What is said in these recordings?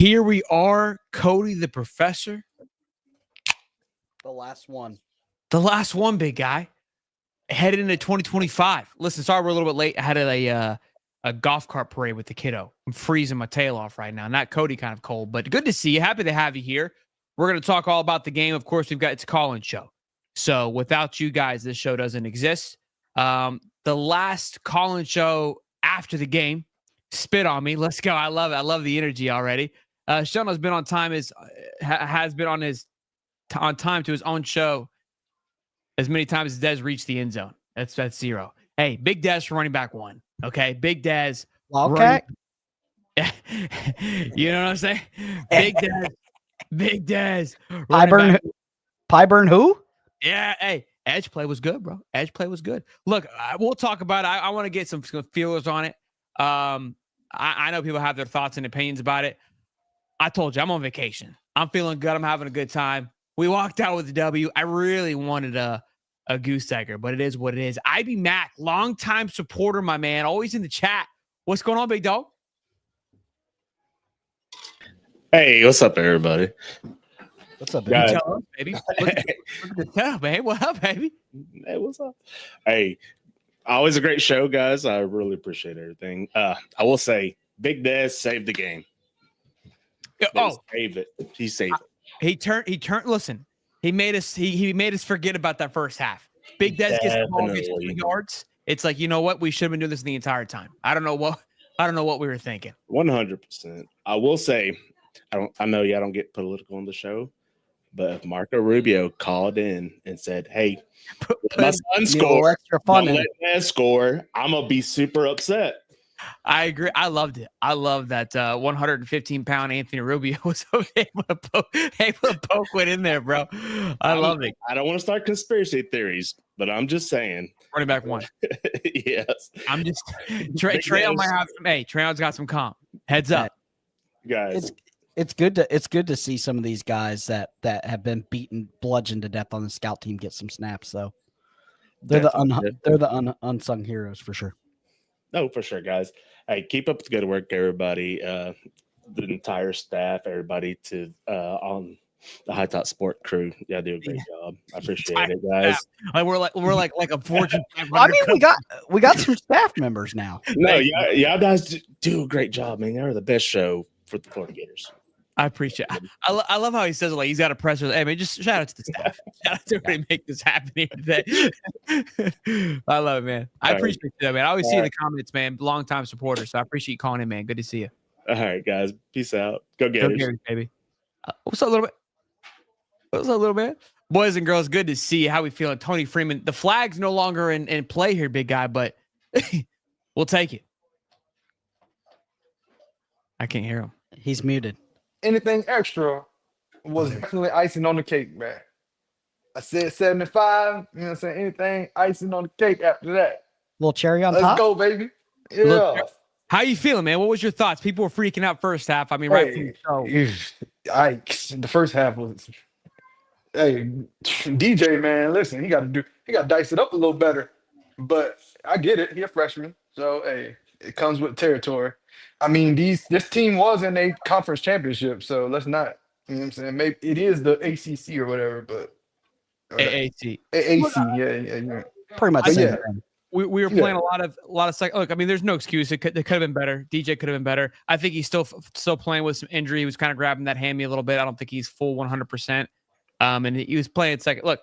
Here we are, Cody the Professor. The last one. The last one, big guy. Headed into 2025. Listen, sorry we're a little bit late. I had a golf cart parade with the kiddo. I'm freezing my tail off right now. Not Cody kind of cold, but good to see you. Happy to have you here. We're going to talk all about the game. Of course, it's a call-in show. So without you guys, this show doesn't exist. The last call-in show after the game, spit on me. Let's go. I love it. I love the energy already. Sean has been on time. Has been on time to his own show as many times as Dez reached the end zone. That's 0. Hey, Big Dez for running back 1. Okay, Big Dez. Wildcat. You know what I'm saying? Big Dez. Pyburn who? Yeah, hey, edge play was good, bro. Edge play was good. Look, we'll talk about it. I want to get some feelers on it. I know people have their thoughts and opinions about it. I told you, I'm on vacation. I'm feeling good. I'm having a good time. We walked out with the W. I really wanted a goose egger, but it is what it is. IB Mac, longtime supporter, my man, always in the chat. What's going on, big dog? Hey, what's up, everybody? What's up, guys? Tell us, baby. Look at the setup, man. What up, baby? Hey, what's up? Hey, always a great show, guys. I really appreciate everything. I will say, Big Dez saved the game. He saved it. He saved it. He turned. Listen, he made us forget about that first half. Big Dez gets the ball, gets 2 yards. It's like, you know what? We should have been doing this the entire time. I don't know what we were thinking. 100%. I will say, I know y'all don't get political on the show, but if Marco Rubio called in and said, "Hey, my son scored, extra fun, let that score," I'm gonna be super upset. I agree. I loved it. I love that 115-pound Anthony Rubio was able to poke one in there, bro. I love it. I don't want to start conspiracy theories, but I'm just saying. Running back 1. Yes. I'm just Trail might have some. Hey, Trail's got some comp. Heads up, guys. It's good to see some of these guys that have been beaten, bludgeoned to death on the scout team get some snaps. So they're the unsung heroes for sure. No, for sure, guys. Hey, keep up the good work, everybody. The entire staff, everybody on the High Top Sport crew. Yeah, do a great job. I appreciate it, guys. We're like a Fortune 500. I mean, we got some staff members now. No, y'all guys do a great job, man. You're the best show for the Florida Gators. I appreciate it. I love how he says it like he's got a presser. Hey, man, just shout out to the staff. Shout out to everybody make this happen here today. I love it, man. I appreciate that, man. I always see in the comments, man. Long-time supporter, so I appreciate you calling in, man. Good to see you. All right, guys. Peace out. Go Gators. Go Gators, baby. What's up, little bit? What's up, little man? Boys and girls, good to see you. How we feeling? Tony Freeman. The flag's no longer in play here, big guy, but we'll take it. I can't hear him. He's muted. Anything extra was definitely icing on the cake, man. I said 75, you know what I'm saying? Anything icing on the cake after that. Little cherry on top. Let's go, baby. Yeah. Look, how you feeling, man? What was your thoughts? People were freaking out first half. I mean, right from the show. The first half was DJ, man, listen, he got to dice it up a little better. But I get it. He's a freshman. So it comes with territory. I mean, this team was in a conference championship, so let's not, you know what I'm saying? Maybe it is the ACC or whatever, but AAC. yeah. Pretty much. Yeah. We were playing a lot of look. I mean, there's no excuse. It could have been better. DJ could have been better. I think he's still playing with some injury. He was kind of grabbing that hammy a little bit. I don't think he's full 100%. And he was playing second. Look,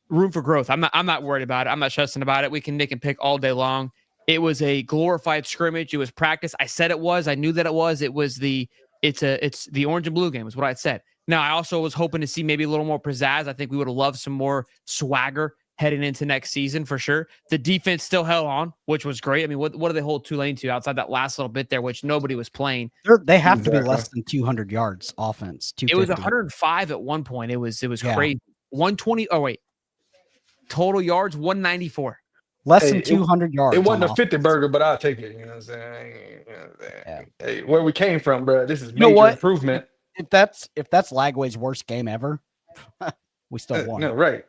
room for growth. I'm not worried about it. I'm not stressing about it. We can nick and pick all day long. It was a glorified scrimmage. It was practice. I said it was. I knew that it was. It's the orange and blue game is what I said. Now, I also was hoping to see maybe a little more pizzazz. I think we would have loved some more swagger heading into next season for sure. The defense still held on, which was great. I mean, what do they hold Tualne to outside that last little bit there, which nobody was playing? They have to be less than 200 yards offense. It was 105 at one point. It was crazy. 120. Oh wait, total yards 194. Less than 200 yards. It wasn't a 50 burger, but I'll take it. You know what I'm saying? Yeah. Hey, where we came from, bro. This is major improvement. If that's Lagway's worst game ever, we still won. No, right.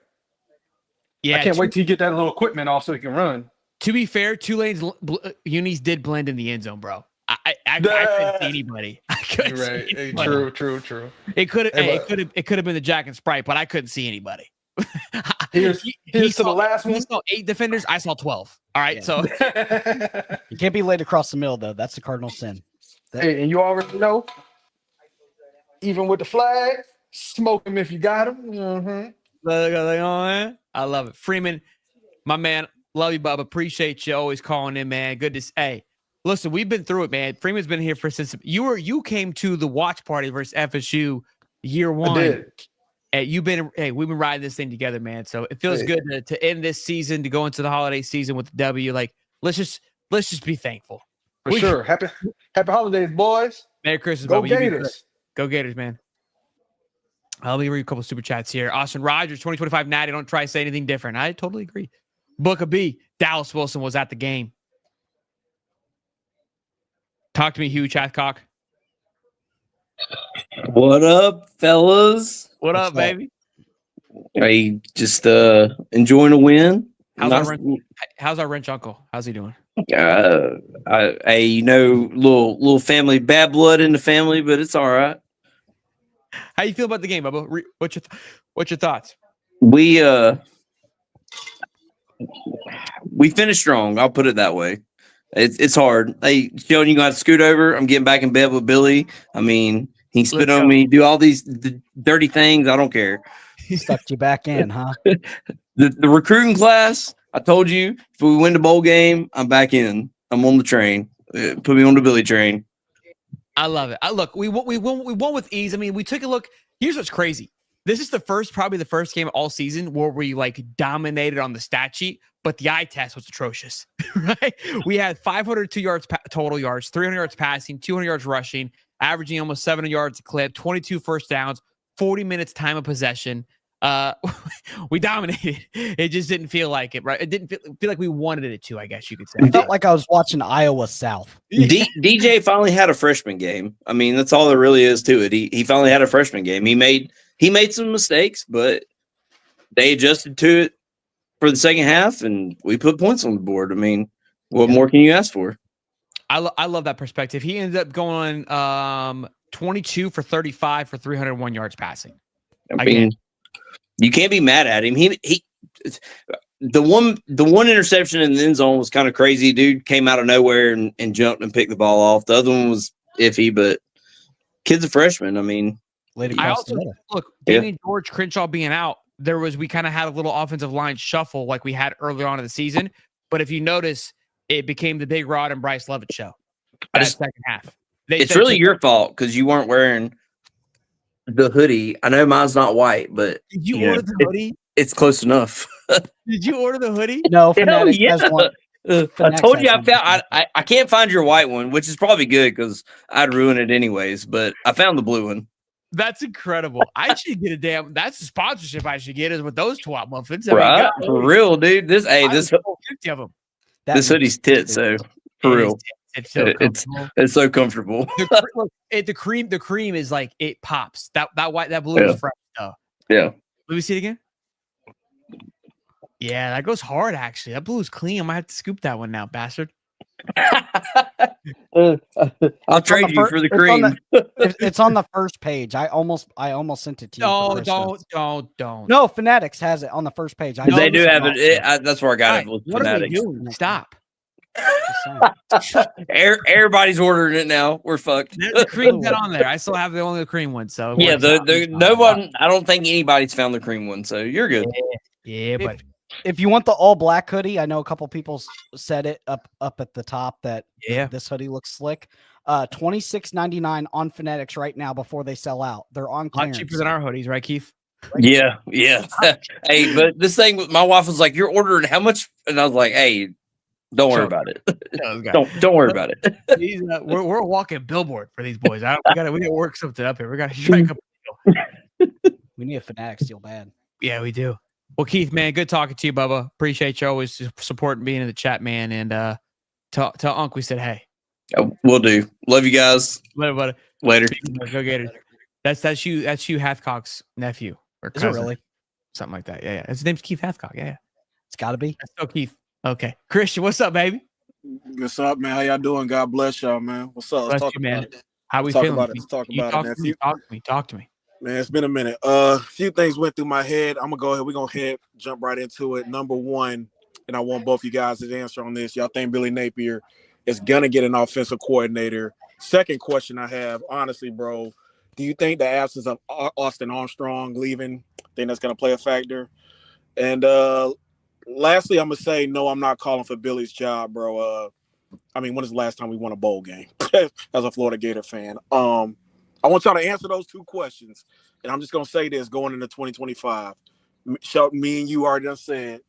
Yeah, I can't wait till you get that little equipment off so he can run. To be fair, Tulane's unis did blend in the end zone, bro. I couldn't see anybody. I couldn't You're see right. Hey, anybody. true. It could have. Hey, It could have been the Jack and Sprite, but I couldn't see anybody. Here's to the last He one. saw 8 defenders. I saw 12. All right, Yeah. so You can't be laid across the middle, though. That's the cardinal sin. Hey, and you already know, even with the flag, smoke him if you got him. Mm-hmm. I love it. Freeman, my man, love you, bub. Appreciate you always calling in, man. Good to hey. Listen, we've been through it, man. Freeman's been here since you came to the watch party versus FSU year 1. I did. We've been riding this thing together, man. So it feels good to end this season, to go into the holiday season with the W. Like, let's just be thankful. For sure. Happy holidays, boys. Merry Christmas, Go Bubba. Gators. Go Gators, man. Let me read a couple super chats here. Austin Rogers, 2025 natty. Don't try to say anything different. I totally agree. Book of B. Dallas Wilson was at the game. Talk to me, Hugh Chathcock. What up, fellas? What up, baby? Hey, just enjoying a win. How's our wrench uncle? How's he doing? Little family, bad blood in the family, but it's all right. How you feel about the game, Bubba? What's your thoughts? We finished strong. I'll put it that way. It's hard. Hey, Sheldon, you gonna have to scoot over. I'm getting back in bed with Billy. I mean, he spit on me, do all these dirty things. I don't care. He stuck you back in, huh? The recruiting class. I told you, if we win the bowl game, I'm back in. I'm on the train. Put me on the Billy train. I love it. Look, we won with ease. I mean, we took a look. Here's what's crazy. This is probably the first game all season where we like dominated on the stat sheet, but the eye test was atrocious, right? We had 502 yards total yards, 300 yards passing, 200 yards rushing, averaging almost 700 yards a clip, 22 first downs, 40 minutes time of possession. We dominated. It just didn't feel like it, right? It didn't feel like we wanted it to, I guess you could say. I felt like I was watching Iowa South. DJ finally had a freshman game. I mean, that's all there really is to it. He finally had a freshman game. He made some mistakes, but they adjusted to it for the second half, and we put points on the board. I mean, what more can you ask for? I love that perspective. He ended up going 22 for 35 for 301 yards passing. I mean, you can't be mad at him. The one interception in the end zone was kind of crazy. Dude came out of nowhere and jumped and picked the ball off. The other one was iffy, but kid's a freshman. I mean, I also look, Damian George, Crenshaw being out, we kind of had a little offensive line shuffle like we had earlier on in the season. But if you notice, it became the Big Rod and Bryce Levitt show that second half. It's really your fault because you weren't wearing the hoodie. I know mine's not white, but did you order the hoodie? It's close enough. Did you order the hoodie? No, Fanatics has one. I told you I can't find your white one, which is probably good because I'd ruin it anyways. But I found the blue one. That's incredible. I should get that's a sponsorship I should get is with those twat muffins. Right? For real, dude. This 50 of them. This hoodie's tits, so for real. It's so comfortable. The cream is like it pops. That blue is fresh though. Yeah. Let me see it again. Yeah, that goes hard actually. That blue is clean. I might have to scoop that one now, bastard. I'll trade you for the cream. It's on the first page. I almost sent it to you. Oh, don't. No, Fanatics has it on the first page. They do have it. That's where I got it. What Fanatics. are we doing? Stop. Everybody's ordering it now. We're fucked. The cream's not on there. I still have the only cream one. So yeah, no one. I don't think anybody's found the cream one. So you're good. Yeah, but if you want the all black hoodie, I know a couple people said it up at the top that this hoodie looks slick. $26.99 on Fanatics right now before they sell out. They're on clearance. A lot cheaper than our hoodies, right, Keith? Yeah. Hey, but this thing, my wife was like, "You're ordering how much?" And I was like, "Hey, don't worry about it. Don't worry about it." We're a walking billboard for these boys. We gotta work something up here. We gotta strike up a deal. We need a Fanatics deal bad. Yeah, we do. Well, Keith, man, good talking to you, Bubba. Appreciate you always supporting being in the chat, man. And tell Unc we said hey. Will do. Love you guys. Later, buddy. Later. Go Gators. That's Hugh Hathcock's nephew or cousin. Is it really? Something like that. Yeah. His name's Keith Hathcock. Yeah. It's got to be. That's still Keith. Okay. Christian, what's up, baby? What's up, man? How y'all doing? God bless y'all, man. What's up? Bless you, man. How we Talk feeling? about it. Let's talk about it, man. Talk to me. Man, it's been a minute. A few things went through my head. I'm gonna go ahead. We're gonna jump right into it. Number one, and I want both you guys to answer on this. Y'all think Billy Napier is gonna get an offensive coordinator? Second question I have, honestly, bro, do you think the absence of Austin Armstrong leaving, think that's gonna play a factor? And lastly, I'm gonna say no. I'm not calling for Billy's job, bro. I mean, when is the last time we won a bowl game as a Florida Gator fan? I want y'all to answer those two questions. And I'm just going to say this going into 2025. Me and you already done said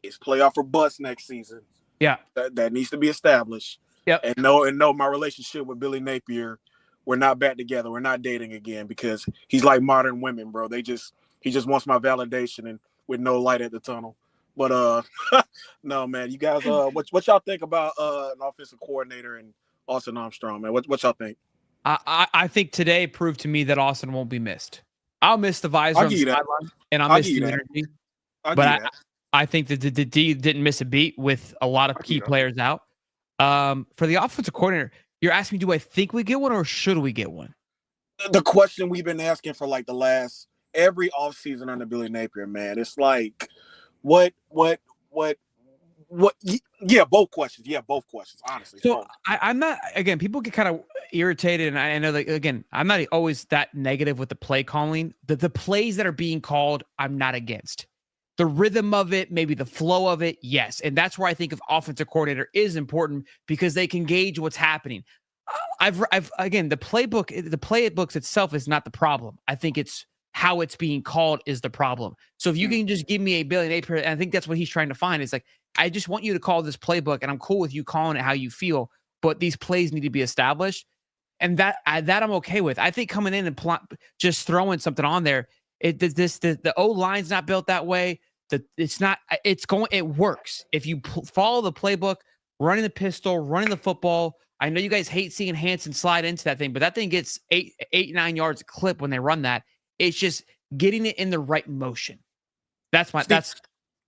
it's playoff or bust next season. Yeah. That needs to be established. Yep. And no, my relationship with Billy Napier, we're not back together. We're not dating again because he's like modern women, bro. He just wants my validation and with no light at the tunnel. But no, man, you guys, what y'all think about an offensive coordinator and Austin Armstrong, man? What y'all think? I think today proved to me that Austin won't be missed. I'll miss the visor on the sideline, and I'll miss the energy. But I think that the D didn't miss a beat with a lot of key players out. For the offensive coordinator, you're asking me, do I think we get one or should we get one? The question we've been asking for like the last every offseason under Billy Napier, man. It's like, what? Yeah, both questions. Honestly. So I'm not. Again, people get kind of irritated, and I know that. Again, I'm not always that negative with the play calling. The plays that are being called, I'm not against. The rhythm of it, maybe the flow of it, yes, and that's where I think of offensive coordinator is important because they can gauge what's happening. I've again, the playbooks itself is not the problem. I think it's how it's being called is the problem. So if you can just give me a Billy Napier, and I think that's what he's trying to find. Is like, I just want you to call this playbook, and I'm cool with you calling it how you feel, but these plays need to be established, and that I'm okay with. I think coming in and just throwing something on there, the O line's not built that way. It works if you follow the playbook, running the pistol, running the football. I know you guys hate seeing Hansen slide into that thing, but that thing gets 9 yards a clip when they run that. It's just getting it in the right motion.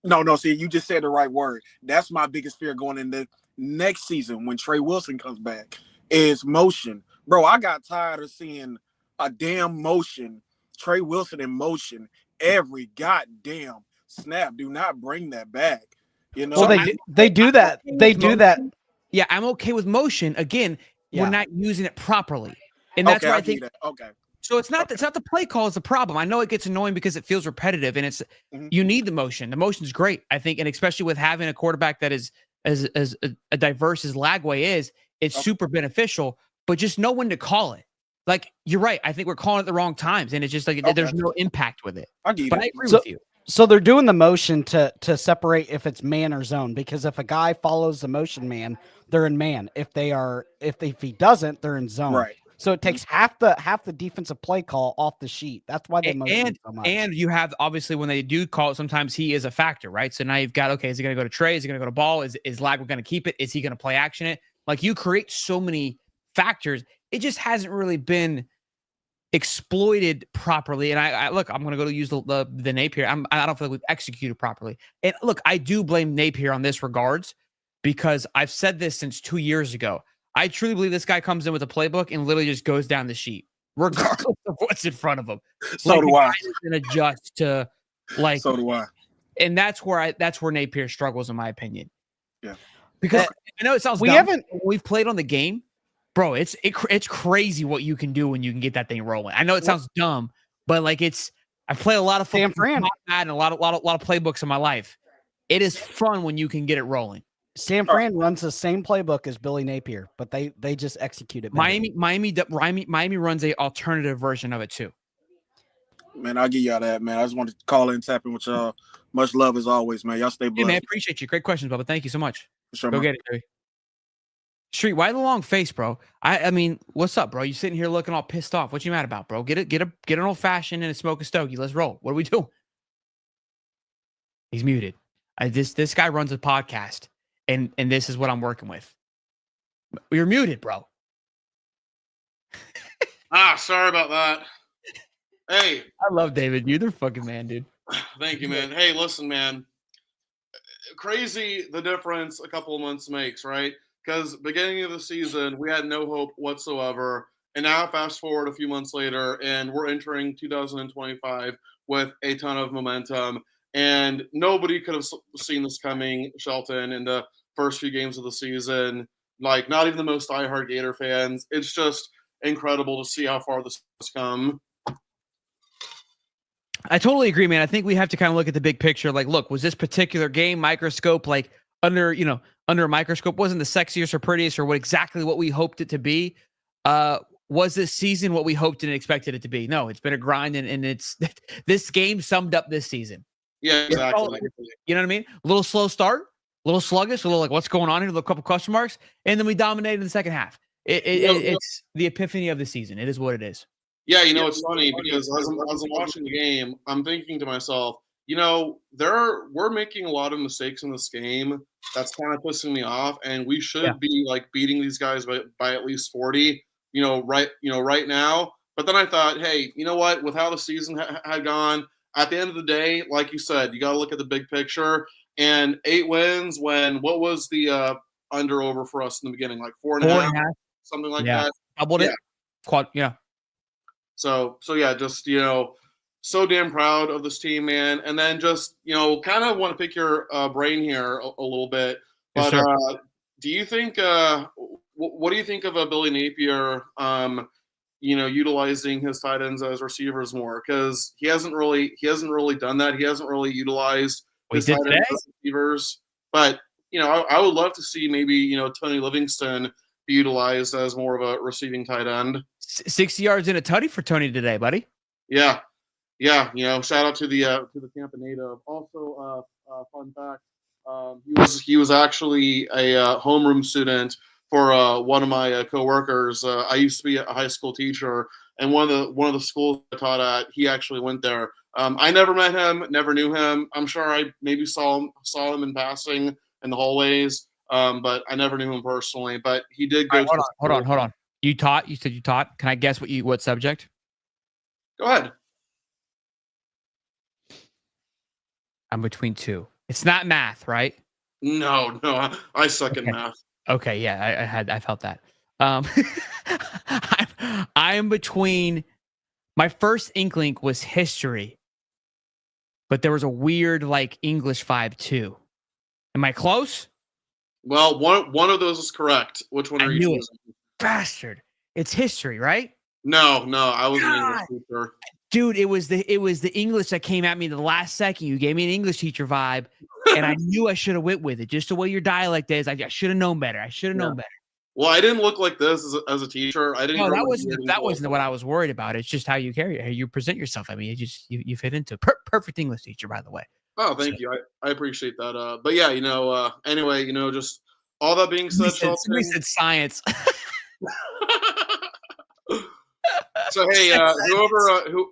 No. See, you just said the right word. That's my biggest fear going into next season when Trey Wilson comes back is motion. Bro, I got tired of seeing a damn motion, Trey Wilson in motion every goddamn snap. Do not bring that back. You know, well, they do that. They do that. Yeah, I'm okay with motion. Again, we're not using it properly, and that's why I think. Okay. So it's not the play call is the problem. I know it gets annoying because it feels repetitive, and it's you need the motion. The motion's great, I think, and especially with having a quarterback that is as a diverse as Lagway is, it's super beneficial. But just know when to call it. Like you're right. I think we're calling it the wrong times, and it's just like there's no impact with it. I agree with you. So they're doing the motion to separate if it's man or zone, because if a guy follows the motion man, they're in man. If he doesn't, they're in zone. Right. So it takes half the defensive play call off the sheet. That's why they motion so much. And you have obviously when they do call it, sometimes he is a factor, right? So now you've got is he going to go to Trey? Is he going to go to ball? Is Lagway going to keep it? Is he going to play action it? Like you create so many factors. It just hasn't really been exploited properly. And I'm going to go to use the Napier. I don't feel like we've executed properly. And look, I do blame Napier on this regards because I've said this since 2 years ago. I truly believe this guy comes in with a playbook and literally just goes down the sheet, regardless of what's in front of him. So do I. And adjust to like. So do I. And that's where Napier struggles, in my opinion. Yeah. Because I know it sounds dumb. We've played on the game, bro. It's crazy what you can do when you can get that thing rolling. I know it sounds dumb, but like I've played a lot of football and a lot of playbooks in my life. It is fun when you can get it rolling. San Fran runs the same playbook as Billy Napier, but they just execute it better. Miami runs a alternative version of it too. Man, I'll give y'all that, man. I just want to call in and tap in with y'all. Much love as always, man. Y'all stay blessed. Hey, man, appreciate you. Great questions, Bubba. Thank you so much. Sure, Go get it, baby. Street, why the long face, bro? I mean, what's up, bro? You sitting here looking all pissed off. What you mad about, bro? Get an old fashioned and smoke a stogie. Let's roll. What are we doing? He's muted. This guy runs a podcast. And this is what I'm working with. You're muted, bro. Sorry about that. Hey. I love David. You're the fucking man, dude. Thank you, man. Hey, listen, man. Crazy the difference a couple of months makes, right? Because beginning of the season, we had no hope whatsoever. And now fast forward a few months later, and we're entering 2025 with a ton of momentum. And nobody could have seen this coming, Shelton, in the first few games of the season. Like, not even the most diehard Gator fans. It's just incredible to see how far this has come. I totally agree, man. I think we have to kind of look at the big picture. Like, look, was this particular game microscope, like under a microscope, wasn't the sexiest or prettiest or exactly what we hoped it to be? Was this season what we hoped and expected it to be? No, it's been a grind, and it's this game summed up this season. Yeah, exactly. You know what I mean? A little slow start, a little sluggish, a little like what's going on here, a couple question marks, and then we dominated in the second half. It's the epiphany of the season. It is what it is. Yeah, it's funny because as I'm watching the game, I'm thinking to myself, we're making a lot of mistakes in this game. That's kind of pissing me off, and we should be like beating these guys by at least 40. Right now. But then I thought, hey, you know what? With how the season had gone, at the end of the day, like you said, you got to look at the big picture. And 8 wins when what was the under over for us in the beginning? Like 4.5, something like that. Doubled it. Quad. Yeah. So yeah, just so damn proud of this team, man. And then just kind of want to pick your brain here a little bit. But do you think? What do you think of Billy Napier? Utilizing his tight ends as receivers more, because he hasn't really done that. He hasn't really utilized his tight ends as receivers. But I would love to see maybe Tony Livingston be utilized as more of a receiving tight end. 60 yards in a tutty for Tony today, buddy. Yeah. Shout out to the Tampa native. Also, fun fact, he was actually a homeroom student for one of my coworkers. I used to be a high school teacher, and one of the schools I taught at, he actually went there. I never met him, never knew him. I'm sure I maybe saw him in passing in the hallways, but I never knew him personally. But he did go. Hold on. You said you taught. Can I guess what subject? Go ahead. I'm between two. It's not math, right? No, I suck in math. Okay, yeah, I felt that. I am between. My first inkling was history, but there was a weird like English vibe too. Am I close? Well, one of those is correct. Which one are you choosing? Bastard! It's history, right? No, I was an English teacher. Dude, it was the English that came at me the last second. You gave me an English teacher vibe, and I knew I should have went with it. Just the way your dialect is, I should have known better. I should have known better. Well, I didn't look like this as a teacher. I didn't. No, that wasn't what I was worried about. It's just how you carry it, how you present yourself. I mean, you fit into perfect English teacher, by the way. Oh, thank you. I appreciate that. But yeah, anyway, just all that being said, we said science. So hey,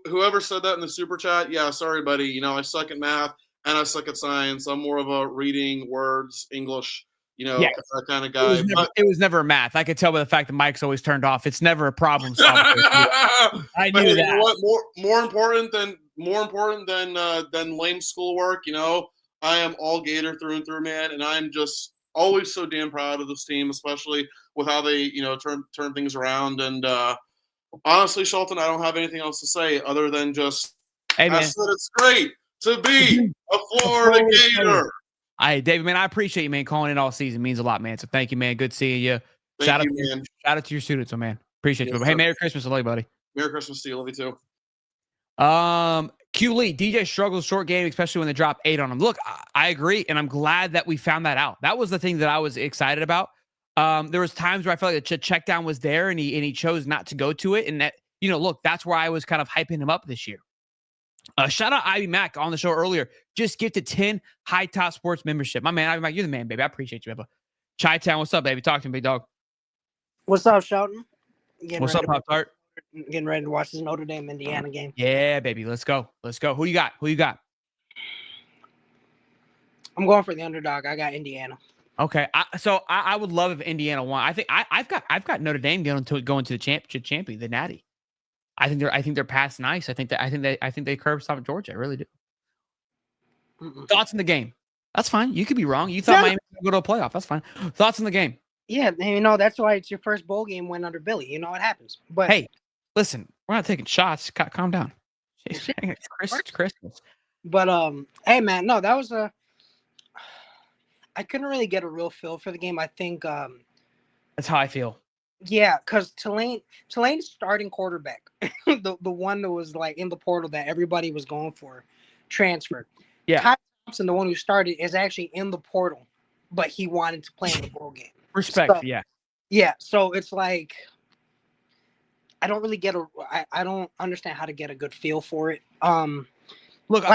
whoever said that in the super chat, yeah, sorry, buddy. I suck at math and I suck at science. I'm more of a reading, words, English, that kind of guy. It was never math. I could tell by the fact that Mike's always turned off. It's never a problem solver. I knew that. You know what? More important than lame schoolwork. I am all Gator through and through, man, and I'm just always so damn proud of this team, especially with how they turn things around. And honestly, Shelton, I don't have anything else to say other than just I said it's great to be a Florida Gator. David, man, I appreciate you, man, calling in all season. It means a lot, man. So thank you, man. Good seeing you. Shout out to your students, man. Appreciate you. Hey, Merry Christmas. I love you, buddy. Merry Christmas to you. Love you too. Q Lee, DJ struggles short game, especially when they drop 8 on him. Look, I agree, and I'm glad that we found that out. That was the thing that I was excited about. There was times where I felt like the check down was there, and he chose not to go to it. And that, look, that's where I was kind of hyping him up this year. Shout out Ivy Mac on the show earlier. Just gifted 10 High Top Sports membership. My man, Ivy Mac, you're the man, baby. I appreciate you, baby. Chi-Town, what's up, baby? Talk to me, big dog. What's up, Shelton? What's up, Pop-Tart? Getting ready to watch this Notre Dame Indiana game. Yeah, baby. Let's go. Who you got? I'm going for the underdog. I got Indiana. Okay. I would love if Indiana won. I think I've got Notre Dame going to the champion, the Natty. I think they're past nice. I think they curb stomped Georgia. I really do. Thoughts on the game? That's fine. You could be wrong. You thought Miami would go to a playoff. That's fine. Thoughts on the game? Yeah, you know, that's why it's your first bowl game win under Billy. You know, it happens. But Hey, listen, we're not taking shots. Calm down. Jeez, it's Christmas. But hey man, no, that was I couldn't really get a real feel for the game. I think That's how I feel. yeah, because Tulane's starting quarterback, the one that was like in the portal that everybody was going for, transferred. Yeah. Ty Thompson, the one who started, is actually in the portal, but he wanted to play in the bowl game. Respect, So, yeah. Yeah, so it's like I don't really get I don't understand how to get a good feel for it. Look,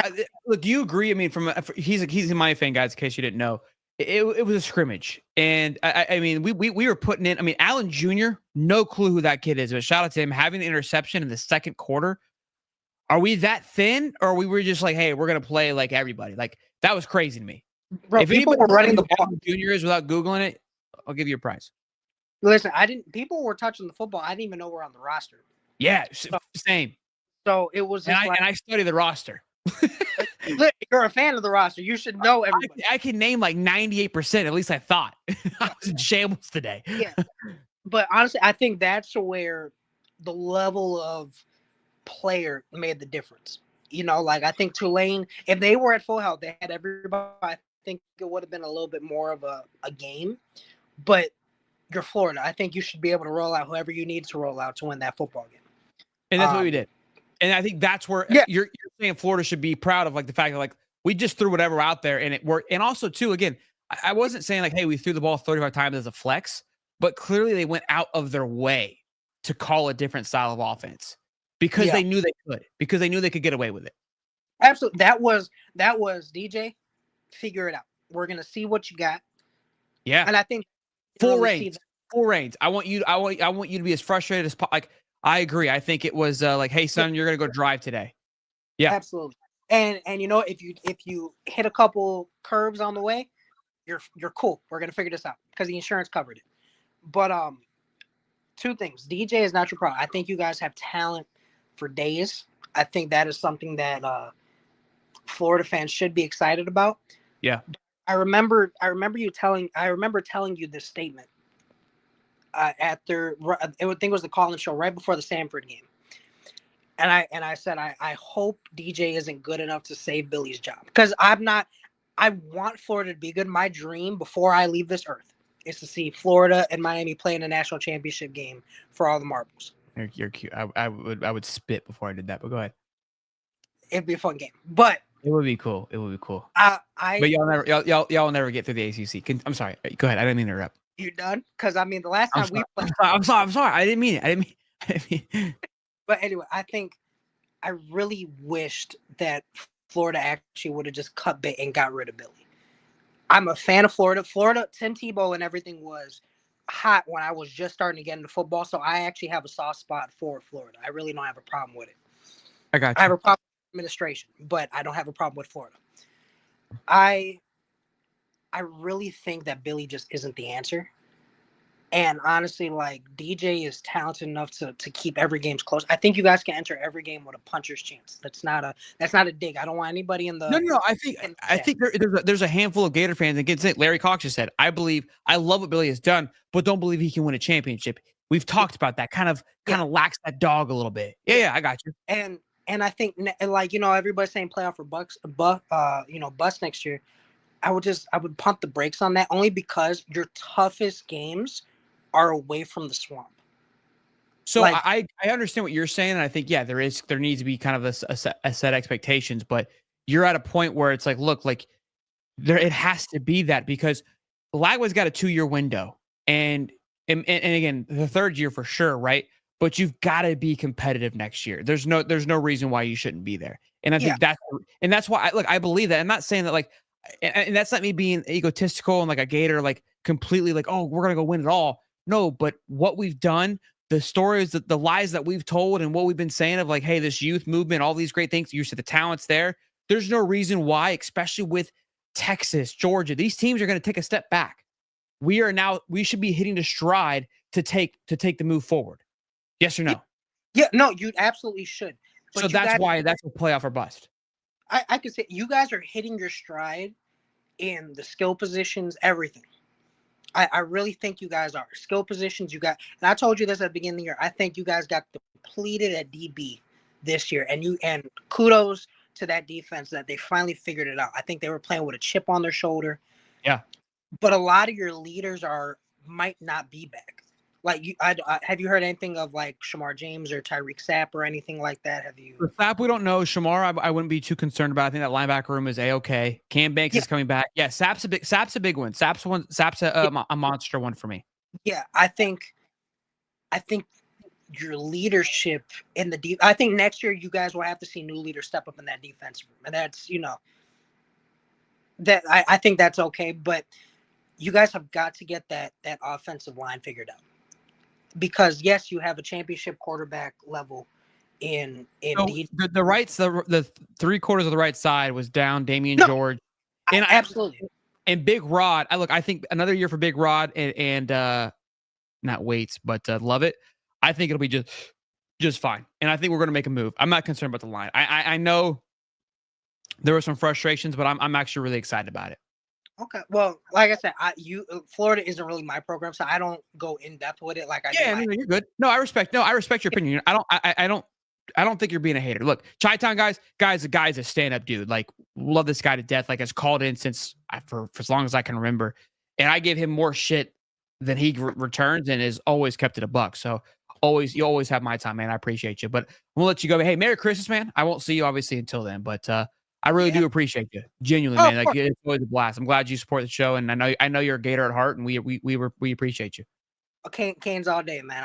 look. Do you agree? I mean, he's a Miami fan, guys. In case you didn't know, it was a scrimmage, and I mean, we were putting in. I mean, Allen Jr. No clue who that kid is, but shout out to him having the interception in the second quarter. Are we that thin, or we were just like, hey, we're gonna play like everybody? Like that was crazy to me. Bro, If people anybody were running the ball. Allen Jr. is without googling it, I'll give you a prize. Listen, I didn't. People were touching the football. I didn't even know we're on the roster. Yeah, same. So it was just and I study the roster. You're a fan of the roster. You should know everybody. I can name like 98%. At least I thought. I was in shambles today. Yeah. But honestly, I think that's where the level of player made the difference. You know, like I think Tulane, if they were at full health, they had everybody. I think it would have been a little bit more of a game. But you're Florida. I think you should be able to roll out whoever you need to roll out to win that football game. And that's what we did. And I think that's where you're saying Florida should be proud of, like the fact that like we just threw whatever out there and it worked. And also too, again, I wasn't saying like, hey, we threw the ball 35 times as a flex, but clearly they went out of their way to call a different style of offense because they knew they could, because they knew they could get away with it. Absolutely. That was DJ. Figure it out. We're gonna see what you got. Yeah. And I think full reins. I want you to be as frustrated as like. I agree. I think it was like, hey, son, you're gonna go drive today. Yeah, absolutely. And you know, if you hit a couple curves on the way, you're cool. We're gonna figure this out because the insurance covered it. But two things. DJ is not your problem. I think you guys have talent for days. I think that is something that Florida fans should be excited about. Yeah. I remember telling you this statement. At their, I think it was the call-in show right before the Stanford game, and I said I hope DJ isn't good enough to save Billy's job because I'm not. I want Florida to be good. My dream before I leave this earth is to see Florida and Miami play in a national championship game for all the marbles. You're cute. I would spit before I did that, but go ahead. It'd be a fun game, but it would be cool. It would be cool. But y'all never get through the ACC. I'm sorry. Go ahead. I didn't mean to interrupt. You done? Because I mean, the last time we played. I'm sorry. I didn't mean it. But anyway, I really wished that Florida actually would have just cut bait and got rid of Billy. I'm a fan of Florida. Tim Tebow and everything was hot when I was just starting to get into football. So I actually have a soft spot for Florida. I really don't have a problem with it. I got you. I have a problem with administration, but I don't have a problem with Florida. I really think that Billy just isn't the answer. And honestly, like DJ is talented enough to keep every game close. I think you guys can enter every game with a puncher's chance. That's not a dig. I don't want anybody in the No. I think there's a handful of Gator fans that get it. Larry Cox just said, I love what Billy has done, but don't believe he can win a championship. We've talked about that. Kind of lacks that dog a little bit. Yeah, I got you. And I think like everybody's saying playoff for Bucks next year. I would pump the brakes on that only because your toughest games are away from the swamp. So like, I understand what you're saying, and I think there needs to be kind of a set expectations, but you're at a point where it's like, look, like it has to be that because Lagway's got a 2-year window, and again the third year for sure, right? But you've got to be competitive next year. There's no reason why you shouldn't be there, and I think that's why I believe that. I'm not saying that like, and that's not me being egotistical and like a Gator like completely like, oh, we're gonna go win it all. No, but what we've done, the stories, the lies that we've told and what we've been saying of like, hey, this youth movement, all these great things, you said the talent's there. There's no reason why, especially with Texas, Georgia, these teams are going to take a step back. We should be hitting the stride to take the move forward. Yes or no? Yeah, no, you absolutely should. But so that's why that's a playoff or bust. I could say you guys are hitting your stride in the skill positions, everything. I really think you guys are skill positions. You got, and I told you this at the beginning of the year. I think you guys got depleted at DB this year, and kudos to that defense that they finally figured it out. I think they were playing with a chip on their shoulder. Yeah, but a lot of your leaders might not be back. Like have you heard anything of like Shamar James or Tyreek Sapp or anything like that? Have you? For Sapp, we don't know. Shamar, I wouldn't be too concerned about. I think that linebacker room is a-okay. Cam Banks is coming back. Yeah, Sapp's a big one. Sapp's a monster one for me. Yeah, I think your leadership in the I think next year you guys will have to see new leaders step up in that defense room, and that's that I think that's okay, but you guys have got to get that offensive line figured out. Because yes, you have a championship quarterback level in the rights, the 3/4 of the right side was down. Damian George, and absolutely, and Big Rod. I think another year for Big Rod and not Waits, but Lovett. I think it'll be just fine, and I think we're going to make a move. I'm not concerned about the line. I know there were some frustrations, but I'm actually really excited about it. Okay. Well, like I said, Florida isn't really my program, so I don't go in depth with it. Like I yeah, no, you're good. No, I respect your opinion. I don't think you're being a hater. Look, Chi-Town the guy's a stand-up dude. Like, love this guy to death. Like, has called in since for as long as I can remember, and I give him more shit than he returns, and is always kept it a buck. So you always have my time, man. I appreciate you, but we'll let you go. Hey, Merry Christmas, man. I won't see you obviously until then, but I really do appreciate you, genuinely, man. Like, it's always a blast. I'm glad you support the show, and I know you're a Gator at heart, and we appreciate you. Canes all day, man.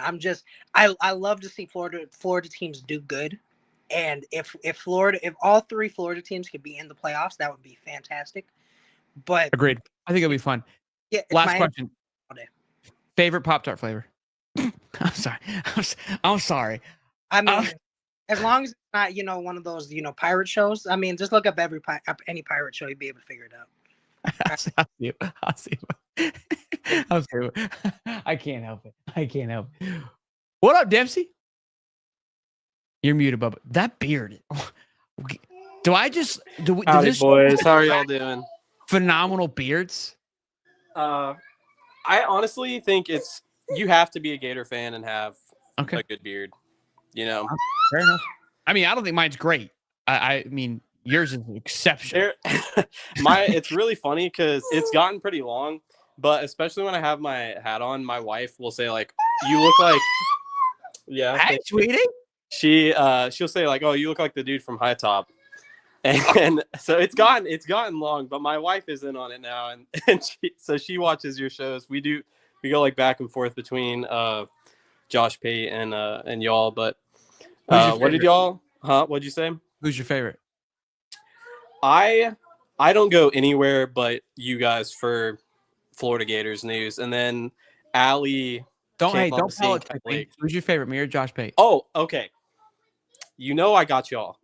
I love to see Florida teams do good, and if all 3 Florida teams could be in the playoffs, that would be fantastic. But agreed. I think it'll be fun. Yeah. Last question. Favorite Pop-Tart flavor? I'm sorry. I'm sorry. I mean, as long as it's not, one of those, pirate shows. I mean, just look up any pirate show, you'll be able to figure it out. I'll see. I can't help it. What up, Dempsey? You're muted, Bubba. That beard. Howdy, boys. How are y'all doing? Phenomenal beards. I honestly think you have to be a Gator fan and have a good beard. Fair enough. I mean, I don't think mine's great. I mean, yours is exceptional. It's really funny because it's gotten pretty long, but especially when I have my hat on, my wife will say like, "You look like." Yeah. Hi, sweetie. She'll say like, "Oh, you look like the dude from High Top," and so it's gotten long. But my wife is in on it now, and she watches your shows. We go like back and forth between Josh Pate and y'all. But what'd you say? Who's your favorite? I don't go anywhere but you guys for Florida Gators news, and then Allie. Don't politics me. Who's your favorite, me or Josh Pate? Oh, okay. I got y'all.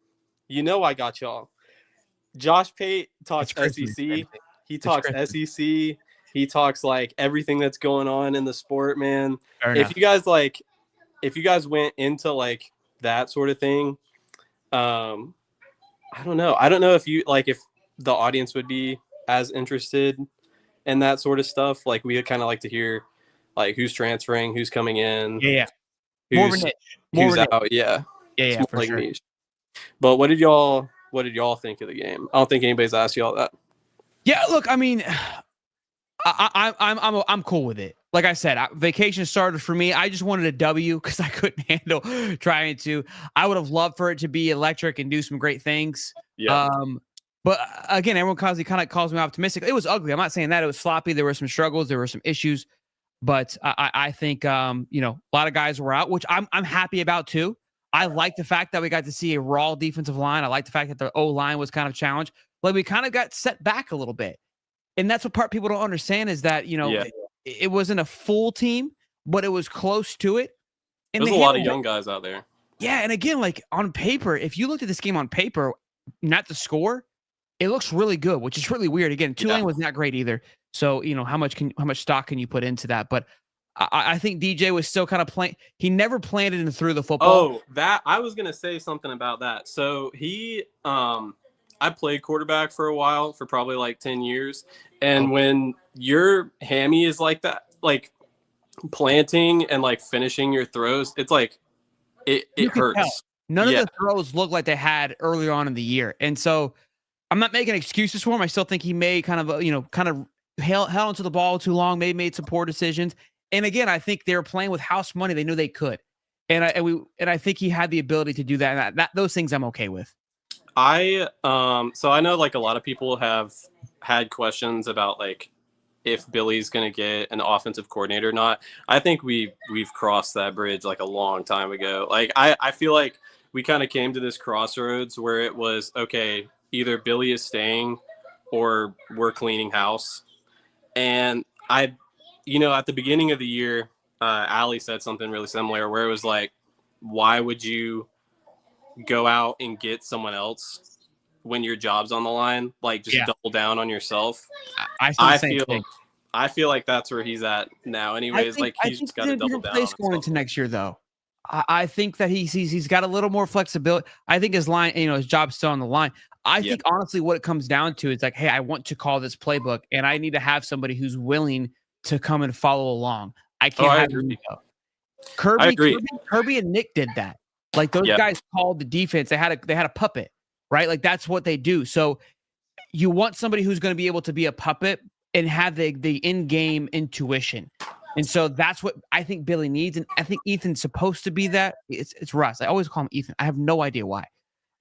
Josh Pate talks SEC. He talks SEC. He talks like everything that's going on in the sport, man. If you guys went into like that sort of thing, I don't know. I don't know if the audience would be as interested in that sort of stuff. Like, we kind of like to hear like who's transferring, who's coming in. Yeah. More of a niche. Who's out. Yeah. Yeah. For sure. Niche. But what did y'all think of the game? I don't think anybody's asked y'all that. Yeah. Look, I mean, I'm cool with it. Like I said, vacation started for me. I just wanted a W because I couldn't handle trying to. I would have loved for it to be electric and do some great things. Yeah. But again, everyone kind of calls me optimistic. It was ugly. I'm not saying that. It was sloppy. There were some struggles. There were some issues. But I think a lot of guys were out, which I'm happy about too. I like the fact that we got to see a raw defensive line. I like the fact that the O-line was kind of challenged. Like, we kind of got set back a little bit. And that's what people don't understand is that, it wasn't a full team, but it was close to it. And there's a lot of young guys out there. Yeah. And again, like on paper, if you looked at this game on paper, not the score, it looks really good, which is really weird. Again, Tualne was not great either. So, how much stock can you put into that? But I think DJ was still kind of playing. He never planted and threw the football. Oh, that I was going to say something about that. So he, I played quarterback for a while, for probably like 10 years. And when your hammy is like that, like planting and like finishing your throws, it's like it hurts. Tell. None of the throws look like they had earlier on in the year. And so I'm not making excuses for him. I still think he may kind of held onto the ball too long, maybe made some poor decisions. And again, I think they were playing with house money. They knew they could. And I think he had the ability to do that. And those things I'm okay with. So I know like a lot of people have had questions about like if Billy's going to get an offensive coordinator or not. I think we've crossed that bridge like a long time ago. Like I feel like we kind of came to this crossroads where it was, okay, either Billy is staying or we're cleaning house. And at the beginning of the year, Allie said something really similar where it was like, why would you go out and get someone else when your job's on the line? Like just double down on yourself. I feel like that's where he's at now. Anyways, he's got to double down. Going into next year, though, I think that he's got a little more flexibility. I think his line, his job's still on the line. I think honestly, what it comes down to is like, hey, I want to call this playbook, and I need to have somebody who's willing to come and follow along. I can't have Nico. Kirby and Nick did that. Like those guys called the defense. They had a puppet, right? Like that's what they do. So you want somebody who's going to be able to be a puppet and have the in-game intuition. And so that's what I think Billy needs. And I think Ethan's supposed to be that. It's Russ. I always call him Ethan. I have no idea why.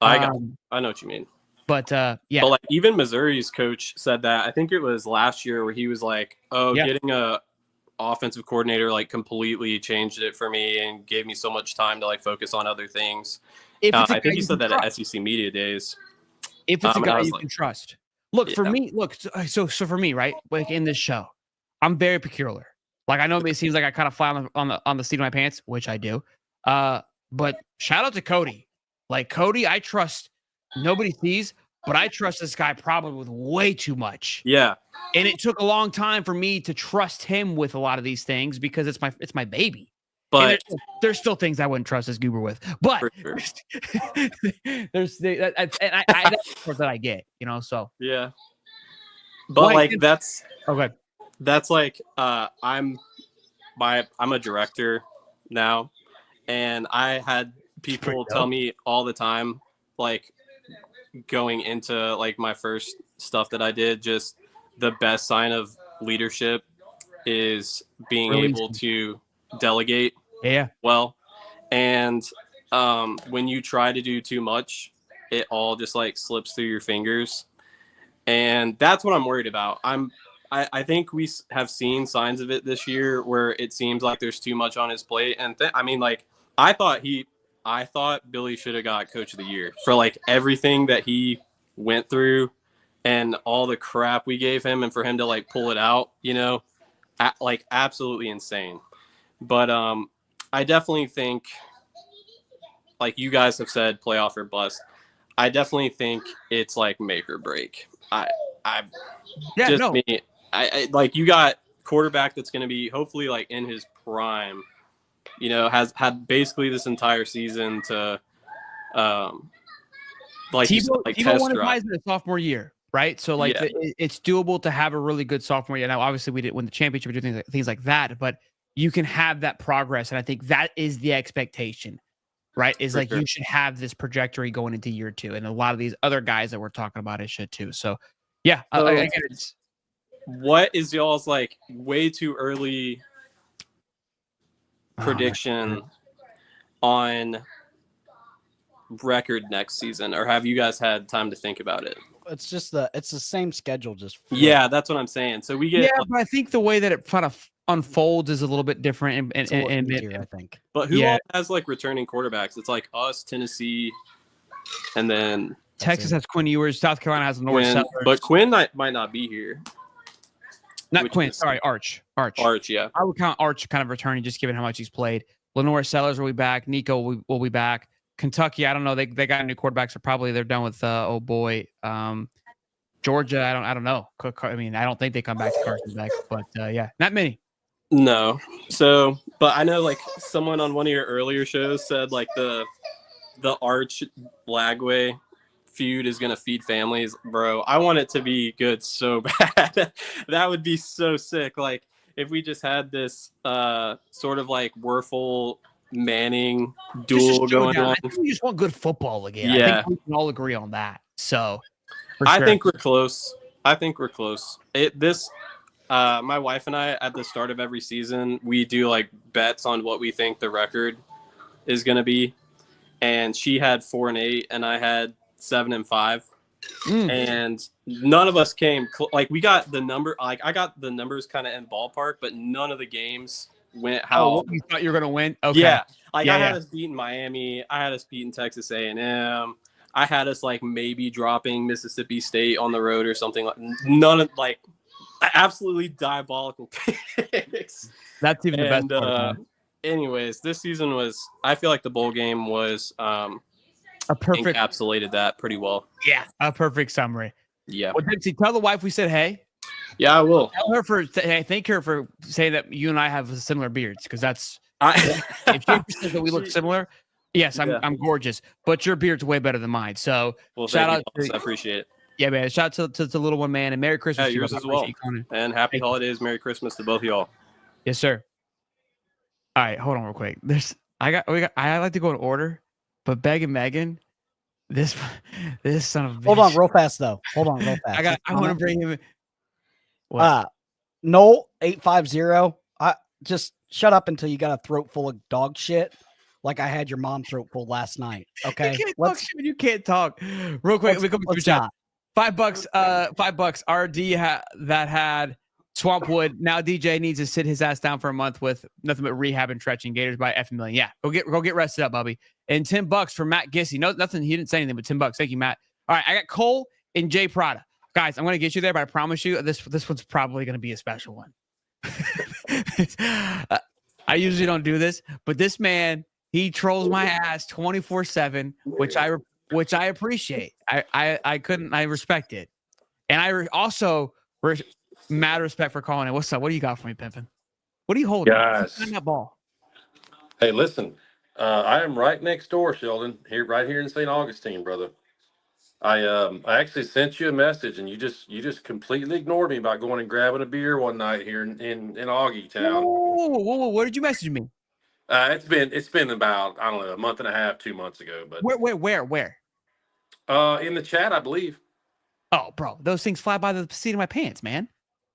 I know what you mean. But But like even Missouri's coach said that. I think it was last year where he was like, getting a offensive coordinator like completely changed it for me and gave me so much time to like focus on other things. I think he said that at SEC Media Days. If it's a guy you can trust. Look, for me, so for me, right? Like in this show, I'm very peculiar. Like I know it seems like I kind of fly on the seat of my pants, which I do. But shout out to Cody. Like Cody, I trust. Nobody sees, but I trust this guy probably with way too much. Yeah. And it took a long time for me to trust him with a lot of these things because it's my baby. But there's still things I wouldn't trust this goober with. But sure. that's that I get, so. Yeah. But that's okay. That's like I'm a director now, and I had people tell me all the time, like going into like my first stuff that I did, just the best sign of leadership is being able to delegate well. And when you try to do too much, it all just like slips through your fingers. And that's what I'm worried about. I think we have seen signs of it this year where it seems like there's too much on his plate. And I thought Billy should have got Coach of the Year for like everything that he went through and all the crap we gave him, and for him to like pull it out, like absolutely insane. But I definitely think, like you guys have said, playoff or bust. I definitely think it's like make or break. Like you got quarterback that's going to be hopefully like in his prime, has had basically this entire season to Tebow won his Heisman his sophomore year, right? So it's doable to have a really good sophomore year. Now, obviously, we didn't win the championship or do things like that, but you can have that progress, and I think that is the expectation, right? Is like you should have this trajectory going into year 2, and a lot of these other guys that we're talking about it should too. So, yeah, again, it's. What is y'all's like way too early prediction on record next season, or have you guys had time to think about it? It's just the same schedule, just that's what I'm saying. So we get but I think the way that it kind of unfolds is a little bit different, and easier, I think. But who all has like returning quarterbacks? It's like us, Tennessee, and then Texas has Quinn Ewers, South Carolina has Lenore Sellers, but Quinn might not be here. Not Quinn, sorry, Arch. Yeah. I would count Arch kind of returning, just given how much he's played. Lenore Sellers will be back. Nico will be back. Kentucky, I don't know. They got new quarterbacks, so probably they're done with Georgia, I don't know. I mean, I don't think they come back to Carson Beck, but not many. No. So, but I know like someone on one of your earlier shows said like the Arch Lagway feud is going to feed families, bro. I want it to be good so bad. That would be so sick. Like if we just had this sort of like Werfel Manning duel going on. I think we just want good football again. Yeah. I think we can all agree on that. So I think we're close. My wife and I, at the start of every season, we do like bets on what we think the record is going to be. And she had 4-8 and I had 7-5. And none of us came like we got the number, like I got the numbers kind of in ballpark, but none of the games went how you thought you were going to win. Okay. Yeah. Like I had us beating Miami. I had us beating Texas A&M. I had us like maybe dropping Mississippi State on the road or something. Like none of like absolutely diabolical picks. That's even the best part. Anyways, this season was, I feel like the bowl game was a perfect encapsulated that pretty well. Yeah, a perfect summary. Yeah. Well, Dempsey, tell the wife we said hey. Yeah, I will. Tell her thank her for saying that you and I have similar beards, because that's if she says that we look similar. Yes, I'm gorgeous, but your beard's way better than mine. So shout out, I appreciate it. Yeah, man. Shout out to the little one, man, and Merry Christmas. Yeah, yours as well. And happy holidays, Merry Christmas to both of y'all. Yes, sir. All right, hold on real quick. I like to go in order, but Beg and Megan, this son of a bitch. Hold on real fast though. Hold on real fast. I want to bring him. Noel 850. Just shut up until you got a throat full of dog shit. Like I had your mom throat full last night. Okay, you can't talk. Real quick, we come to chat. $5. $5. RD that had Swampwood. Now DJ needs to sit his ass down for a month with nothing but rehab and stretching. Gators by F million. Yeah, go get rested up, Bubby. And $10 for Matt Gissy. No, nothing. He didn't say anything, but $10. Thank you, Matt. All right, I got Cole and Jay Prada. Guys, I'm gonna get you there, but I promise you, this one's probably gonna be a special one. I usually don't do this, but this man, he trolls my ass 24/7, which I appreciate. I respect it, and I also mad respect for calling it. What's up? What do you got for me, Pimpin? What are you holding? Guys, that ball. Hey, listen, I am right next door, Sheldon. Right here in St. Augustine, brother. I actually sent you a message, and you just completely ignored me by going and grabbing a beer one night here in Augie Town. Whoa! Where did you message me? It's been about, I don't know, a month and a half, 2 months ago. But where? In the chat, I believe. Oh, bro, those things fly by the seat of my pants, man.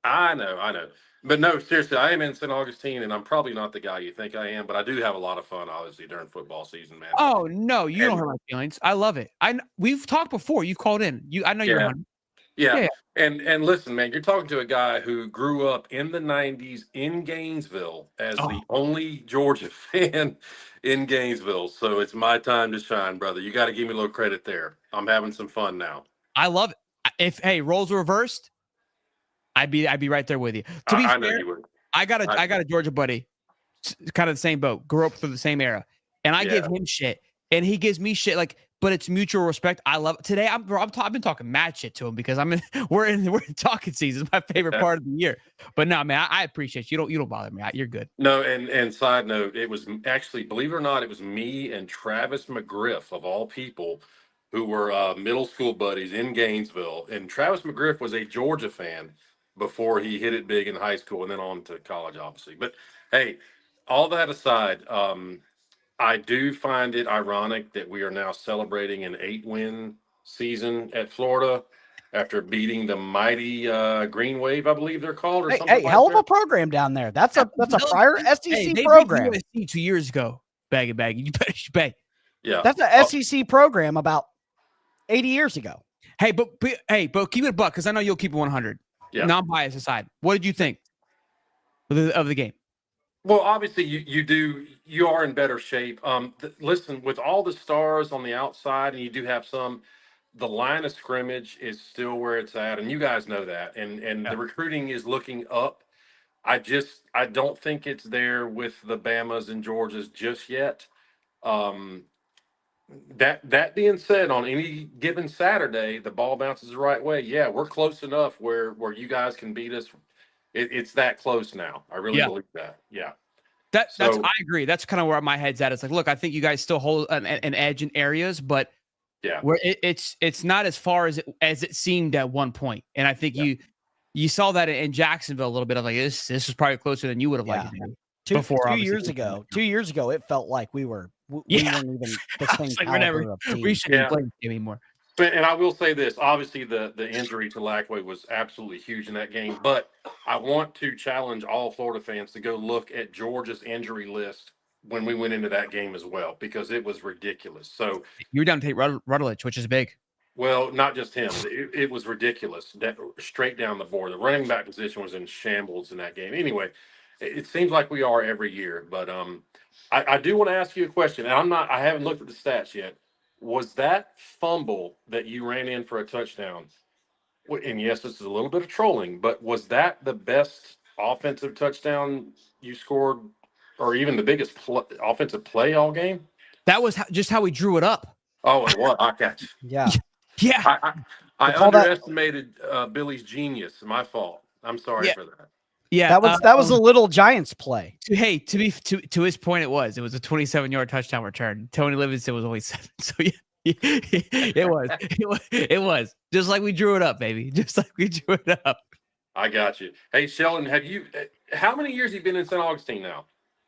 I know. But no, seriously, I am in St. Augustine, and I'm probably not the guy you think I am, but I do have a lot of fun, obviously, during football season, man. Oh, no, you don't hurt my feelings. I love it. We've talked before. You've called in. I know you're on. Yeah. And listen, man, you're talking to a guy who grew up in the 90s in Gainesville as the only Georgia fan in Gainesville. So it's my time to shine, brother. You got to give me a little credit there. I'm having some fun now. I love it. If roles were reversed, I'd be right there with you. To be fair, I got a Georgia buddy, kind of the same boat, grew up through the same era, and I give him shit, and he gives me shit. Like, but it's mutual respect. I love it. Today. I've been talking mad shit to him because we're in talking season. It's my favorite part of the year. But no, man, I appreciate you. You don't bother me. You're good. No, and side note, it was actually, believe it or not, it was me and Travis McGriff of all people, who were middle school buddies in Gainesville. And Travis McGriff was a Georgia fan before he hit it big in high school and then on to college, obviously. But hey, all that aside, I do find it ironic that we are now celebrating an 8-win season at Florida after beating the mighty Green Wave, I believe they're called, or something. Hey, hell of a program down there. That's a prior SEC program. They beat USC 2 years ago. Baggy. You better pay. Yeah, that's an SEC program about 80 years ago. Hey, but keep it a buck, because I know you'll keep it 100. Yeah. Non-bias aside, what did you think of the game? Well, obviously you are in better shape. Listen, with all the stars on the outside, and you do have some, the line of scrimmage is still where it's at, and you guys know that. And the recruiting is looking up. I don't think it's there with the Bamas and Georgias just yet. That being said, on any given Saturday, the ball bounces the right way. Yeah, we're close enough where you guys can beat us. It's that close now. I really believe that. Yeah. I agree. That's kind of where my head's at. It's like, look, I think you guys still hold an edge in areas, but Yeah. Where it's not as far as it seemed at one point. And I think you saw that in Jacksonville a little bit of like this is probably closer than you would have liked it to be. Before 2 years ago, 2 years ago, it felt like we weren't even the same like caliber of team. We shouldn't play anymore. But, and I will say this, obviously the injury to Lackway was absolutely huge in that game, but I want to challenge all Florida fans to go look at Georgia's injury list when we went into that game as well, because it was ridiculous. So you were down to take Rutledge, which is big. Well, not just him. It was ridiculous. Straight down the board. The running back position was in shambles in that game. Anyway, it seems like we are every year. But I do want to ask you a question. And I haven't looked at the stats yet. Was that fumble that you ran in for a touchdown? And yes, this is a little bit of trolling, but was that the best offensive touchdown you scored, or even the biggest offensive play all game? That was just how we drew it up. Oh, it was. I got you. Yeah. Yeah. I underestimated Billy's genius. My fault. I'm sorry for that. Yeah, that was a little Giants play. Hey, to his point, it was a 27-yard touchdown return. Tony Livingston was only 7, so yeah, it was just like we drew it up, baby. Just like we drew it up. I got you. Hey, Sheldon, how many years have you been in St. Augustine now?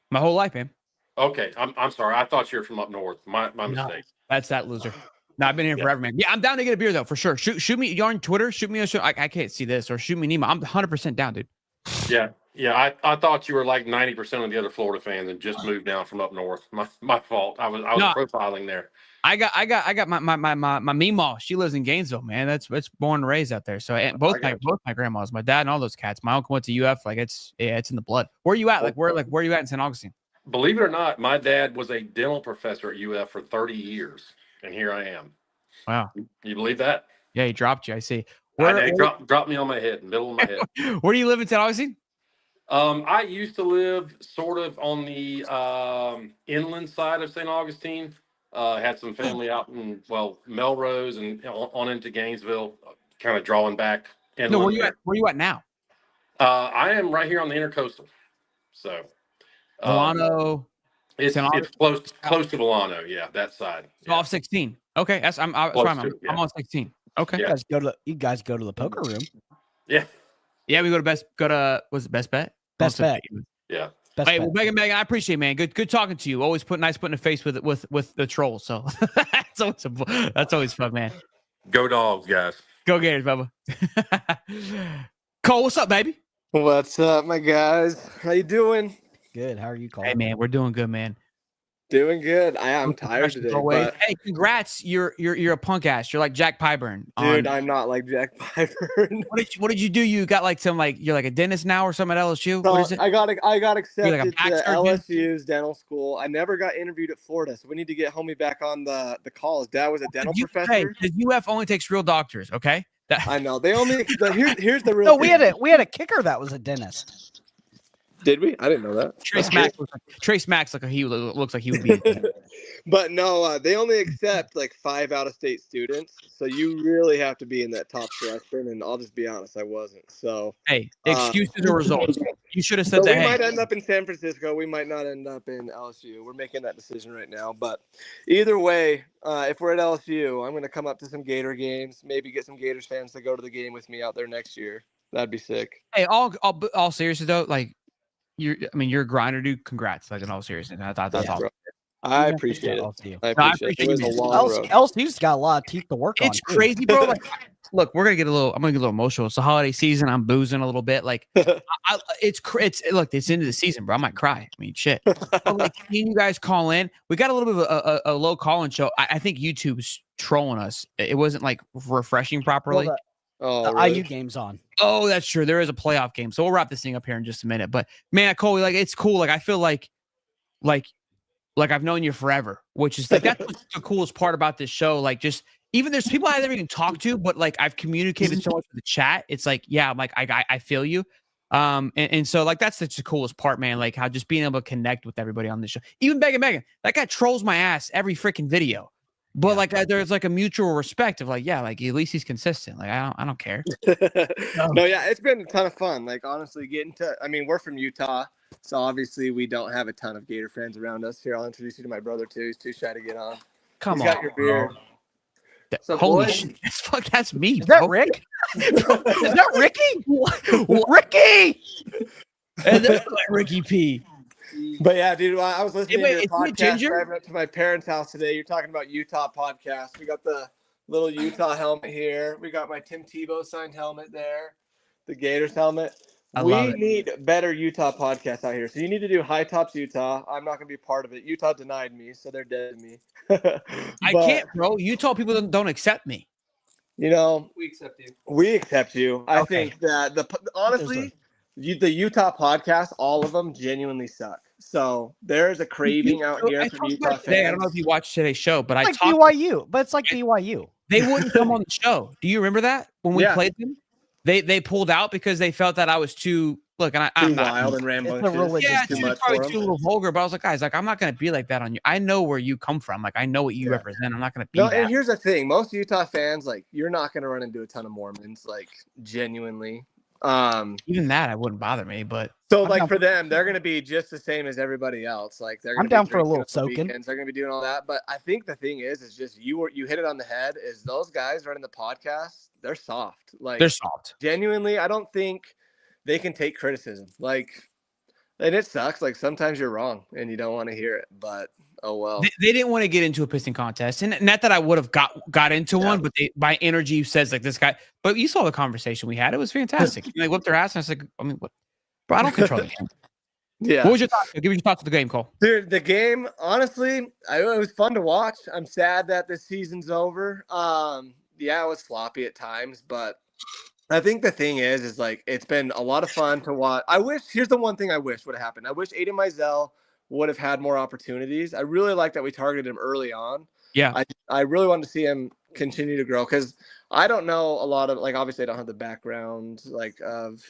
My whole life, man. Okay, I'm sorry. I thought you were from up north. My mistake. That's that loser. No, I've been here forever, man. Yeah, I'm down to get a beer though, for sure. Shoot me. You're on Twitter. Shoot me I can't see this, or shoot me an email. I'm 100% down, dude. Yeah. I thought you were like 90% of the other Florida fans and just moved down from up north. My fault. I was profiling there. I got my meemaw. She lives in Gainesville, man. That's born and raised out there. So both my grandmas, my dad, and all those cats. My uncle went to UF. Like it's in the blood. Where are you at? Where are you at in St. Augustine? Believe it or not, my dad was a dental professor at UF for 30 years, and here I am. Wow. You believe that? Yeah, he dropped you. I see. Dropped me on my head, middle of my head. Where do you live in St. Augustine? I used to live sort of on the inland side of St. Augustine. Had some family out in Melrose and on into Gainesville, kind of drawing back. No, where you at now? I am right here on the Intercoastal. So Volano. It's close to Volano. Yeah, that side. So off 16. Okay, I'm on 16. Okay, you guys go to the poker room. Yeah. Yeah, we go to was it Best Bet? Best Bet. Yeah. Hey, well, Megan, I appreciate it, man. Good talking to you. Always putting a face with the trolls. So that's always fun, man. Go Dogs, guys. Go Gators, Bubba. Cole, what's up, baby? What's up, my guys? How you doing? Good. How are you, Cole? Hey, man, we're doing good, man. Doing good. I am tired today. But... Hey, congrats! You're a punk ass. You're like Jack Pyburn. Dude, I'm not like Jack Pyburn. What did you do? You got like you're like a dentist now or something at LSU? So what is it? I got accepted to LSU's dental school. I never got interviewed at Florida, so we need to get homie back on the call. His dad was a dental professor. Hey, because UF only takes real doctors. Okay. I know they only. Here's the real. No, we had a kicker that was a dentist. Did we? I didn't know that. Trace Max looks like he would be. But no, they only accept like 5 out-of-state students, so you really have to be in that top selection. And I'll just be honest, I wasn't. So hey, excuses or results. You should have said that. We might end up in San Francisco. We might not end up in LSU. We're making that decision right now. But either way, if we're at LSU, I'm going to come up to some Gator games. Maybe get some Gators fans to go to the game with me out there next year. That'd be sick. Hey, all seriously though, like. You're a grinder, dude. Congrats! Like in all seriousness, that's awesome. I appreciate it. I appreciate it. It was a long road. LSU's got a lot of teeth to work on. It's crazy, bro. Like, look, I'm gonna get a little emotional. It's the holiday season. I'm boozing a little bit. Like, look, it's into the season, bro. I might cry. I mean, shit. But, like, seeing you guys call in, we got a little bit of a low call-in show. I think YouTube's trolling us. It wasn't like refreshing properly. Really? IU game's on. Oh, that's true. There is a playoff game, so we'll wrap this thing up here in just a minute. But man, Cole, like it's cool. Like I feel like I've known you forever, which is like that's the coolest part about this show. Like just even there's people I never even talked to, but like I've communicated so much with the chat. It's like I'm like I feel you. And so like that's such the coolest part, man. Like how just being able to connect with everybody on this show. Even Megan, that guy trolls my ass every freaking video. But like there's like a mutual respect of like at least he's consistent. Like I don't care. No, yeah, it's been a ton of fun. Like honestly, we're from Utah, so obviously we don't have a ton of Gator fans around us. Here, I'll introduce you to my brother too. He's too shy to get on. He's got your beard. Holy shit! Fuck, that's me. Is bro. that Rick? Is that Ricky? What? Ricky? And then, like Ricky P. But yeah, dude, I was listening to your is he a podcast ginger? driving up to my parents' house today. You're talking about Utah podcast. We got the little Utah helmet here. We got my Tim Tebow signed helmet there. The Gators helmet. We need better Utah podcasts out here. So you need to do High Tops Utah. I'm not going to be part of it. Utah denied me, so they're dead to me. I can't, bro. Utah people don't accept me. You know, We accept you. we accept you. I think that honestly, the Utah podcasts, all of them genuinely suck. So there's a craving out here from Utah fans. Today, I don't know if you watched today's show, but It's like BYU, but it's like BYU. They wouldn't come on the show. Do you remember that when we played them? They pulled out because they felt that I was too I'm not wild and rambling. Yeah, too much probably for 'em. too little vulgar. But I was like, guys, I'm not gonna be like that on you. I know where you come from. Like I know what you represent. I'm not gonna be No, that. and here's the thing: most Utah fans, like, you're not gonna run into a ton of Mormons, like, genuinely. Even that, I wouldn't bother me. But so, like, for them, they're gonna be just the same as everybody else. Like, they're gonna I'm down be for a drinking little on the soaking. weekends. They're gonna be doing all that. But I think the thing is just you hit it on the head. Is those guys running the podcast? They're soft. Like, they're soft. Genuinely, I don't think they can take criticism. Like, and it sucks. Like, sometimes you're wrong and you don't want to hear it. But oh well. They didn't want to get into a piston contest, and not that I would have got into one, but by energy says like this guy. But you saw the conversation we had; it was fantastic. They whipped their ass, and I was like, I mean, what? Bro, I don't control the game. Yeah. What was your thoughts? Give me your thoughts of the game, Cole. Dude, the game, honestly, it was fun to watch. I'm sad that this season's over. Yeah, it was sloppy at times, but I think the thing is like it's been a lot of fun to watch. Here's the one thing I wish would have happened. I wish Aiden Mizell would have had more opportunities. I really like that we targeted him early on. Yeah. I really wanted to see him continue to grow because I don't know a lot of, like, obviously I don't have the background like of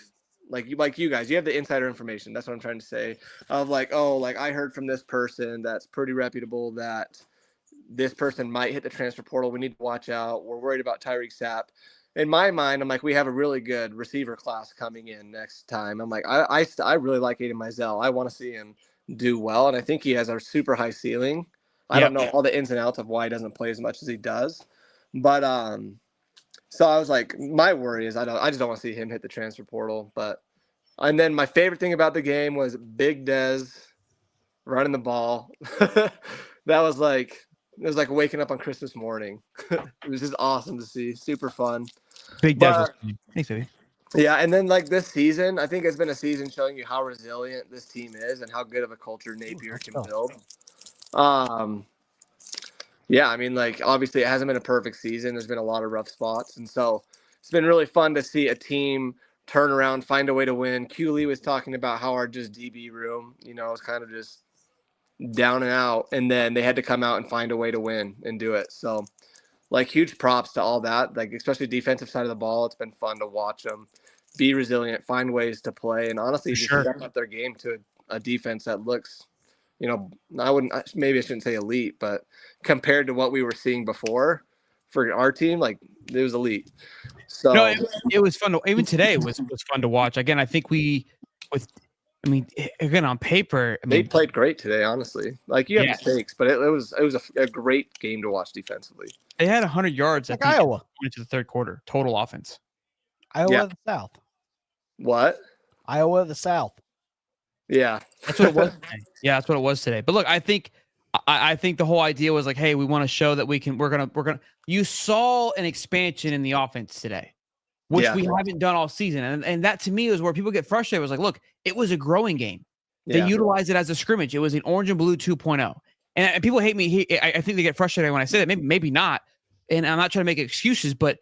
like you guys. You have the insider information. That's what I'm trying to say. Of like, oh, like I heard from this person that's pretty reputable that this person might hit the transfer portal. We need to watch out. We're worried about Tyreek Sapp. In my mind, I'm like, we have a really good receiver class coming in next time. I'm like, I really like Aiden Mizell. I want to see him do well, and I think he has a super high ceiling. I don't know all the ins and outs of why he doesn't play as much as he does, but so I was like, my worry is I just don't want to see him hit the transfer portal. But and then my favorite thing about the game was Big Dez running the ball. That was like. It was like waking up on Christmas morning. It was just awesome to see. Super fun. Big Dez. Thanks, baby. Yeah, and then like this season, I think it's been a season showing you how resilient this team is and how good of a culture Napier can build. Yeah, I mean, like obviously it hasn't been a perfect season. There's been a lot of rough spots, and so it's been really fun to see a team turn around, find a way to win. Cooley was talking about how our just DB room, is kind of just down and out, and then they had to come out and find a way to win and do it. So like huge props to all that, like especially defensive side of the ball. It's been fun to watch them be resilient, find ways to play, and honestly just step up their game to a defense that looks, maybe I shouldn't say elite, but compared to what we were seeing before for our team, like it was elite. So no, it was fun even today it was fun to watch. Again, I think again, on paper, they played great today, honestly. Like, you have mistakes, but it was a great game to watch defensively. They had 100 yards like Iowa into the third quarter, total offense. Iowa the South. What? Iowa the South. Yeah. That's what it was today. Yeah, that's what it was today. But look, I think the whole idea was like, hey, we want to show that we're gonna you saw an expansion in the offense today, which we haven't done all season. And that to me is where people get frustrated. It was like, look, it was a growing game. They utilized it as a scrimmage. It was an orange and blue 2.0. And people hate me. I think they get frustrated when I say that. Maybe not. And I'm not trying to make excuses, but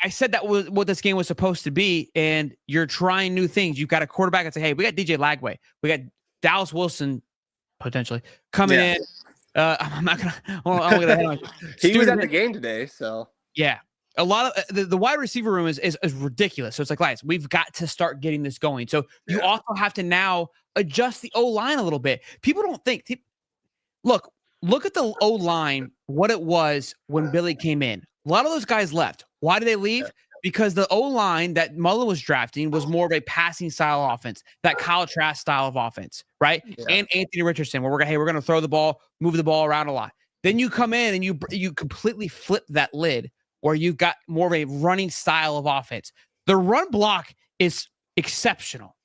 I said that was what this game was supposed to be. And you're trying new things. You've got a quarterback and say, hey, we got DJ Lagway. We got Dallas Wilson potentially coming in. I'm not gonna. He was at the game today, so yeah. A lot of the wide receiver room is ridiculous. So it's like, guys, we've got to start getting this going. So you also have to now adjust the O-line a little bit. People don't think. Look at the O-line, what it was when Billy came in. A lot of those guys left. Why did they leave? Because the O-line that Mullen was drafting was more of a passing style offense, that Kyle Trask style of offense, right? Yeah. And Anthony Richardson, where we're going to throw the ball, move the ball around a lot. Then you come in and you completely flip that lid, where you've got more of a running style of offense. The run block is exceptional.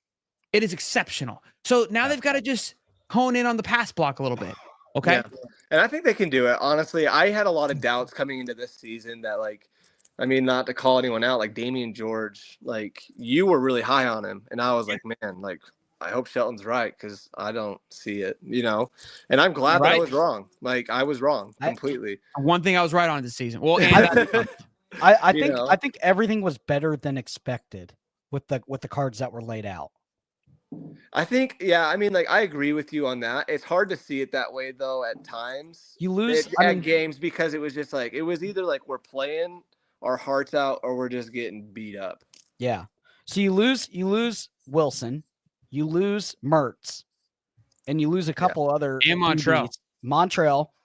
It is exceptional. So now they've got to just hone in on the pass block a little bit. Okay. Yeah. And I think they can do it. Honestly, I had a lot of doubts coming into this season that, like, I mean, not to call anyone out, like Damian George, like you were really high on him. And I was like, man, like, I hope Shelton's right because I don't see it, you know? And I'm glad that I was wrong. Like, I was wrong completely. One thing I was right on this season. Well, I think everything was better than expected with the cards that were laid out. I think, yeah, I mean, like, I agree with you on that. It's hard to see it that way, though, at times. You lose at games because it was just like, it was either like we're playing our hearts out or we're just getting beat up. Yeah. So you lose Wilson, you lose Mertz, and you lose a couple other and Montreal,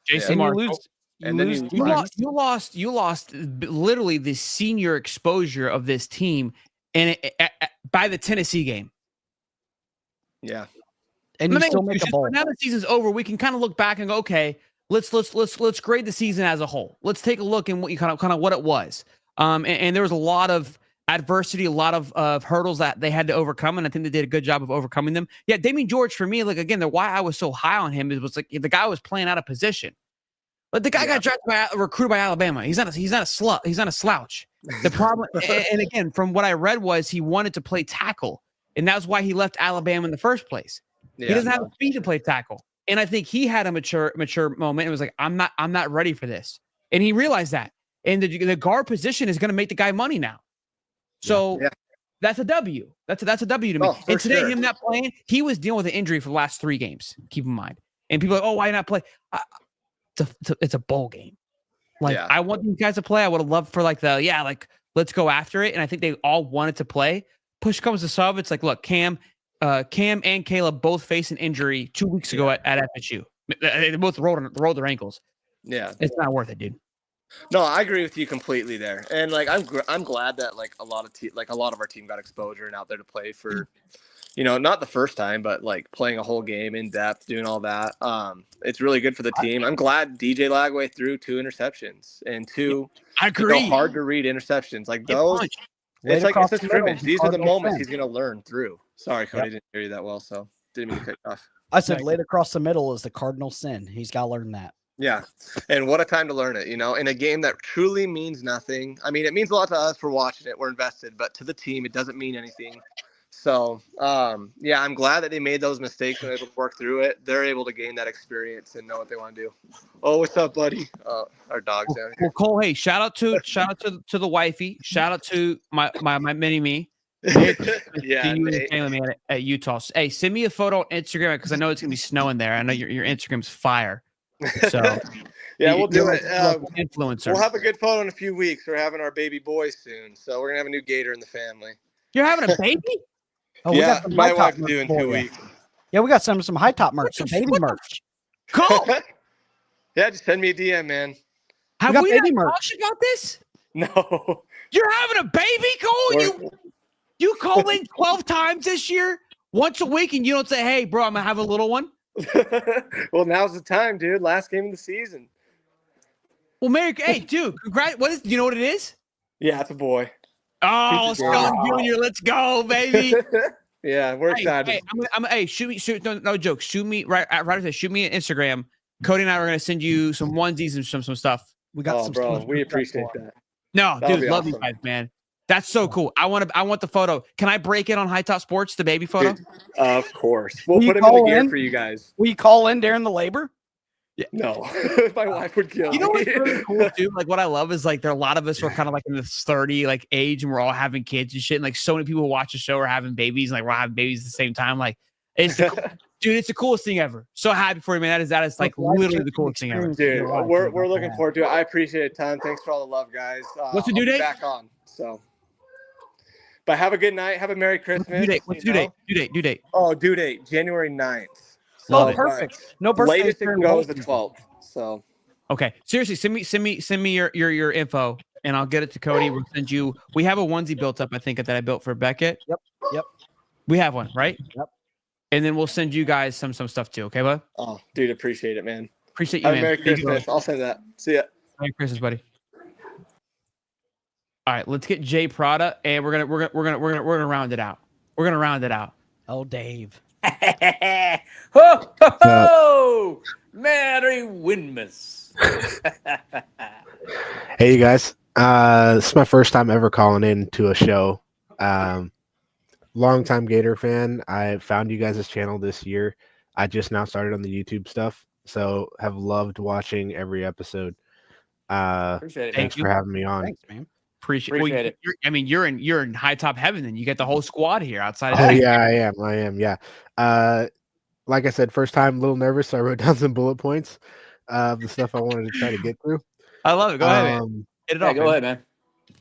Jason Marshall. You lost literally the senior exposure of this team and by the Tennessee game. Yeah. And you still make a bowl. Now the season's over, we can kind of look back and go, okay, let's grade the season as a whole. Let's take a look and what you kind of what it was. And there was a lot of adversity, a lot of hurdles that they had to overcome, and I think they did a good job of overcoming them. Yeah, Damian George, for me, like, again, why I was so high on him was like the guy was playing out of position. But the guy got recruited by Alabama. He's not a slut. He's not a slouch. The problem, and again, from what I read, was he wanted to play tackle, and that's why he left Alabama in the first place. He doesn't have the speed to play tackle, and I think he had a mature moment. It was like, I'm not ready for this, and he realized that. And the guard position is going to make the guy money now. So that's a W. That's a W to me. And today, him not playing, he was dealing with an injury for the last 3 games. Keep in mind. And people are like, oh, why not play? It's a bowl game. Like, I want these guys to play. I would have loved for let's go after it. And I think they all wanted to play. Push comes to shove. It's like, look, Cam and Caleb both faced an injury 2 weeks ago at FSU. They both rolled their ankles. Yeah, it's not worth it, dude. No, I agree with you completely there. And like, I'm glad that like a lot of our team got exposure and out there to play for, you know, not the first time, but like playing a whole game in depth, doing all that. It's really good for the team. I'm glad DJ Lagway threw 2 interceptions and 2 hard to read interceptions. Like those, it's like it's a scrimmage. These are the moments he's gonna learn through. Sorry, Cody, didn't hear you that well, so didn't mean to cut you off. I said laid across the middle is the cardinal sin. He's got to learn that. Yeah. And what a time to learn it, you know, in a game that truly means nothing. I mean, it means a lot to us for watching it. We're invested, but to the team, it doesn't mean anything. So, I'm glad that they made those mistakes and were able to work through it. They're able to gain that experience and know what they want to do. Oh, what's up, buddy? Our dog's down here. Well, Cole, hey, shout out to the wifey. Shout out to my mini me. At Utah. Hey, send me a photo on Instagram because I know it's gonna be snowing there. I know your Instagram's fire. So we'll do it. Influencer. We'll have a good photo in a few weeks. We're having our baby boy soon, so we're gonna have a new Gator in the family. You're having a baby? My wife's due in 2 weeks. Yeah, we got some high top merch, some baby merch. Cool. Yeah, just send me a DM, man. Have we not talked about this? No. You're having a baby, Cole? You call in 12 times this year, once a week, and you don't say, hey, bro, I'm going to have a little one? Well, now's the time, dude. Last game of the season. Well, hey, dude, congrats. Do you know what it is? Yeah, it's a boy. Oh, Stone Jr., let's go, baby. Yeah, we're excited. Shoot, no joke. Shoot me right after. Shoot me an Instagram. Cody and I are going to send you some onesies and some stuff. We got some bro. stuff. We appreciate that. No, dude, love you guys, man. That's so cool. I want the photo. Can I break it on High Top Sports, the baby photo? Of course. We'll put him in the game for you guys. Will you call in during the labor? Yeah. No. My wife would kill me. You know what's really cool, dude? Like, what I love is, like, there are a lot of us who are kind of like in this 30 like age, and we're all having kids and shit. And like, so many people who watch the show are having babies, and like, we're having babies at the same time. Like, it's dude, it's the coolest thing ever. So happy for you, man. That is like literally the coolest thing ever. Dude, we're looking forward to it. I appreciate it, Tom. Thanks for all the love, guys. What's the due date? Back on. So. But have a good night. Have a Merry Christmas. What's due date? Oh, due date, January 9th. So, perfect. No birthday. Latest it can go is the 12th. So. Okay. Seriously, send me your info, and I'll get it to Cody. We'll send you. We have a onesie built up, I think, that I built for Beckett. Yep. We have one, right? Yep. And then we'll send you guys some stuff too. Okay, bud? Oh, dude, appreciate it, man. Appreciate you, man. Merry Christmas. I'll say that. See ya. Merry Christmas, buddy. All right, let's get Jay Prada, and we're gonna round it out. We're gonna round it out. Oh, Dave. Ho ho ho! Merry Winmas. Hey, you guys. This is my first time ever calling in to a show. Longtime Gator fan. I found you guys' channel this year. I just now started on the YouTube stuff, so have loved watching every episode. Appreciate it. Thanks for having me on. Thanks, man. Appreciate it. You're in high top heaven. Then you get the whole squad here outside. Oh yeah, I am. Yeah. Like I said, first time, a little nervous, so I wrote down some bullet points of the stuff I wanted to try to get through. I love it. Go ahead, man. Get it off. Go ahead, man.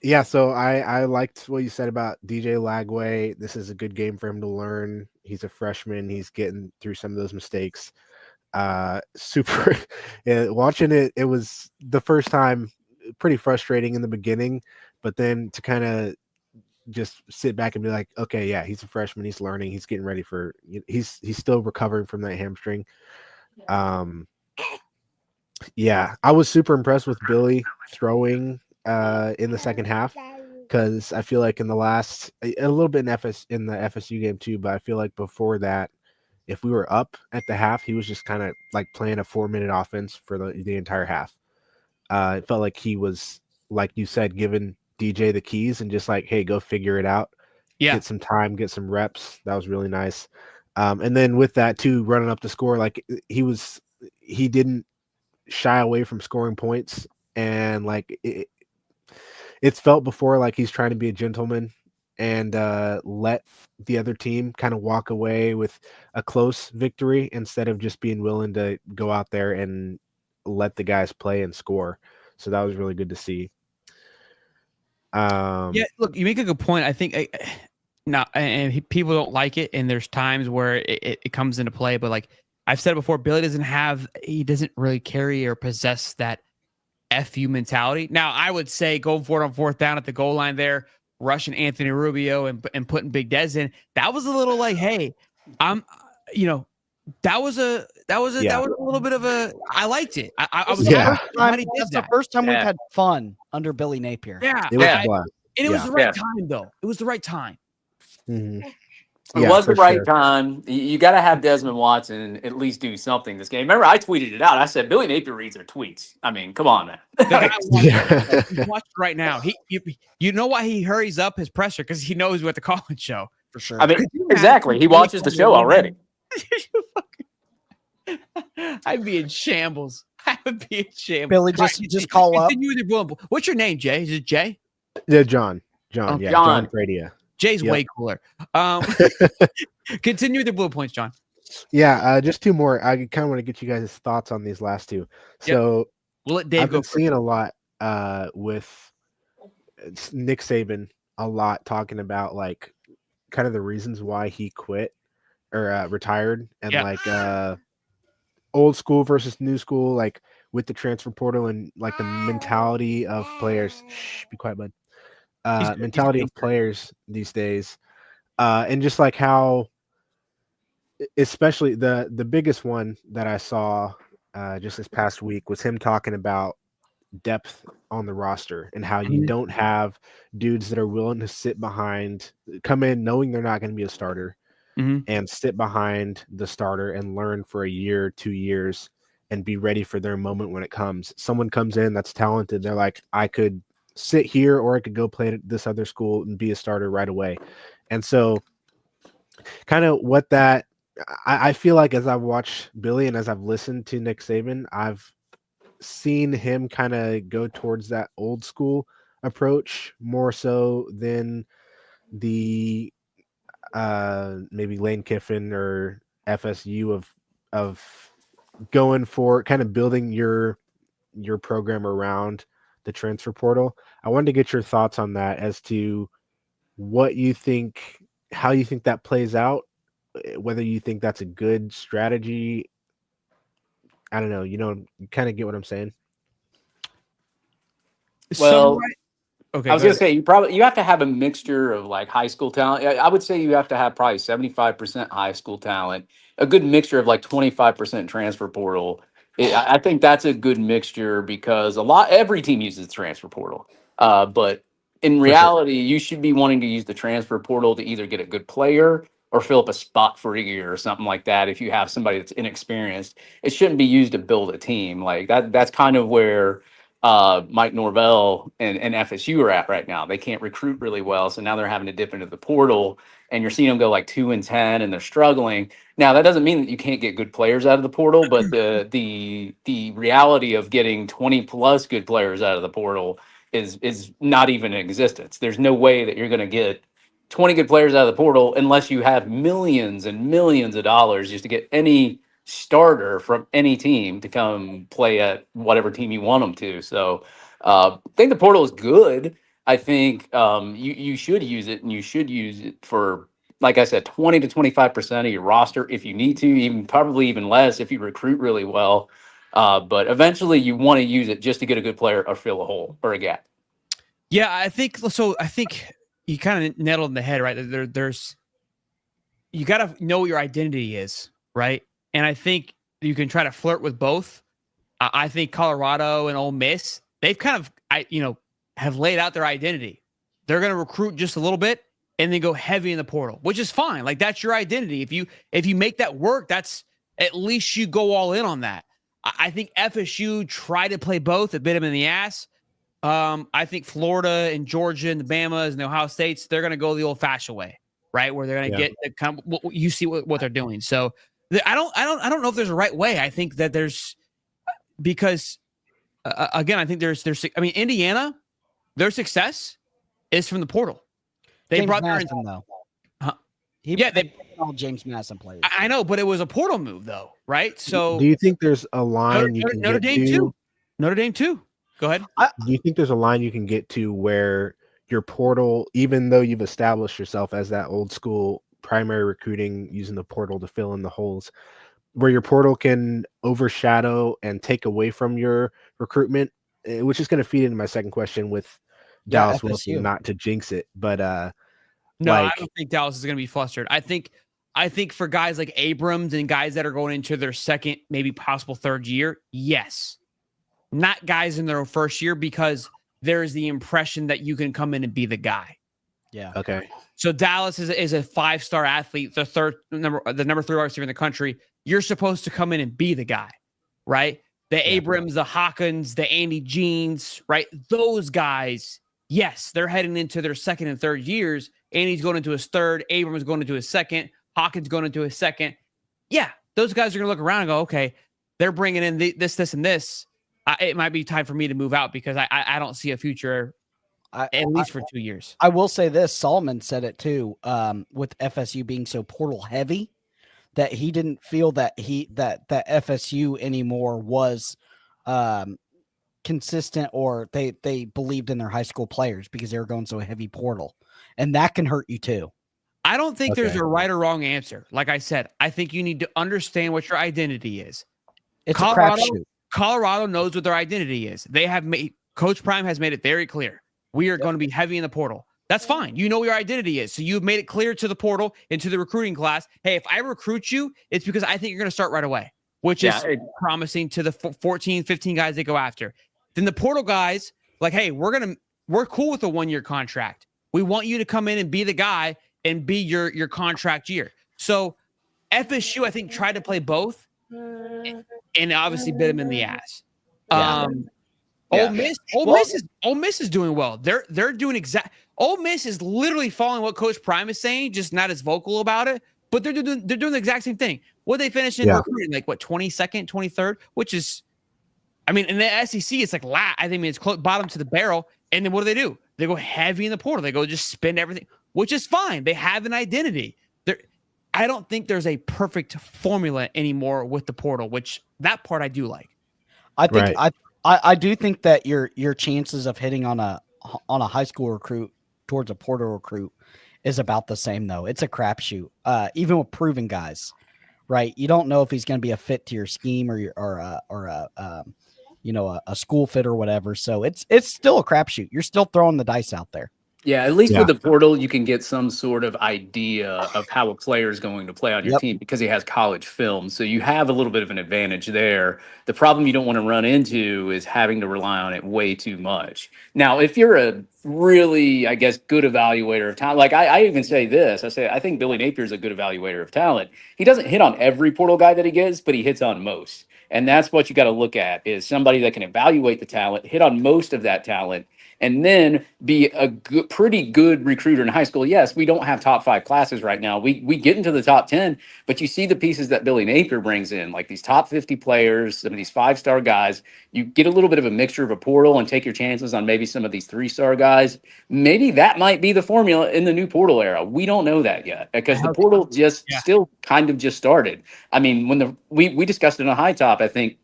Yeah, so I liked what you said about DJ Lagway. This is a good game for him to learn. He's a freshman. He's getting through some of those mistakes. Super watching it. It was the first time pretty frustrating in the beginning, but then to kind of just sit back and be like, okay, yeah, he's a freshman. He's learning. He's getting ready for. He's still recovering from that hamstring. Yeah, I was super impressed with Billy throwing in the second half, because I feel like in the last a little bit in the FSU game too, but I feel like before that, if we were up at the half, he was just kind of like playing a 4-minute offense for the entire half. It felt like he was, like you said, giving DJ the keys and just like, hey, go figure it out. Yeah, get some time, get some reps. That was really nice. And then with that too, running up the score, like he didn't shy away from scoring points, and like it's felt before like he's trying to be a gentleman and let the other team kind of walk away with a close victory instead of just being willing to go out there and let the guys play and score. So that was really good to see. Yeah, look, you make a good point. I think people don't like it, and there's times where it comes into play, but like I've said before, Billy he doesn't really carry or possess that FU mentality. Now, I would say going for it on fourth down at the goal line there, rushing Anthony Rubio and putting Big Dez in, that was a little like, hey, that was a little bit of a. I liked it. I was That's the first time we've had fun under Billy Napier. Yeah, it was fun. And it was the right time, though. It was the right time. Mm-hmm. It was the right time. You got to have Desmond Watson at least do something this game. Remember, I tweeted it out. I said, Billy Napier reads our tweets. I mean, come on, man. Watch right now. You know why he hurries up his presser? Because he knows we're at the call-in show. For sure. I mean, exactly. He watches the show already. I'd be in shambles. I would be in shambles. Billy, just call up. What's your name, Jay? Is it Jay? Yeah, John. Oh, yeah, John Pradia. Jay's way cooler. Continue with the bullet points, John. Yeah, just two more. I kind of want to get you guys' thoughts on these last two. So we'll let Dave I've been seeing a lot with Nick Saban, a lot talking about like kind of the reasons why he quit or retired, and like old school versus new school, like with the transfer portal and like the mentality of players. Shh, be quiet, bud. Mentality of players these days, and just like how, especially the biggest one that I saw just this past week was him talking about depth on the roster and how you don't have dudes that are willing to sit behind, come in knowing they're not going to be a starter, and sit behind the starter and learn for a year, 2 years, and be ready for their moment when it comes. Someone comes in that's talented, they're like, I could sit here or I could go play at this other school and be a starter right away. And so kind of what that I feel like as I've watched Billy and as I've listened to Nick Saban, I've seen him kind of go towards that old school approach more so than the maybe Lane Kiffin or FSU of going for kind of building your program around the transfer portal. I wanted to get your thoughts on that as to what you think, how you think that plays out, whether you think that's a good strategy. I don't know. You kind of get what I'm saying. Well, okay. I was going to say you have to have a mixture of like high school talent. I would say you have to have probably 75% high school talent, a good mixture of like 25% transfer portal, I think that's a good mixture because every team uses the transfer portal. But in reality, you should be wanting to use the transfer portal to either get a good player or fill up a spot for a year or something like that. If you have somebody that's inexperienced, it shouldn't be used to build a team like that. That's kind of where Mike Norvell and FSU are at right now. They can't recruit really well, so now they're having to dip into the portal, and you're seeing them go like 2-10, and they're struggling. Now that doesn't mean that you can't get good players out of the portal, but the reality of getting 20 plus good players out of the portal is not even in existence. There's no way that you're going to get 20 good players out of the portal unless you have millions and millions of dollars just to get any starter from any team to come play at whatever team you want them to. So I think the portal is good. I think you should use it, and you should use it for, like I said, 20 to 25% of your roster if you need to, even probably even less if you recruit really well. But eventually you want to use it just to get a good player or fill a hole or a gap. Yeah, I think so. I think you kind of nailed it in the head, right? There's you got to know what your identity is, right? And I think you can try to flirt with both. I think Colorado and Ole Miss, they've kind of, have laid out their identity. They're going to recruit just a little bit and then go heavy in the portal, which is fine. Like, that's your identity. If you make that work, that's at least you go all in on that. I think FSU tried to play both. It bit them in the ass. I think Florida and Georgia and the Bamas and the Ohio States, they're going to go the old-fashioned way, right? Where they're going to get the kind of, you see what they're doing. So I don't know if there's a right way. I think that there's, because again, I think there's Indiana, their success is from the portal. They James brought Madison, though. They all James Madison players. I know, but it was a portal move, though, right? So, do you think there's a line you can Notre get Dame to? too. Notre Dame too. Go ahead. Do you think there's a line you can get to where your portal, even though you've established yourself as that old school primary recruiting using the portal to fill in the holes, where your portal can overshadow and take away from your recruitment, which is going to feed into my second question with Dallas Wilson, not to jinx it, but no, I don't think Dallas is going to be flustered. I think for guys like Abrams and guys that are going into their second, maybe possible third year, yes. Not guys in their first year, because there's the impression that you can come in and be the guy. Yeah. Okay. So Dallas is a 5-star athlete, the number 3 wide receiver in the country. You're supposed to come in and be the guy, right? The Abrams, the Hawkins, the Andy Jeans, right? Those guys, yes, they're heading into their second and third years. Andy's going into his third. Abrams going into his second. Hawkins going into his second. Yeah, those guys are going to look around and go, okay, they're bringing in this, and this. It might be time for me to move out because I don't see a future at least for 2 years. I will say this. Solomon said it too, with FSU being so portal heavy, that he didn't feel that that FSU anymore was consistent, or they believed in their high school players because they were going so heavy portal, and that can hurt you too. I don't think there's a right or wrong answer. Like I said, I think you need to understand what your identity is. It's a crapshoot. Colorado knows what their identity is. Coach Prime has made it very clear. We are going to be heavy in the portal. That's fine. You know what your identity is. So you've made it clear to the portal and to the recruiting class, hey, if I recruit you, it's because I think you're going to start right away, which is promising to the 14, 15 guys they go after. Then the portal guys, like, hey, we're cool with a 1-year contract. We want you to come in and be the guy and be your contract year. So FSU, I think, tried to play both, and obviously bit him in the ass. Ole Miss is doing well. They're doing Ole Miss is literally following what Coach Prime is saying, just not as vocal about it. But they're doing the exact same thing. What they finished in recruiting, like 22nd, 23rd, which is, in the SEC, it's like I think it's bottom to the barrel. And then what do? They go heavy in the portal. They go just spend everything, which is fine. They have an identity. I don't think there's a perfect formula anymore with the portal, which that part I do like. I think I do think that your chances of hitting on a high school recruit towards a portal recruit is about the same, though. It's a crapshoot, even with proven guys, right? You don't know if he's going to be a fit to your scheme or a school fit or whatever. So it's still a crapshoot. You're still throwing the dice out there. Yeah, at least Yeah. with the portal, you can get some sort of idea of how a player is going to play on your Yep. team because he has college film. So you have a little bit of an advantage there. The problem you don't want to run into is having to rely on it way too much. Now, if you're a really, I guess, good evaluator of talent, like I even say this, I think Billy Napier is a good evaluator of talent. He doesn't hit on every portal guy that he gets, but he hits on most. And that's what you got to look at is somebody that can evaluate the talent, hit on most of that talent, and then be a good, pretty good recruiter in high school. Yes, we don't have top 5 classes right now. We get into the top 10, but you see the pieces that Billy Napier brings in, like these top 50 players, some of these 5-star guys. You get a little bit of a mixture of a portal and take your chances on maybe some of these 3-star guys. Maybe that might be the formula in the new portal era. We don't know that yet because the portal just still kind of just started. I mean, when we discussed it on High Top, I think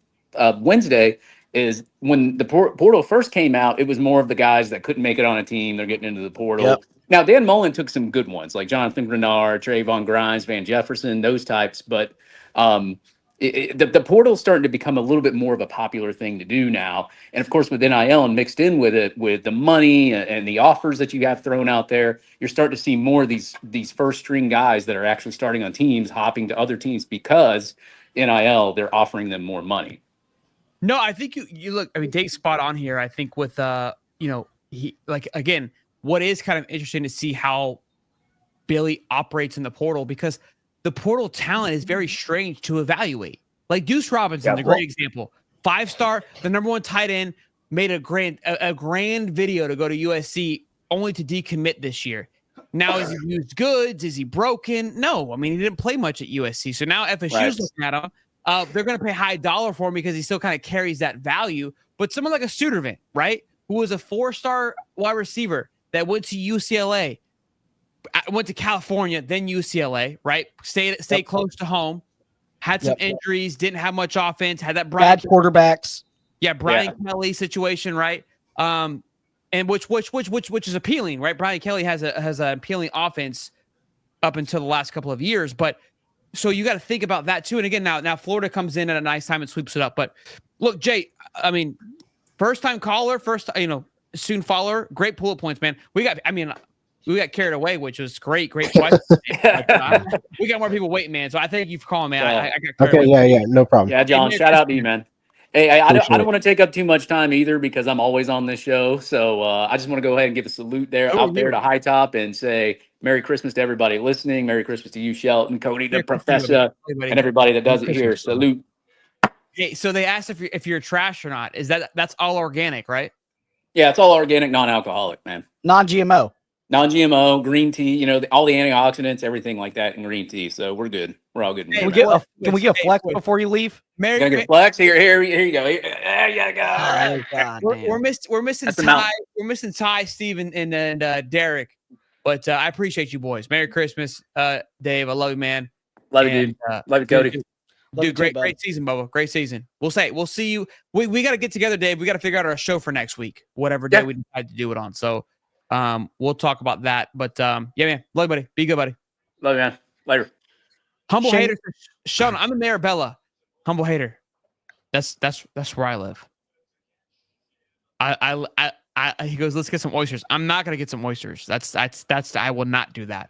Wednesday, is when the portal first came out, it was more of the guys that couldn't make it on a team. They're getting into the portal. Yep. Now, Dan Mullen took some good ones like Jonathan Grenard, Trayvon Grimes, Van Jefferson, those types. But the portal's starting to become a little bit more of a popular thing to do now. And of course, with NIL and mixed in with it, with the money and the offers that you have thrown out there, you're starting to see more of these first string guys that are actually starting on teams, hopping to other teams because NIL, they're offering them more money. No, I think you look. I mean, Dave's spot on here. I think with he like again, what is kind of interesting to see how Billy operates in the portal because the portal talent is very strange to evaluate. Like Deuce Robinson, a great example. 5-star, the number 1 tight end, made a grand video to go to USC, only to decommit this year. Now, is he used goods? Is he broken? No, I mean he didn't play much at USC. So now FSU's looking at him. They're going to pay high dollar for him because he still kind of carries that value. But someone like a Sudervant, right, who was a 4-star wide receiver that went to UCLA, went to California, then UCLA, right? Stayed close to home, had some injuries, didn't have much offense, had that bad quarterbacks. Yeah, Brian Kelly situation, right? And which is appealing, right? Brian Kelly has an appealing offense up until the last couple of years, but. So you got to think about that too. And again, now Florida comes in at a nice time and sweeps it up. But look, Jay, I mean, first time caller, soon follower, great bullet points, man. We got carried away, which was great question. But, we got more people waiting, man. So I thank you for calling, man. Yeah. I got carried Okay, away. yeah, no problem. Yeah, John, shout out to you, man. Hey, I don't want to take up too much time either because I'm always on this show. So I just want to go ahead and give a salute out there to High Top and say Merry Christmas to everybody listening. Merry Christmas to you, Shelton, Cody, the professor, and everybody that does it here. Salute. Hey, so they asked if you're trash or not. That's all organic, right? Yeah, it's all organic, non-alcoholic, man. Non-GMO. Non-GMO, green tea, all the antioxidants, everything like that in green tea. So we're good. We're all good. Can we get a flex before you leave? Gonna get a flex? Here you go. There you go. Oh, God, we're missing Ty. We're missing Ty, Steve, and Derek. But I appreciate you boys. Merry Christmas, Dave. I love you, man. Love you, dude. Love you, Cody. Dude, great season, Bubba. Great season. We'll see you. We got to get together, Dave. We got to figure out our show for next week, whatever day we decide to do it on. So we'll talk about that. But yeah, man. Love you, buddy. Be good, buddy. Love you, man. Later. Humble hater. Sean, I'm the mayor of Bella. Humble hater. That's where I live. He goes, let's get some oysters. I'm not gonna get some oysters. That's I will not do that.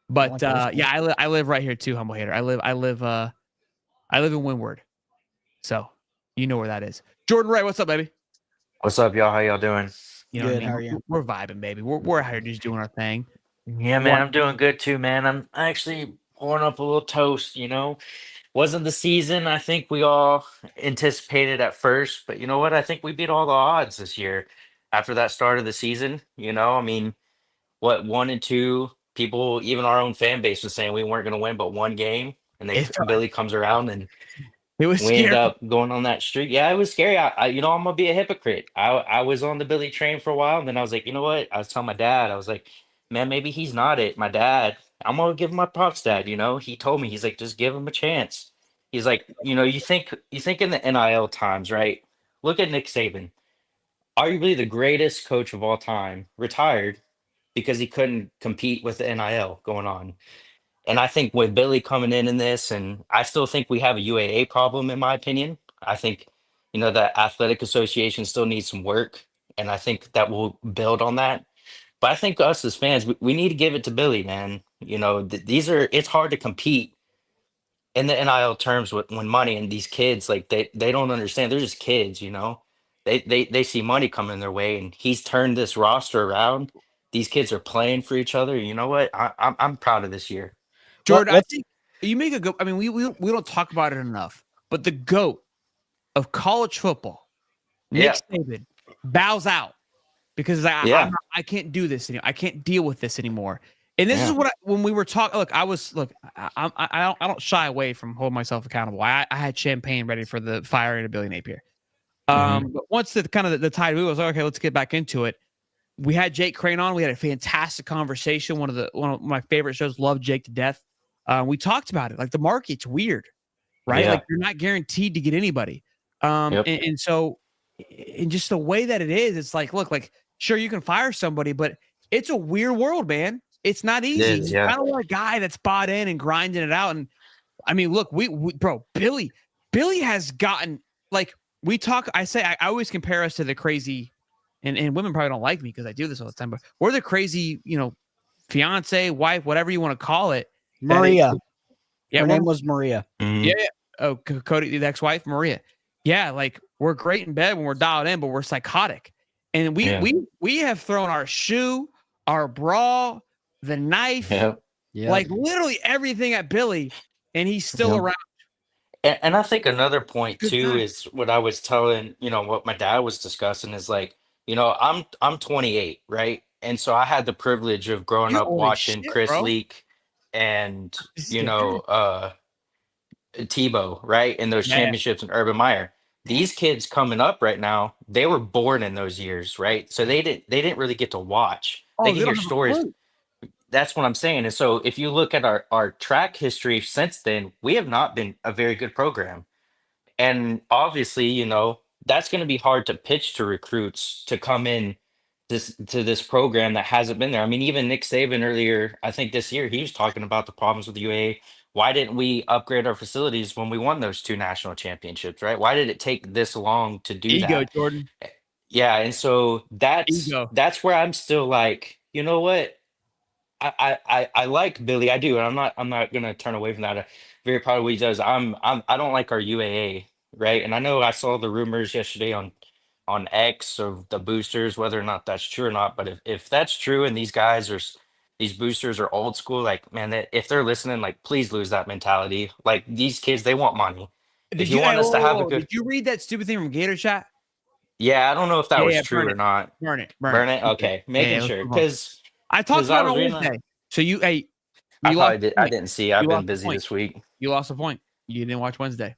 But yeah, I live right here too, humble hater. I live in Windward. So you know where that is. Jordan Ray, what's up, baby? What's up, y'all? How y'all doing? You know good. What I mean? How are you? We're vibing, baby. We're out here just doing our thing. Yeah, man, I'm doing good too, man. I'm actually pouring up a little toast, Wasn't the season I think we all anticipated at first, but you know what? I think we beat all the odds this year after that start of the season. I mean, what 1 and 2 people, even our own fan base was saying we weren't going to win but one game, and Billy comes around and it was we scary. end up going on that streak. Yeah, it was scary. I'm gonna be a hypocrite. I was on the Billy train for a while, and then I was like, you know what? I was telling my dad, I was like, man, maybe he's not it. My dad, I'm gonna give him my props, dad. He told me, he's like, just give him a chance. He's like, you think in the NIL times, right? Look at Nick Saban, arguably the greatest coach of all time, retired because he couldn't compete with the NIL going on. And I think with Billy coming in this, and I still think we have a UAA problem, in my opinion. I think, the athletic association still needs some work, and I think that will build on that. But I think us as fans, we need to give it to Billy, man. You know, it's hard to compete in the NIL terms with when money and these kids, like they don't understand. They're just kids, you know. They see money coming their way, and he's turned this roster around. These kids are playing for each other. You know what? I'm proud of this year. Jordan, I think you make a good. I mean, we don't talk about it enough, but the GOAT of college football, Nick Saban, bows out because I can't do this anymore. I can't deal with this anymore. And this is what when we were talking. Look, I don't shy away from holding myself accountable. I had champagne ready for the firing of Billy Napier. But once the tide moved, I was like, okay, let's get back into it. We had Jake Crane on. We had a fantastic conversation. One of my favorite shows. Love Jake to death. We talked about it. Like the market's weird, right? Yeah. Like you're not guaranteed to get anybody. And so, in just the way that it is, it's like, look, like sure you can fire somebody, but it's a weird world, man. It's not easy. I don't want a guy that's bought in and grinding it out. And I mean, look, bro, Billy has gotten like we talk. I always compare us to the crazy, and women probably don't like me because I do this all the time, but we're the crazy, fiance, wife, whatever you want to call it. Maria. Yeah, her name was Maria. Yeah. Oh, Cody, the ex-wife, Maria. Yeah, like we're great in bed when we're dialed in, but we're psychotic. And we have thrown our shoe, our bra, the knife, like literally everything at Billy, and he's still around. And I think another point too is what I was telling, what my dad was discussing is like, I'm 28, right? And so I had the privilege of growing up watching Chris Leak and Tebow, right? In those championships and Urban Meyer. These kids coming up right now, they were born in those years, right? So they didn't really get to watch. They can hear stories. That's what I'm saying. And so if you look at our track history since then, we have not been a very good program. And obviously, that's going to be hard to pitch to recruits to come in to this program that hasn't been there. I mean, even Nick Saban earlier, I think this year, he was talking about the problems with the UAA. Why didn't we upgrade our facilities when we won those 2 national championships, right? Why did it take this long to do that? Jordan. Yeah, and so that's where I'm still like, you know what? I like Billy. I do, and I'm not gonna turn away from that. I'm very proud of what he does. I don't like our UAA, right? And I know I saw the rumors yesterday on X of the boosters, whether or not that's true or not. But if that's true, and these boosters are old school, like man, if they're listening, like please lose that mentality. Like these kids, they want money. Did you want us to have a good? Did you read that stupid thing from Gator chat? Yeah, I don't know if that was true or not. Burn it. Okay, making sure because. I talked about it on Wednesday. So I didn't see. I've been busy this week. You lost the point. You didn't watch Wednesday.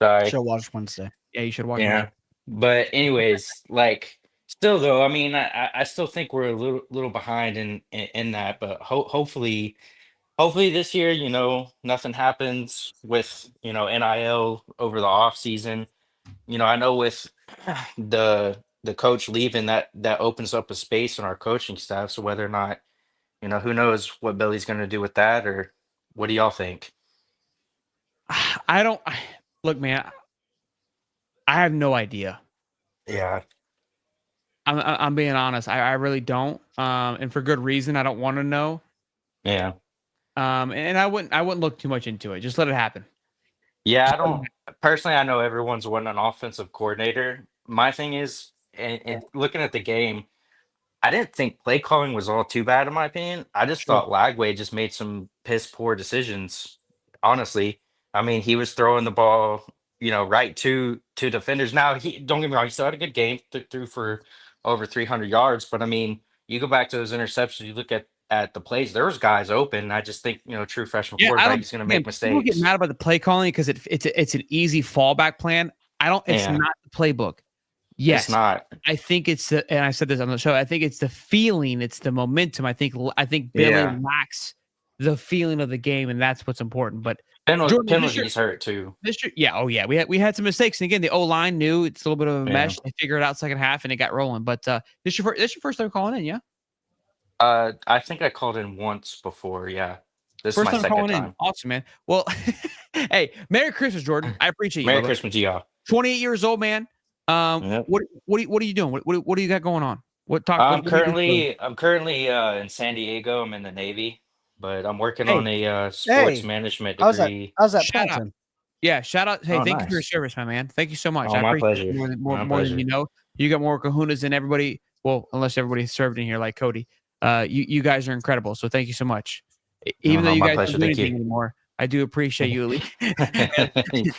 Sorry. Should watch Wednesday. Yeah, you should watch. Yeah, but anyways, like, still though, I mean, I still think we're a little behind in that. But hopefully this year, nothing happens with NIL over the off season. I know with the coach leaving that opens up a space in our coaching staff. So whether or not, who knows what Billy's going to do with that, or what do y'all think? Look, man, I have no idea. Yeah. I'm being honest. I really don't. And for good reason. I don't want to know. Yeah. And I wouldn't look too much into it. Just let it happen. Yeah, I don't personally. I know everyone's wanting an offensive coordinator. My thing is, and looking at the game, I didn't think play calling was all too bad in my opinion. I just thought Lagway just made some piss poor decisions. Honestly, I mean, he was throwing the ball, right to defenders. Now, don't get me wrong, he still had a good game, threw for over 300 yards. But I mean, you go back to those interceptions, you look at the plays, there was guys open. I just think, true freshman quarterback is going to make mistakes. People get mad about the play calling because it's an easy fallback plan. It's not the playbook. Yes, it's not. I think and I said this on the show. I think it's the feeling, it's the momentum. I think Billy lacks the feeling of the game, and that's what's important. But penalties hurt too. We had some mistakes, and again, the O-line knew it's a little bit of a mesh. They figured it out second half, and it got rolling. But this your first time calling in, yeah? I think I called in once before. Yeah, this is my second time. Awesome, man. Well, hey, Merry Christmas, Jordan. I appreciate you. Merry Christmas to y'all. 28 years old, man. What are you doing? What do you got going on? What talk? I'm What do you do for a living? currently in San Diego. I'm in the Navy, but I'm working Hey, on a sports hey, management I was at degree. Shout out. Paulton. Yeah, shout out. Hey, Oh, thank you for your nice. service, my man. Thank you so much. Oh, I my appreciate it pleasure. My more than pleasure. you know. You got more kahunas than everybody. Well, unless everybody served in here like Cody. You guys are incredible. So thank you so much. No, Even though no, you my guys pleasure. don't do Thank you. anything anymore, I do appreciate you at least.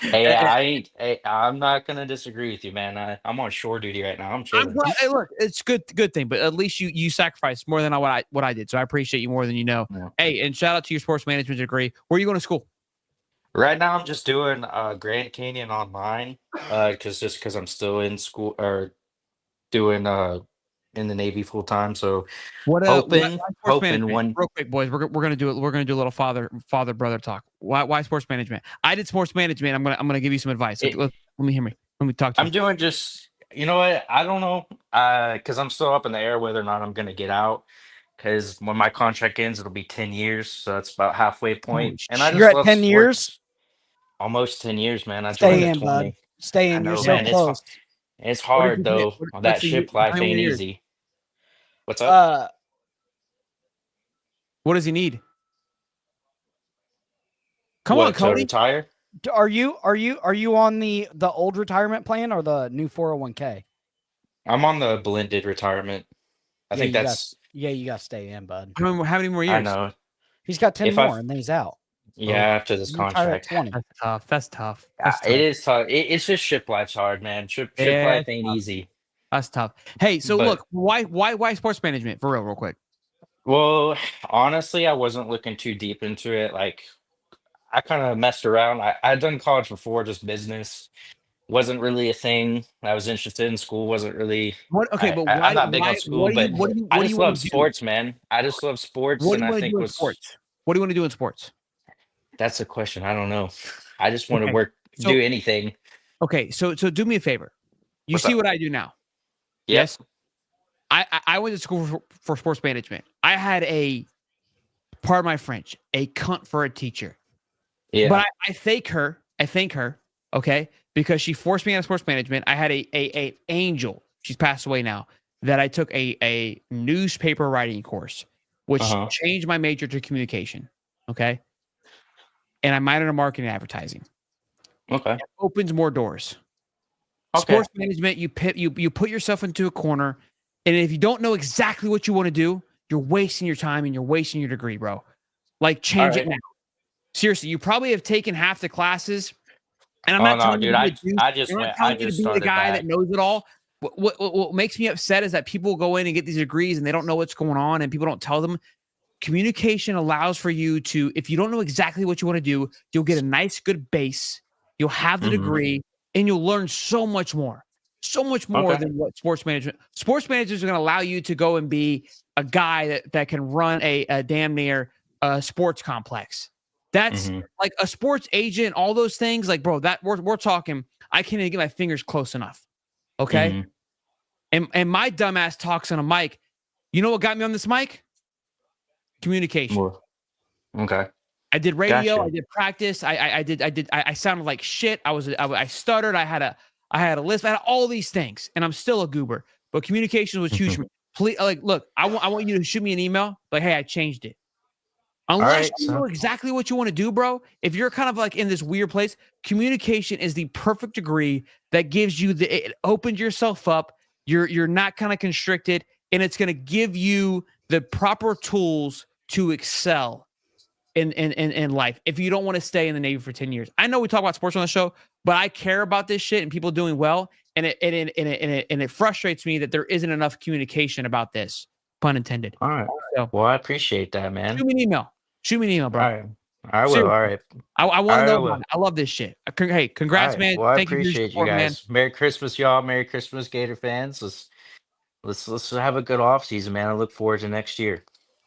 Hey, I'm not gonna disagree with you, man. I'm on shore duty right now. I'm I'm chilling. glad. Hey, look, it's good thing, but at least you sacrificed more than what I did. So I appreciate you more than you know. Yeah. Hey, and shout out to your sports management degree. Where are you going to school? Right now, I'm just doing Grand Canyon online, because I'm still in school or doing in the Navy full time. So Why sports hoping management? one. Real quick, boys, we're gonna do it. We're gonna do a little father brother talk. Why sports management? I did sports management. I'm gonna give you some advice. It, Let me hear me. Let me talk to I'm you. doing just, you know what? I don't know, because I'm still up in the air whether or not I'm gonna get out. Because when my contract ends, it'll be 10 years, so that's about halfway point. Holy And I You're just at love 10 years. sports. Almost 10 years, man. I joined Stay at in, bud. 20. Stay I in. You're know, so man. close. It's What did hard you get? though. Let's That see. ship Tell life me what ain't years. easy. What's up? What does he need? Come on, What, to Cody. retire? Are you on the old retirement plan or the new 401k? I'm on the blended retirement. I think You that's. got to stay in, bud. How many more I years? know. He's got 10 If I, more and then he's out. yeah, after this You retire at contract, 20. That's tough. That's tough. it is tough. It's just ship life's hard, man. Ship Yeah, life ain't easy. that's tough. Hey, so But look, why sports management for real quick? well, honestly, I wasn't looking too deep into it. Like I kind of messed around. I'd done college before, just business. Wasn't really a thing I was interested in. School wasn't really. What? Okay, but I'm not big on school, but I what do you just want love to do? sports, man. I just love sports, What do and you I want to think do in was sports? What do you want to do in sports? that's the question. I don't know. I just want to Okay, work, so do anything. so do me a favor. You What's see up? what I do now? Yep. Yes. I went to school for sports management. I had pardon my French, a cunt for a teacher. Yeah. But I thank her. Okay, because she forced me out of sports management. I had a angel. She's passed away now. That I took a newspaper writing course, which changed my major to communication. Okay, and I minored in marketing and advertising. Okay. It opens more doors. Okay. Sports management, you put yourself into a corner, and if you don't know exactly what you want to do, you're wasting your time and you're wasting your degree, bro. Like change it now. Seriously, you probably have taken half the classes, and I'm Oh not no, telling you dude! to be a douche. I just I'm not went. I telling you to just be the started guy back. that knows it all. What makes me upset is that people go in and get these degrees and they don't know what's going on, and people don't tell them. Communication allows for you to, if you don't know exactly what you want to do, you'll get a nice, good base. You'll have the degree, and you'll learn so much more than what sports management. Sports managers are going to allow you to go and be a guy that can run a damn near sports complex. That's like a sports agent, all those things. Like, bro, that we're talking. I can't even get my fingers close enough. Okay. And my dumbass talks on a mic. You know what got me on this mic? Communication. Well, okay. I did radio. Gotcha. I did practice. I sounded like shit. I stuttered. I had a list. I had all these things, and I'm still a goober. But communication was huge for me. Please, like, look, I want you to shoot me an email. Like, hey, I changed it. Unless you know exactly what you want to do, bro. If you're kind of like in this weird place, communication is the perfect degree that gives you it opens yourself up. You're not kind of constricted, and it's going to give you the proper tools to excel in life. If you don't want to stay in the Navy for 10 years, I know we talk about sports on the show, but I care about this shit and people doing well, and it frustrates me that there isn't enough communication about this. Pun intended. All right. So, well, I appreciate that, man. Shoot me an email, bro. All right. I will. Seriously. All right. I want to know about it. I love this shit. Hey, congrats, right. man. Well, I Thank you for your appreciate support, you guys. man. Merry Christmas, y'all. Merry Christmas, Gator fans. Let's have a good off season, man. I look forward to next year.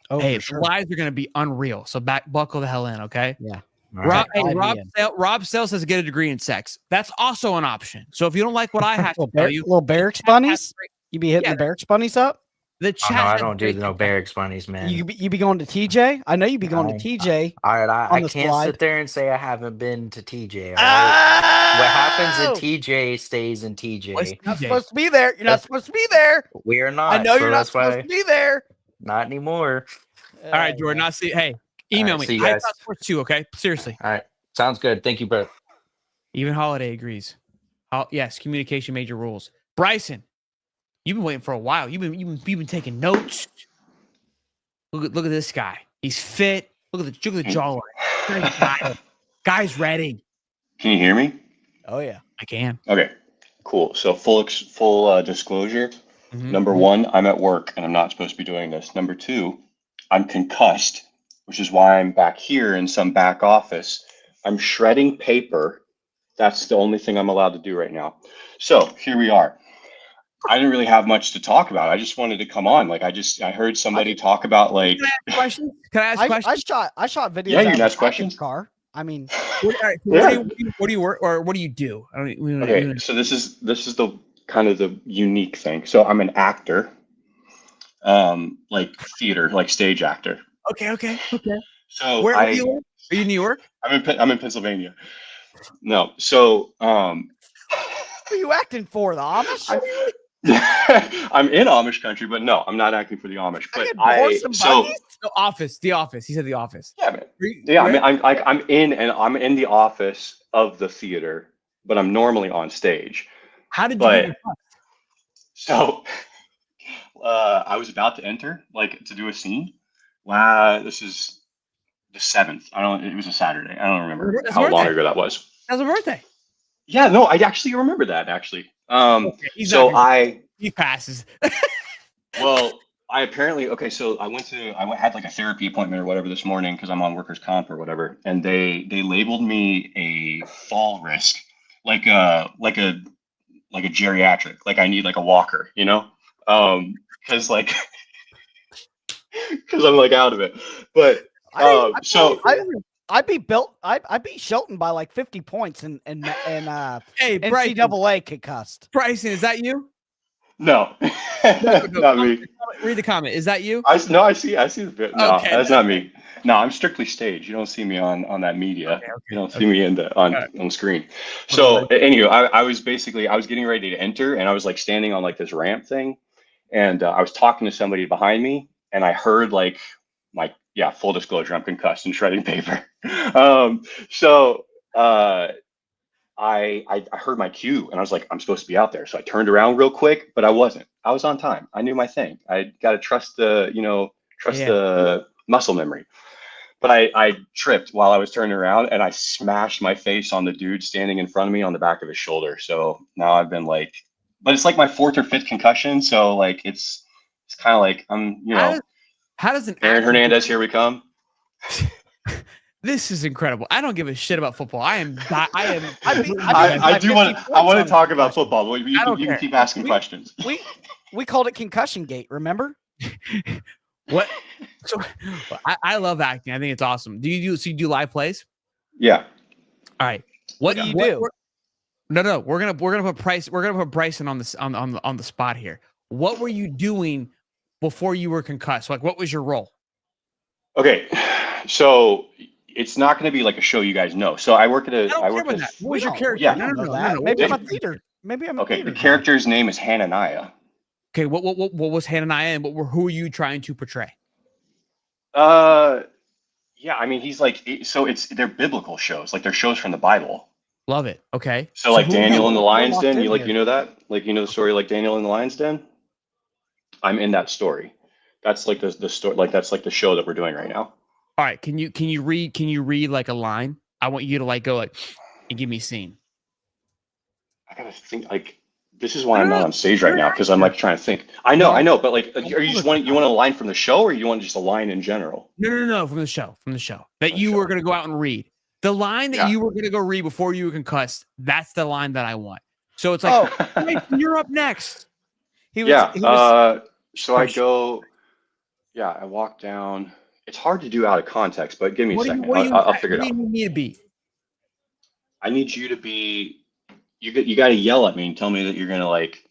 Oh, hey, for sure. lives are going to be unreal. So buckle the hell in, okay? Yeah. Rob Sales says get a degree in sex. That's also an option. So if you don't like what I have to tell you, little barracks bunnies, you be hitting the barracks bunnies up. The Oh, chat. no, I has don't do great no content. barracks bunnies, man. You be going to TJ? I know you be going to TJ. All right, I on the can't slide. sit there and say I haven't been to TJ. All right, what happens in Oh! TJ stays in What's TJ. You're not TJ? supposed to be there. You're not supposed to be there. We are not. I know so you're not that's supposed why to be there. not anymore. All right, Jordan. I'll see. Hey, email right, me. see you High guys. Top Sports 2, okay? Seriously. All right, sounds good. Thank you, bro. Even Holiday agrees. Yes, communication major rules. Bryson, you've been waiting for a while. You've been taking notes. Look at this guy. He's fit. Look at the jawline. Guy's ready. Can you hear me? Oh yeah, I can. Okay, cool. So full disclosure. Mhm. Number one, I'm at work and I'm not supposed to be doing this. Number two, I'm concussed, which is why I'm back here in some back office. I'm shredding paper. That's the only thing I'm allowed to do right now. So here we are. I didn't really have much to talk about. I just wanted to come on. Like I heard somebody talk about like. Can I ask questions? Can I ask questions? I shot videos. Yeah, you out can of ask the questions. Car. I mean, What do you work or what do you do? Okay, so this is the kind of the unique thing. So I'm an actor, like theater, like stage actor. Okay. So Where are you? Are you in New York? I'm in Pennsylvania. No, so what are you acting for? The Amish? I'm in Amish country, but no, I'm not acting for the Amish. But The Office. The Office. He said The Office. Yeah, man. Yeah, I mean, I'm in the office of the theater, but I'm normally on stage. How did you get your cuff? So I was about to enter, like to do a scene. Wow, this is the 7th. It was a Saturday. I don't remember how long ago that was. That was a birthday. Yeah, no, I actually remember that actually. He passes. Well, I apparently so I had like a therapy appointment or whatever this morning because I'm on workers' comp or whatever, and they labeled me a fall risk, like a geriatric, like I need like a walker, because like because I'm like out of it. But I'd be beat Shelton by like 50 points and hey, NCAA concussed. Bryson, is that you? No, not me. Read the comment. Is that you? I see the bit. No, okay, that's not me. No, I'm strictly staged. You don't see me on that media. Okay. You don't see me on screen. So anyway, I was getting ready to enter, and I was like standing on like this ramp thing, and I was talking to somebody behind me, and I heard like full disclosure, I'm concussed and shredding paper. I heard my cue and I was like, I'm supposed to be out there. So I turned around real quick, but I wasn't. I was on time. I knew my thing. I got to trust the muscle memory. But I tripped while I was turning around and I smashed my face on the dude standing in front of me on the back of his shoulder. So now I've been like, but it's like my 4th or 5th concussion. So like, it's kind of like, how does an Aaron Hernandez, here we come. This is incredible. I don't give a shit about football. I want to talk about football, but you can keep asking questions. We called it concussion gate, remember? What? So I love acting. I think it's awesome. Do you do live plays? Yeah. All right. What do you do? No. We're gonna put Bryson on the spot here. What were you doing before you were concussed? Like, what was your role? Okay, so it's not going to be like a show you guys know. So I work at a. What was your character? Yeah. No. Maybe I'm a theater. Okay, the character's name is Hananiah. Okay, what was Hananiah, and who are you trying to portray? Yeah, I mean he's like they're biblical shows, like they're shows from the Bible. Love it. Okay. So like Daniel in the Lion's Den, you know that? Like the story like Daniel in the Lion's Den? I'm in that story. That's like the story, like that's like the show that we're doing right now. All right, can you read like a line? I want you to like go like and give me a scene. I gotta think like this is why I'm not on stage right now because I'm like trying to think. I know, but like, are you just want a line from the show or you want just a line in general? No, from the show that you were gonna go out and read. The line that you were gonna go read before you were concussed. That's the line that I want. So it's like, you're up next. So I go. Yeah, I walk down. It's hard to do out of context, but give me a second. I'll figure it out. What do you need to be? I need you to be. You got to yell at me and tell me that you're gonna like.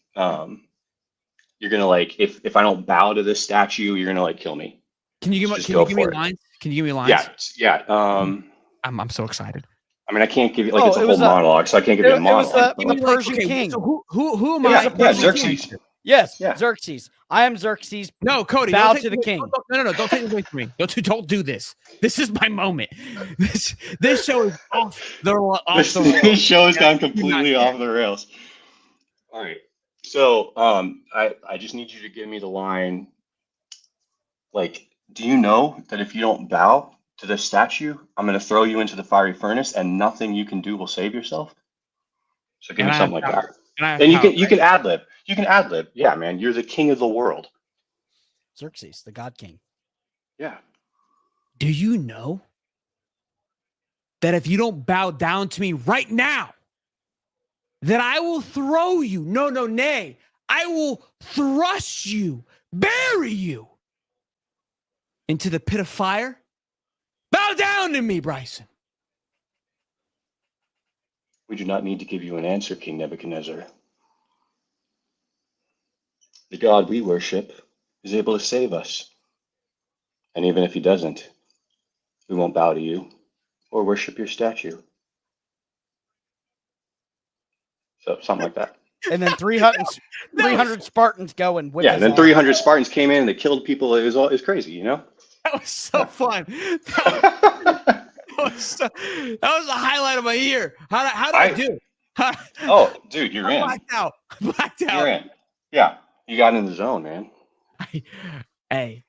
you're gonna like if I don't bow to this statue, you're gonna like kill me. Can you Just give go me for it. lines? Can you give me lines? Yeah. I'm so excited. I mean, I can't give you like Oh, it's a it whole was monologue, so I can't give you a it was monologue. the but- Persian Okay, king. so who am It was I? the Persian Xerxes. king. Yes, Yeah. Xerxes. I am Xerxes. No, Cody, bow don't take to the away- king. No, don't take it away from me. Don't do this. This is my moment. This show is off the This show has gone completely off the rails. All right. So I just need you to give me the line. Like, do you know that if you don't bow to this statue, I'm going to throw you into the fiery furnace, and nothing you can do will save yourself? So give me something like that. And you can ad lib. You can ad lib. Yeah, man, you're the king of the world. Xerxes, the god king. Yeah. Do you know that if you don't bow down to me right now, that I will throw you? Nay. I will thrust you, bury you into the pit of fire. Bow down to me, Bryson. We do not need to give you an answer, King Nebuchadnezzar. The God we worship is able to save us. And even if he doesn't, we won't bow to you or worship your statue. So something like that. And then 300 Spartans go and whip Yeah, his and then arm. 300 Spartans came in and they killed people. It was crazy, you know? That was so fun. That was the highlight of my year. How did I do? Oh, dude, you're in. Blacked out. You're in. Yeah, you got in the zone, man. Hey,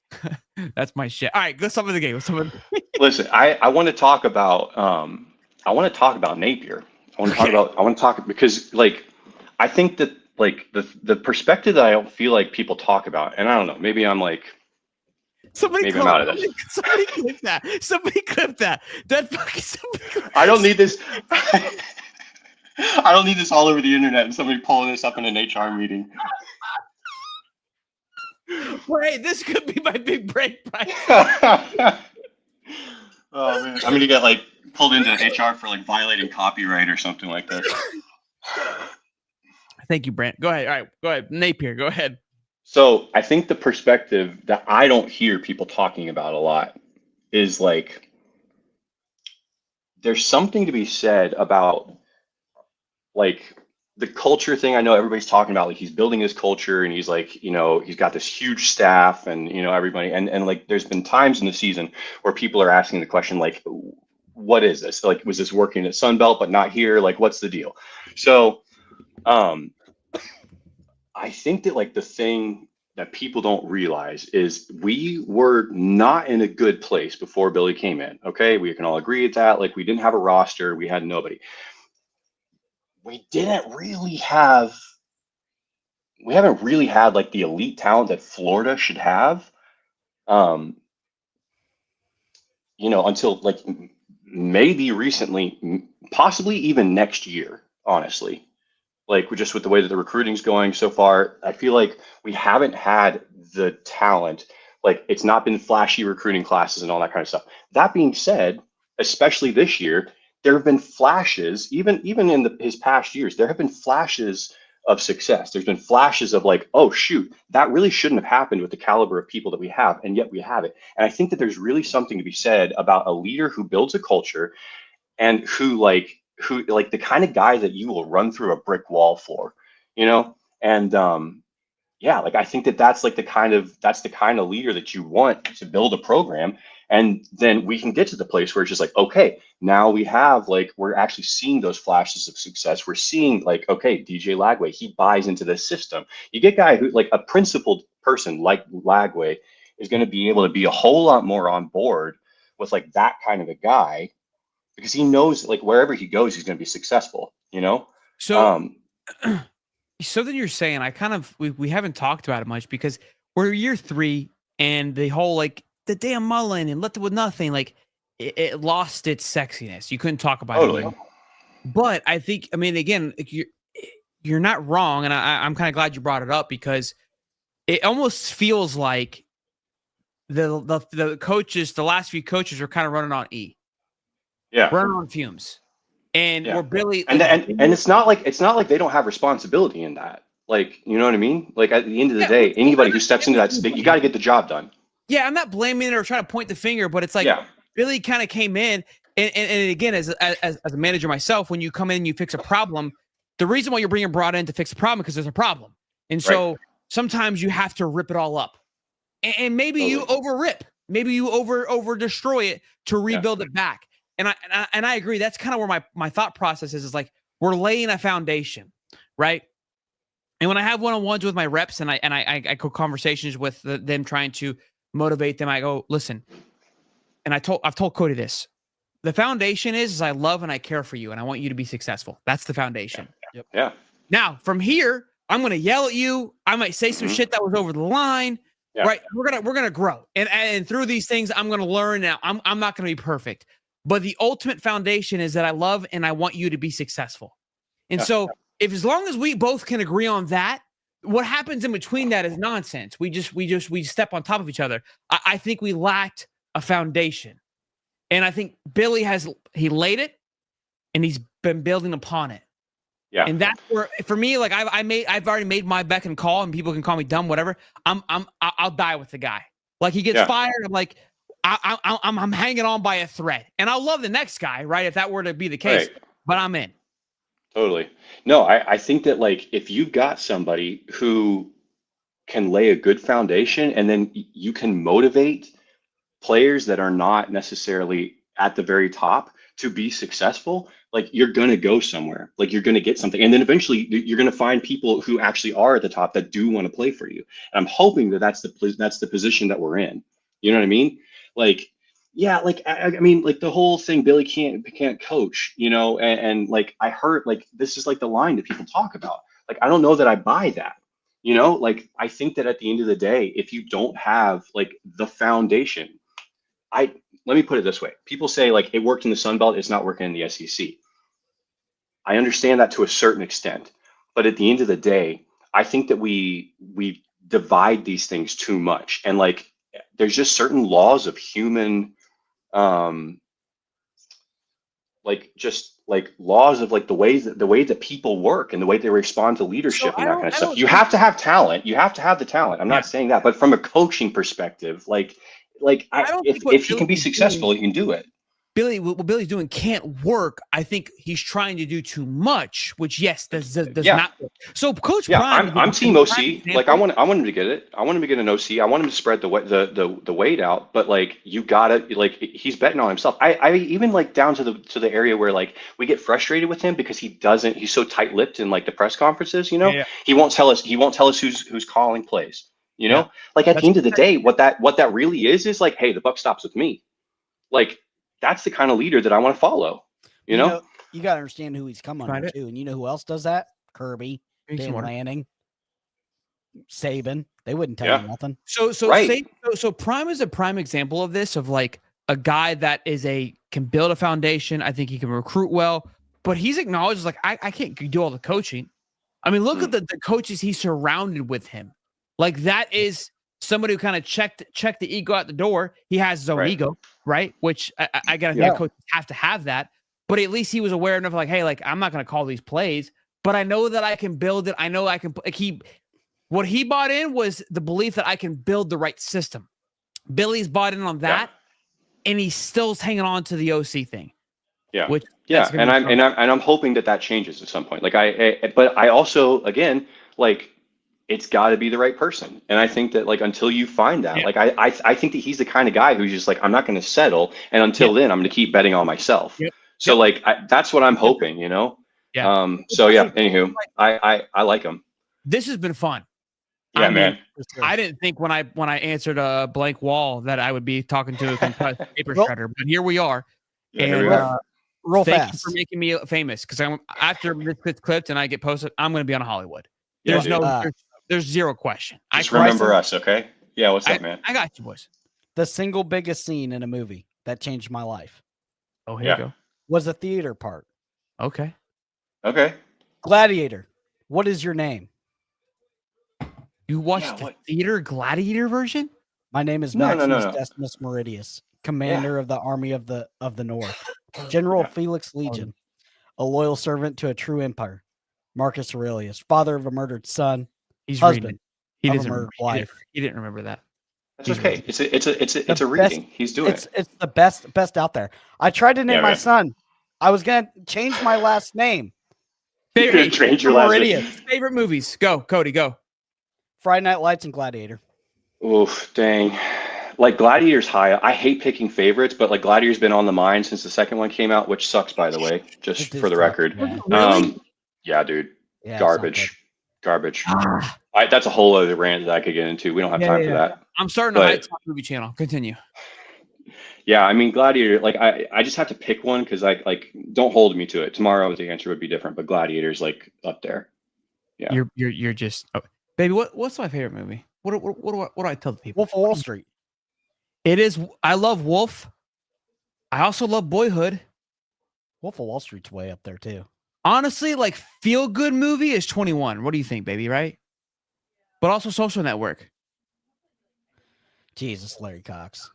that's my shit. All right, go some of the game. Listen, I want to talk about Napier. I want to talk because like I think that like the perspective that I don't feel like people talk about, and I don't know, maybe I'm like maybe I'm out of this. Somebody clip that. Somebody clip that. That fucking I don't need this. I don't need this all over the internet and somebody pulling this up in an HR meeting. Well, hey, this could be my big break, Bryce. Oh man, I'm gonna get like pulled into HR for like violating copyright or something like that. Thank you, Brent. Go ahead. All right, go ahead. Napier, go ahead. So I think the perspective that I don't hear people talking about a lot is like there's something to be said about like the culture thing. I know everybody's talking about like he's building his culture and he's like, you know, he's got this huge staff and you know everybody and like there's been times in the season where people are asking the question like what is this? Like was this working at Sunbelt but not here? Like what's the deal? So I think that like the thing that people don't realize is we were not in a good place before Billy came in. Okay, we can all agree with that. Like we didn't have a roster, we had nobody. We haven't really had like the elite talent that Florida should have. You know, until like maybe recently, possibly even next year, honestly. Like just with the way that the recruiting's going so far, I feel like we haven't had the talent. Like it's not been flashy recruiting classes and all that kind of stuff. That being said, especially this year, there have been flashes, even in his past years, there have been flashes of success. There's been flashes of like, oh shoot, that really shouldn't have happened with the caliber of people that we have, and yet we have it. And I think that there's really something to be said about a leader who builds a culture and who like the kind of guy that you will run through a brick wall for, you know? And yeah, like I think that that's the kind of leader that you want to build a program. And then we can get to the place where it's just like, okay, now we have like, we're actually seeing those flashes of success. We're seeing like, okay, DJ Lagway, he buys into this system. You get a guy who like a principled person like Lagway is going to be able to be a whole lot more on board with like that kind of a guy because he knows like wherever he goes, he's going to be successful, you know? So, so then you're saying we haven't talked about it much because we're year 3 and the whole like the damn Mullen and left it with nothing, like it lost its sexiness. You couldn't talk about it anymore. But I think, I mean, again, you're not wrong, and I'm kind of glad you brought it up because it almost feels like the coaches, the last few coaches, are kind of running on E. Yeah, running on fumes, and we're Billy. And it's not like they don't have responsibility in that. Like, you know what I mean? Like at the end of the day, anybody who steps into that space, you got to get the job done. Yeah, I'm not blaming it or trying to point the finger, but it's like Billy kind of came in, and again, as a manager myself, when you come in and you fix a problem, the reason why you're being brought in to fix a problem because there's a problem, and so sometimes you have to rip it all up, and maybe you over rip, maybe you over destroy it to rebuild it back. And I agree. That's kind of where my thought process is like we're laying a foundation, right? And when I have one-on-ones with my reps and I go conversations with them trying to motivate them, I go, listen, and I've told Cody this. The foundation is I love and I care for you and I want you to be successful. That's the foundation. Yeah. Now from here, I'm gonna yell at you. I might say some shit that was over the line. Yeah. Right. We're gonna grow. And through these things, I'm gonna learn. Now I'm not gonna be perfect. But the ultimate foundation is that I love and I want you to be successful. And so if as long as we both can agree on that, what happens in between that is nonsense. We step on top of each other. I think we lacked a foundation. And I think Billy he laid it and he's been building upon it. Yeah. And that's where for me, like I've already made my beck and call, and people can call me dumb, whatever. I'll die with the guy. Like he gets fired. I'm like, I'm hanging on by a thread, and I'll love the next guy, right? If that were to be the case, but I'm in. Totally. No, I think that like if you've got somebody who can lay a good foundation, and then you can motivate players that are not necessarily at the very top to be successful, like you're going to go somewhere, like you're going to get something. And then eventually you're going to find people who actually are at the top that do want to play for you. And I'm hoping that that's the position that we're in. You know what I mean? Like, yeah, like, I mean, like the whole thing, Billy can't coach, you know, and like, I heard like, this is like the line that people talk about. Like, I don't know that I buy that, you know, like, I think that at the end of the day, if you don't have like the foundation, let me put it this way. People say like it worked in the Sun Belt, it's not working in the SEC. I understand that to a certain extent, but at the end of the day, I think that we divide these things too much. And like, there's just certain laws of human, like just like laws of like the way that people work and the way they respond to leadership and that kind of stuff. You have to have talent. You have to have the talent. I'm not saying that, but from a coaching perspective, if he can be successful, he can do it. What Billy's doing can't work. I think he's trying to do too much, which does not work. So Coach Prime, I'm team OC. Like I want him to get it. I want him to get an OC. I want him to spread the weight out. But like you gotta like he's betting on himself. I even like down to the area where like we get frustrated with him because he's so tight-lipped in like the press conferences. You know, he won't tell us who's calling plays. You know, like at the end of the day, what that really is like, hey, the buck stops with me. Like. That's the kind of leader that I want to follow. You know, you got to understand who he's come under too. And you know who else does that? Kirby, Dan Lanning, Saban. They wouldn't tell you nothing. So Prime is a prime example of this, of like a guy that can build a foundation. I think he can recruit well, but he's acknowledged like, I can't do all the coaching. I mean, look at the coaches he's surrounded with him. Like that is somebody who kind of checked the ego at the door. He has his own ego, right? Which I gotta think coaches have to have that. But at least he was aware enough, like, hey, like I'm not gonna call these plays, but I know that I can build it. I know I can. Like what he bought in was the belief that I can build the right system. Billy's bought in on that, and he's still hanging on to the OC thing. Yeah, and I'm hoping that changes at some point. Like but I also again like. It's got to be the right person. And I think that like, until you find that, like, I think that he's the kind of guy who's just like, I'm not going to settle. And until then I'm going to keep betting on myself. So like, that's what I'm hoping, you know? Anywho, I like him. This has been fun. Yeah, man. I didn't think when I answered a blank wall that I would be talking to a compressed paper shredder, but here we are. And thank you for making me famous. Cause after this gets clipped and I get posted, I'm going to be on Hollywood. There's zero question. Just remember us, okay? Yeah, what's up, man? I got you, boys. The single biggest scene in a movie that changed my life. Oh, here you go. Was the theater part. Okay. Gladiator. What is your name? You watched the theater Gladiator version? My name is Maximus Decimus Meridius, commander of the army of the North, General Felix Legion, a loyal servant to a true empire. Marcus Aurelius, father of a murdered son, He's husband reading. He of a doesn't. murdered He didn't, wife. he didn't remember that. That's okay. It's a The reading. best- He's doing it. It's the best out there. I tried to name Yeah, my man. son. I was gonna change my last name. You're gonna change your last name. Favorite movies? Go, Cody. Go. Friday Night Lights and Gladiator. Oof, dang. Like Gladiator's high. I hate picking favorites, but like Gladiator's been on the mind since the second one came out, which sucks, by the way, just for the record. Really? Yeah, dude. Yeah, it's not Garbage. Garbage. That's a whole other rant that I could get into. We don't have time for that. I'm starting a But- high top movie channel. Continue. Yeah, I mean Gladiator, like I just have to pick one because I like don't hold me to it. Tomorrow the answer would be different, but Gladiator's like up there. Yeah. You're just baby. What's my favorite movie? What do I tell the people? Wolf of Wall Street. It is. I love Wolf. I also love Boyhood. Wolf of Wall Street's way up there too. Honestly, like feel good movie is 21. What do you think, baby? Right? But also Social Network. Jesus, Larry Cox.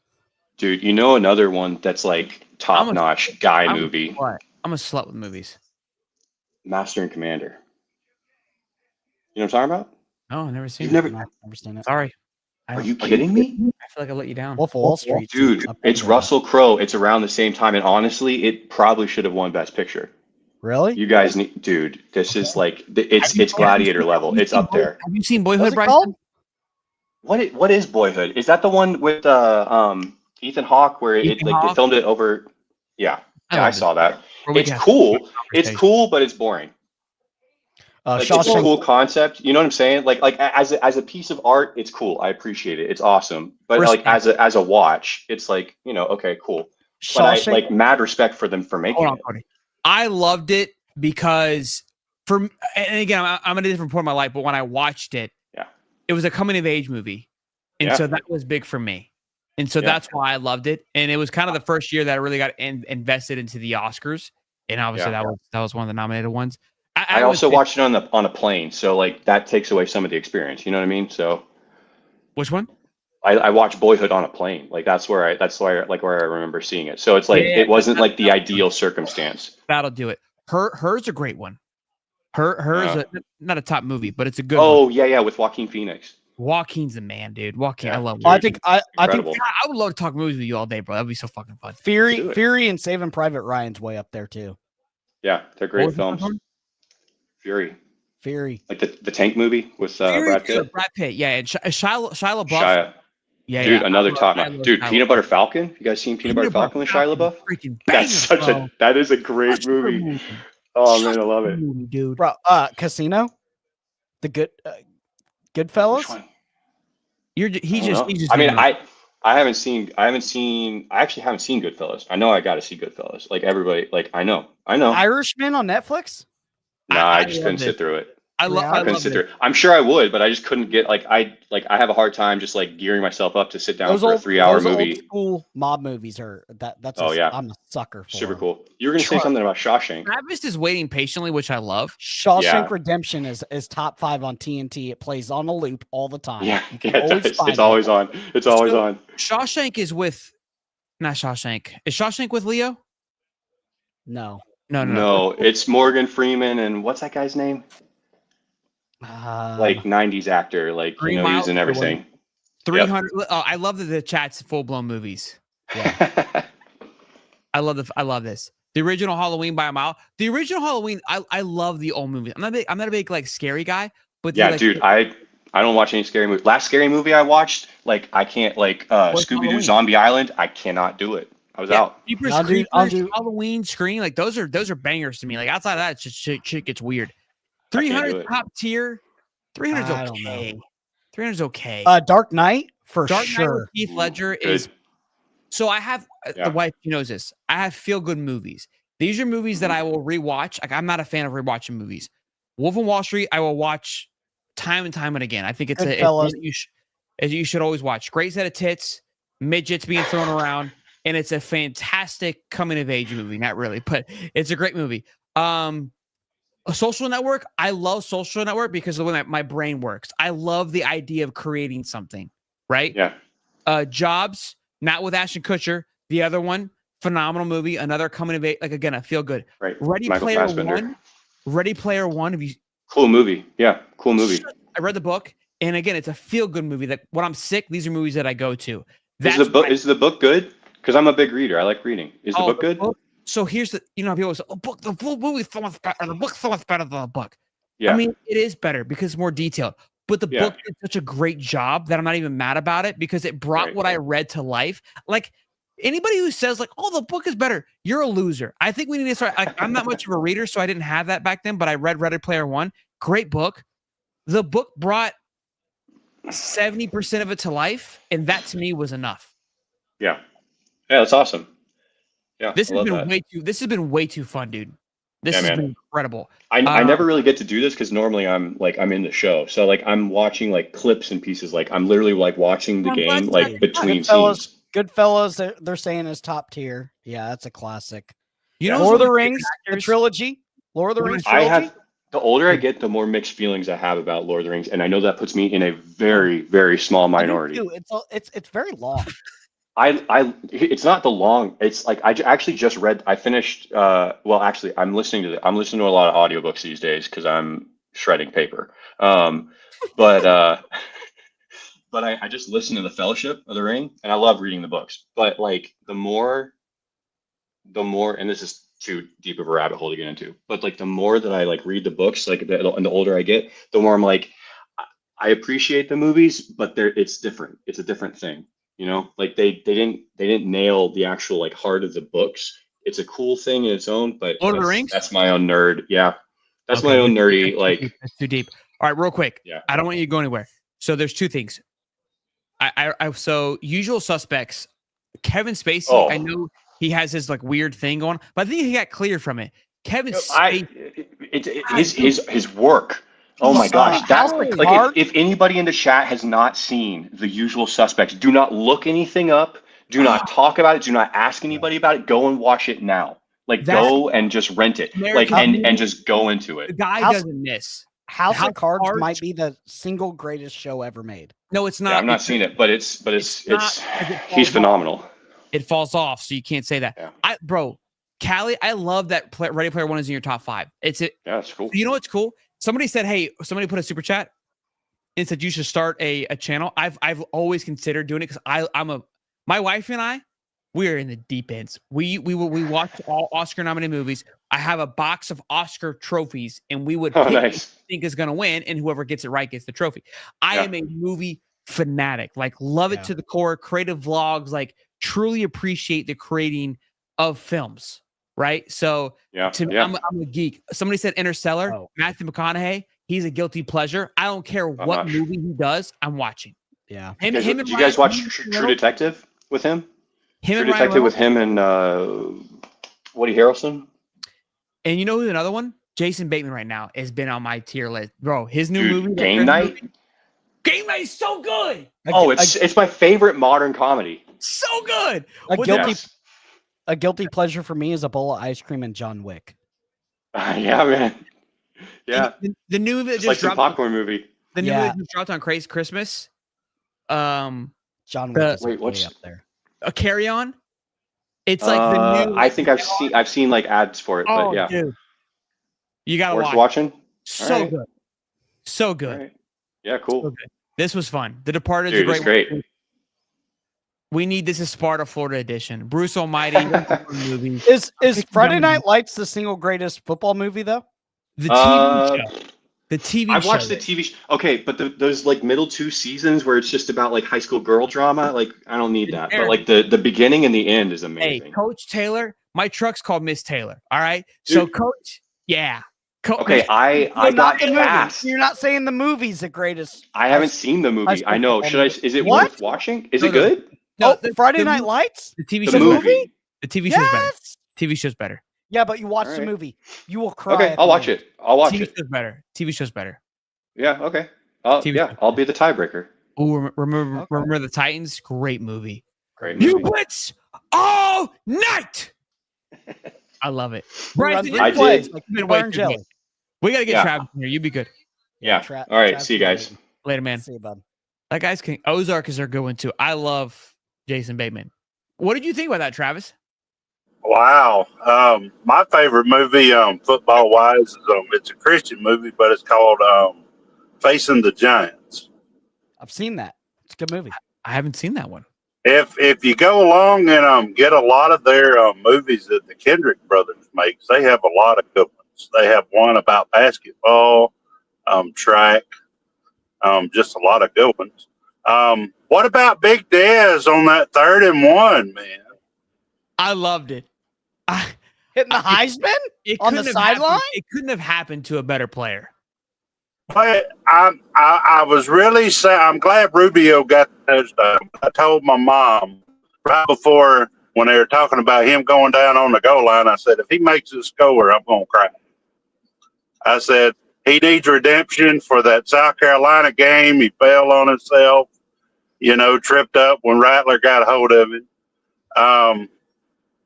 Dude, you know another one that's like top notch guy movie. What? I'm a slut with movies. Master and Commander. You know what I'm talking about? No, I've never seen You've it. never seen it. Sorry. Are you kidding me? I feel like I let you down. Wolf of Wall Street. Dude, it's Russell Crowe. It's around the same time, and honestly, it probably should have won Best Picture. Really? You guys need, dude. This is like it's Gladiator level. It's up there. Have you seen Boyhood, Bryson? called? What is Boyhood? Is that the one with Ethan Hawke where it Ethan like they Hawke? filmed it over? Yeah, I yeah, I loved it. saw that. Where we It's can have cool. a It's conversation. cool, but it's boring. Like, it's a Shawshank. cool concept. You know what I'm saying? Like as a piece of art, it's cool. I appreciate it. It's awesome. But like Respect. as a watch, it's like, you know, okay, cool. But I Shawshank. like mad respect for them for making Hold on, it. Cody. I loved it because and again, I'm at a different point in my life, but when I watched it, Yeah. it was a coming of age movie. And Yeah. so that was big for me. And so Yeah. that's why I loved it. And it was kind of the first year that I really got invested into the Oscars. And obviously Yeah. that was one of the nominated ones. I also watched it on a plane, so like that takes away some of the experience. You know what I mean? So Which one? I watched Boyhood on a plane. Like that's where I remember seeing it. So it's like Yeah, it wasn't like the ideal circumstance. That'll do it. Her's a great one. Her's not a top movie, but it's a good one. Oh yeah, with Joaquin Phoenix. Joaquin's the man, dude. Joaquin, Yeah, I love. dude. I think Incredible. God, I would love to talk movies with you all day, bro. That'd be so fucking fun. Do it. Fury and Saving Private Ryan's way up there too. Yeah, they're What great was the films. first one? Fury. Like the tank movie with Fury, Brad Pitt. Brad Pitt, yeah, and Shia LaBeouf. Shia. Yeah, Dude, yeah. another I love- top I notch. love Dude, Shia Peanut LaBeouf. Butter Falcon. You guys seen Peanut Butter Falcon with Shia LaBeouf? Freaking banger, That is a great movie. Oh man, I love it. movie, dude. Bro, Casino. The Goodfellas. Which one? He's just. I mean, good. I actually haven't seen Goodfellas. I know I got to see Goodfellas. Like everybody, like I know. Irishman on Netflix. Nah, I just love couldn't it. sit through it. I love. I couldn't sit through it. I'm sure I would, but I just couldn't get I have a hard time just like gearing myself up to sit down for a 3-hour movie. Old school mob movies are that's. Oh, yeah. I'm a sucker for. Super them. cool. You were gonna say something about Shawshank. Travis is waiting patiently, which I love. Shawshank Yeah. Redemption is top 5 on TNT. It plays on a loop all the time. Yeah, You can yeah, always find it's always it. on. It's always So- on. Shawshank is with, not Shawshank. Is Shawshank with Leo? No. No, it's Morgan Freeman and what's that guy's name? Like 90s actor, like Green he Mile, was in everything. 300. I love that the chat's full blown movies. I love this. The original Halloween by a mile. The original Halloween. I love the old movies. I'm not a big like scary guy, but Yeah, like, dude, I don't watch any scary movie. Last scary movie I watched, like I can't like What's Scooby Doo Halloween? Zombie Island. I cannot do it. I was out. Jeepers I'll do- Creepers, I'll do- Halloween, Scream, like those are bangers to me. Like outside of that, shit gets weird. I can't do 300 it. top tier. 300's I don't know. okay. 300's okay. Dark Knight for Dark Knight sure. with Heath Ledger Good. is. So I have Yeah. the wife. She knows this. I have feel good movies. These are movies that I will rewatch. Like I'm not a fan of rewatching movies. Wolf of Wall Street, I will watch time and time and again. I think it's it's one that you should always watch. Great set of tits, midgets being thrown around, and it's a fantastic coming of age movie. Not really, but it's a great movie. A Social Network. I love Social Network because of the way my brain works. I love the idea of creating something. Right? Yeah. Jobs, not with Ashton Kutcher. The other one, phenomenal movie. Another coming of age. Like again, I feel good. Right. Ready Michael Player Fassbender. One. Ready Player One. Cool movie. Yeah, cool movie. I read the book, and again, it's a feel good movie. That when I'm sick, these are movies that I go to. Is the book good? Because I'm a big reader. I like reading. Is the book good? So here's the people say, the full movie is so much better. The book's so much better than the book. Yeah. I mean, it is better because it's more detailed. But the book did such a great job that I'm not even mad about it because it brought what I read to life. Like anybody who says like, "Oh, the book is better," you're a loser. I think we need to start. I'm not much of a reader, so I didn't have that back then. But I read Ready Player One. Great book. The book brought 70% of it to life, and that to me was enough. Yeah, that's awesome. Yeah, this has been way too fun, dude. This has been incredible. I never really get to do this because normally I'm in the show, so like I'm watching like clips and pieces. Like I'm literally like watching the game like between scenes. Goodfellas, they're saying is top tier. Yeah, that's a classic. You know, Lord of the Rings, the trilogy. Lord of the Rings trilogy. The older I get, the more mixed feelings I have about Lord of the Rings, and I know that puts me in a very, very small minority. It's very long. It's not the long. It's like I actually just read. I finished. Well, actually, I'm listening to a lot of audiobooks these days because I'm shredding paper. But I just listened to the Fellowship of the Ring, and I love reading the books. But like the more, and this is too deep of a rabbit hole to get into. But like the more that I like read the books, like and the older I get, the more I'm like, I appreciate the movies, but it's different. It's a different thing. You know, like they didn't nail the actual like heart of the books. It's a cool thing in its own, but Lord of the Rings? That's my own nerd. Yeah, that's my own nerdy. Like that's too deep. All right, real quick. Yeah, I don't want you to go anywhere. So there's two things. So Usual Suspects. Kevin Spacey. Oh. I know he has his like weird thing going, but I think he got cleared from it. Kevin Spacey. His work. Oh my gosh, that's like if anybody in the chat has not seen The Usual Suspects, do not look anything up. Do not talk about it. Do not ask anybody about it. Go and watch it now. Like go and just rent it. Like and just go into it. The guy doesn't miss. House of Cards might be the single greatest show ever made. No, it's not. Yeah, I've not seen it, but it's he's phenomenal. It falls off, so you can't say that. Yeah. Bro, Callie, I love that Ready Player One is in your top 5. Yeah, it's cool. You know what's cool? Somebody said, "Hey," somebody put a super chat and said you should start a channel. I've always considered doing it because my wife and I, we're in the deep ends. We watch all Oscar nominated movies. I have a box of Oscar trophies, and we would pick who we think is going to win, and whoever gets it right gets the trophy. I am a movie fanatic, like love it to the core. Creative vlogs, like truly appreciate the creating of films. Right. So to me, I'm a geek. Somebody said Interstellar, Matthew McConaughey. He's a guilty pleasure. I don't care what movie he does. I'm watching. Yeah. Did you guys watch True Detective with him? True Detective with him and Woody Harrelson. And you know who's another one? Jason Bateman right now has been on my tier list. Bro, his new movie. Game Night? Game Night is so good. Oh, it's my favorite modern comedy. So good. A guilty pleasure for me is a bowl of ice cream and John Wick. Yeah, man. Yeah. The new that just like dropped. Some popcorn movie. The new that just dropped on Christmas. John Wick is what's up there? A Carry On. It's like the new. I think I've seen like ads for it, but yeah. Dude. You gotta worth watch. Watching. So good. So good. Right. Yeah, cool. So good. This was fun. The Departed is a great. We need this is Sparta, Florida edition. Bruce Almighty movie. Is Friday Night Lights the single greatest football movie though? The TV show. The TV show. I've watched the TV show. Okay, but those like middle 2 seasons where it's just about like high school girl drama, like I don't need that. But like the beginning and the end is amazing. Hey, Coach Taylor, my truck's called Miss Taylor. All right. Dude. So Coach, okay, I got fast. You're not saying the movie's the greatest. I haven't seen the movie. I know. Is it worth watching? Is it good? No, Friday Night Lights? The TV show. The TV show's better. TV show's better. Yeah, but you watch the movie. You will cry. Okay, I'll watch it. I'll watch it. TV show's better. Yeah, okay. I'll be the tiebreaker. Oh, remember the Titans? Great movie. Great movie. You blitz all night. I love it. Bryson, I did. We got to get Travis in here. You be good. Yeah. All right. See you guys. Later, man. See you, bud. That guy's king. Ozark is our good one too. I love Jason Bateman. What did you think about that, Travis? Wow. My favorite movie, football wise, is it's a Christian movie, but it's called Facing the Giants. I've seen that. It's a good movie. I haven't seen that one. If you go along and get a lot of their movies that the Kendrick brothers makes, they have a lot of good ones. They have one about basketball, track, just a lot of good ones. What about Big Dez on that 3rd and 1, man? I loved it. Hitting the Heisman on the sideline? It couldn't have happened to a better player. But I was really sad. I'm glad Rubio got the touchdown. I told my mom right before when they were talking about him going down on the goal line, I said, if he makes a score, I'm going to cry. I said, he needs redemption for that South Carolina game. He fell on himself, tripped up when Rattler got a hold of him.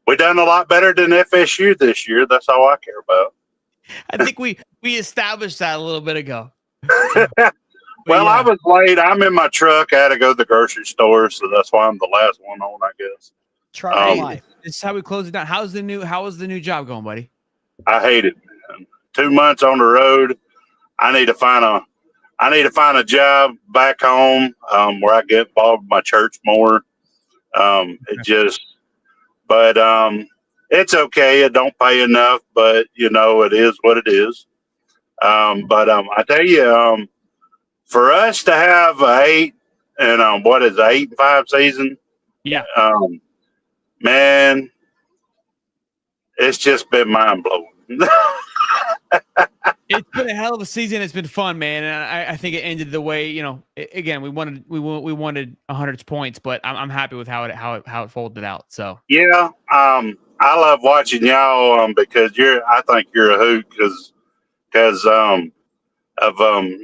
We done a lot better than FSU this year. That's all I care about. I think we established that a little bit ago. Well, yeah. I was late. I'm in my truck. I had to go to the grocery store, so that's why I'm the last one on, I guess. Truck life. This is how we close it down. How is the new job going, buddy? I hate it, man. 2 months on the road. I need to find a job back home where I get involved with my church more. It's okay. It don't pay enough, but it is what it is. I tell you, for us to have 8 and 8-5 season? Yeah. Man, it's just been mind blowing. It's been a hell of a season. It's been fun, man, and I think it ended the way Again, we wanted 100 points, but I'm happy with how it folded out. So yeah, I love watching y'all because I think you're a hoot because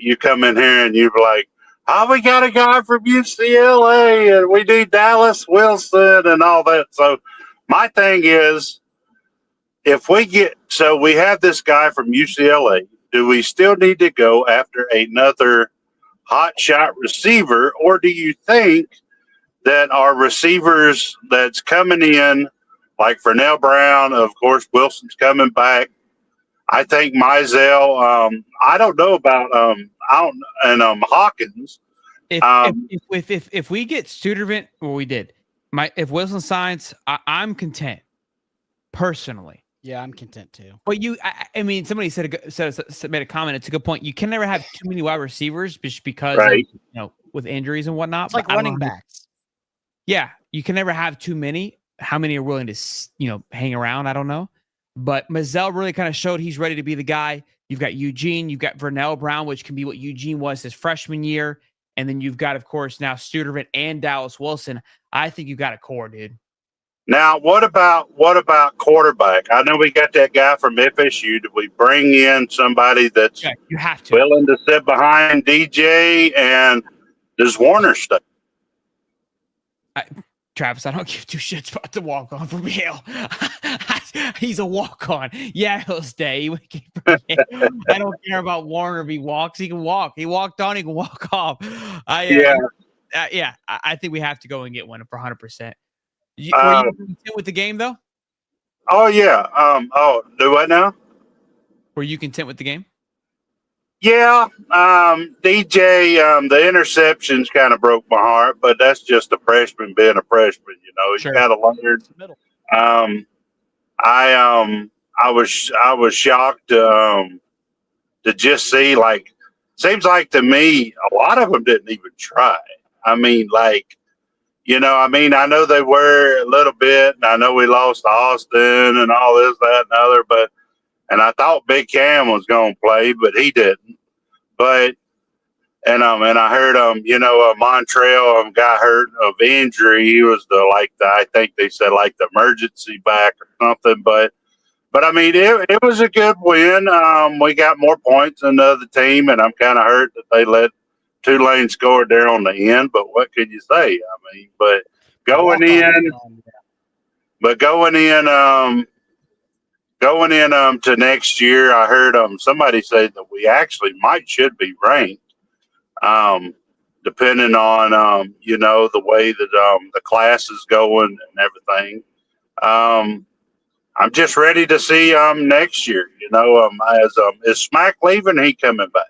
you come in here and you're like, oh, we got a guy from UCLA and we need Dallas Wilson and all that. So my thing is, if we have this guy from UCLA, do we still need to go after another hot shot receiver, or do you think that our receivers that's coming in, like Vernell Brown, of course, Wilson's coming back. I think Mizell. I don't know about Hawkins. If we get Studervant, well, we did. If Wilson signs, I'm content personally. Yeah, I'm content too. But I mean, somebody made a comment. It's a good point. You can never have too many wide receivers just because of, with injuries and whatnot. It's like running backs. Yeah, you can never have too many. How many are willing to hang around? I don't know. But Mizell really kind of showed he's ready to be the guy. You've got Eugene, you've got Vernell Brown, which can be what Eugene was his freshman year, and then you've got, of course, now Studervant and Dallas Wilson. I think you've got a core, dude. Now, what about quarterback? I know we got that guy from FSU. Do we bring in somebody that's you have to willing to sit behind DJ, and does Warner stay? Travis, I don't give 2 shits about the walk-on from Yale. He's a walk-on. Yeah, he'll stay. I don't care about Warner if he walks. He can walk. He walked on. He can walk off. I think we have to go and get one for 100%. Were you content with the game, though? Oh, yeah. Do what now? Were you content with the game? Yeah. DJ, the interceptions kind of broke my heart, but that's just a freshman being a freshman. He's got to learn. I was shocked to just see, seems like to me a lot of them didn't even try. I mean, I know they were a little bit, and I know we lost to Austin and all this, that, and other, and I thought Big Cam was going to play, but he didn't. And I heard Montrell got hurt of injury. He was I think they said the emergency back or something. But I mean, it was a good win. We got more points than the other team, and I'm kind of hurt that they let Tulane score there on the end. But what could you say? I mean, going in to next year, I heard somebody say that we actually should be ranked. Depending on the way that the class is going and everything. I'm just ready to see next year. Is Smack leaving? He coming back?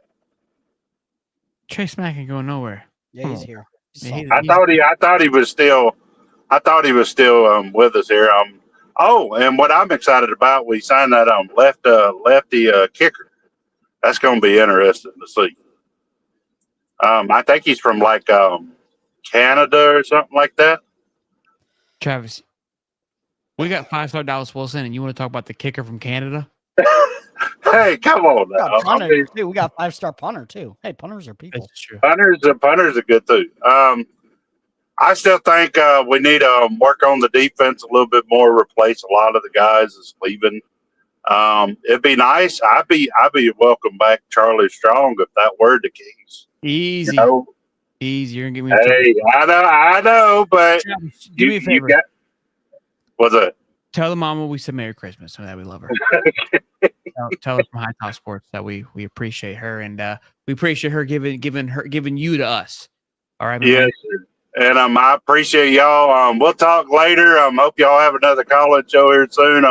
Trey Smack ain't going nowhere. Yeah, he's here. I thought he was still with us here. And what I'm excited about, we signed that lefty kicker. That's going to be interesting to see. I think he's from like Canada or something like that. Travis, we got 5-star Dallas Wilson, and you want to talk about the kicker from Canada? Hey, come on now. We got 5-star punter too. Hey, punters are people. That's true. Punters are good too. I still think we need to work on the defense a little bit more. Replace a lot of the guys that's leaving. It'd be nice. I'd be welcome back Charlie Strong if that were the case. Easy, easy. You're gonna give me. Hey, I know, but Travis, do me a favor. What's that? Tell the mama we said Merry Christmas and that we love her. tell her from High Top Sports that we appreciate her and we appreciate her giving you to us. All right, yes, sir. And I appreciate y'all. We'll talk later. Hope y'all have another college show here soon.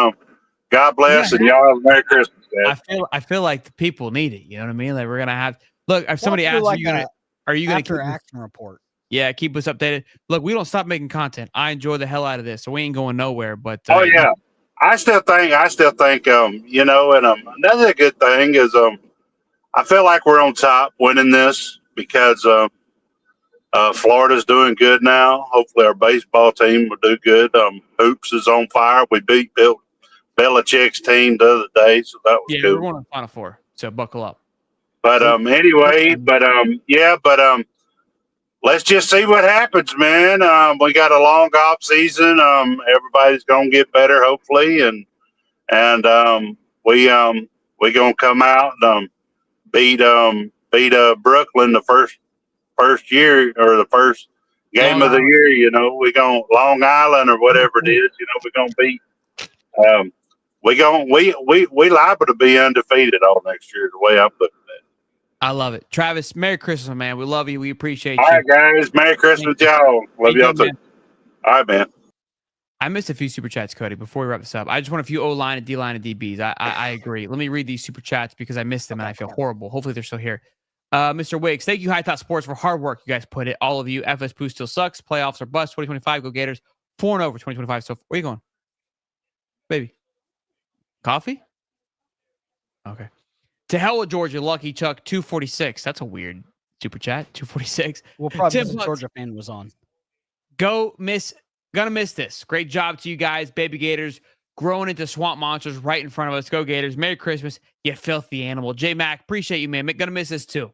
God bless, and y'all have a Merry Christmas, guys. I feel like the people need it. You know what I mean? Like we're gonna have look. If somebody asks, are you gonna after action report? Yeah, keep us updated. Look, we don't stop making content. I enjoy the hell out of this, so we ain't going nowhere. But yeah, I still think, and another good thing is, I feel like we're on top winning this because Florida's doing good now. Hopefully, our baseball team will do good. Hoops is on fire. We beat Belichick's team the other day, so that was cool. We're going to the Final Four, so buckle up. But let's just see what happens, man. We got a long off season. Everybody's gonna get better, hopefully, and we gonna come out and beat Brooklyn the first year or the first game of the year. We gonna Long Island or whatever it is. We're gonna beat. We liable to be undefeated all next year. The way I'm looking at it. I love it. Travis, Merry Christmas, man. We love you. We appreciate you. All right, guys. Merry Christmas, y'all. Love y'all too. All right, man. I missed a few super chats, Cody, before we wrap this up. I just want a few O-line and D-line and DBs. I agree. Let me read these super chats because I missed them and I feel horrible. Hopefully they're still here. Mr. Wiggs, thank you, High Top Sports, for hard work. You guys put it. All of you. FS Poo still sucks. Playoffs are bust. 2025. Go Gators. 4-0 over 2025. So where you going? Baby. Coffee? Okay. To hell with Georgia, Lucky Chuck, 246. That's a weird super chat. 246. Well, probably because the Georgia fan was on. Gonna miss this. Great job to you guys, baby Gators, growing into swamp monsters right in front of us. Go Gators. Merry Christmas, you filthy animal. J Mac, appreciate you, man. Gonna miss this too.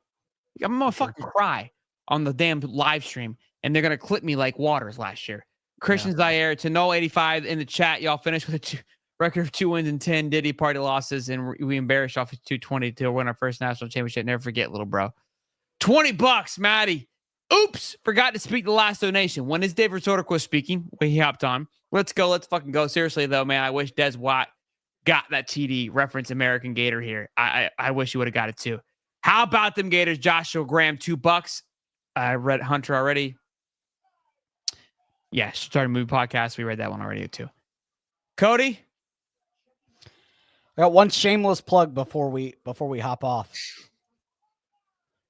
I'm gonna fucking cry on the damn live stream, and they're gonna clip me like Waters last year. Christian Zaire to No 85 in the chat. Y'all finished with a record of 2 wins and 10 Diddy party losses, and we embarrassed off of 220 to win our first national championship. Never forget, little bro. $20, Maddie. Oops, forgot to speak the last donation. When is David Soderquist speaking? When he hopped on. Let's go. Let's fucking go. Seriously, though, man, I wish Des Watt got that TD reference American Gator here. I wish he would have got it too. How about them Gators? Joshua Graham, $2. I read Hunter already. Yeah, started movie podcast. We read that one already too. Cody? I got one shameless plug before we hop off.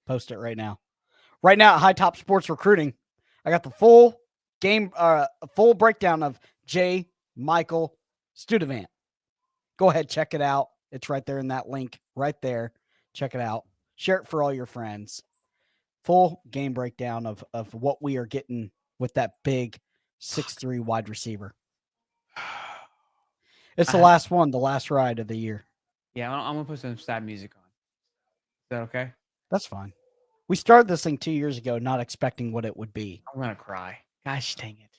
Post it right now. Right now at High Top Sports Recruiting, I got the full game, full breakdown of J. Michael Studevant. Go ahead, check it out. It's right there in that link right there. Check it out. Share it for all your friends. Full game breakdown of what we are getting with that big 6'3" wide receiver. It's the last one, the last ride of the year. Yeah, I'm going to put some sad music on. Is that okay? That's fine. We started this thing 2 years ago, not expecting what it would be. I'm going to cry. Gosh dang it.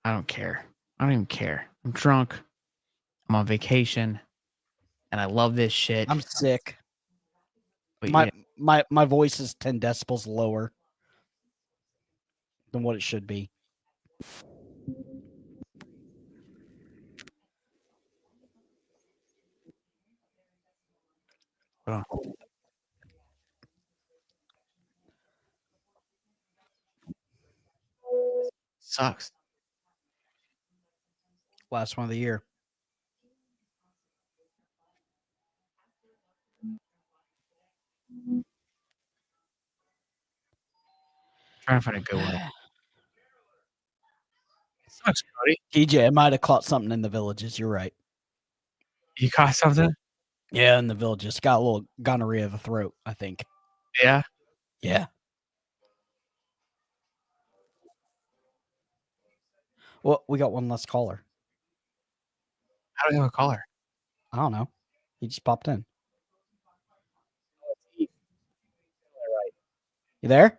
I don't care. I don't even care. I'm drunk. I'm on vacation. And I love this shit. I'm sick. But my voice is 10 decibels lower than what it should be. Hold on. Sucks. Last one of the year. Trying to find a good one. Sucks, Cody. TJ, I might have caught something in the villages. You're right. You caught something? Yeah, in the villages. Got a little gonorrhea of the throat, I think. Yeah. Yeah. Well, we got one less caller. How do we have a caller? I don't know. He just popped in. You there?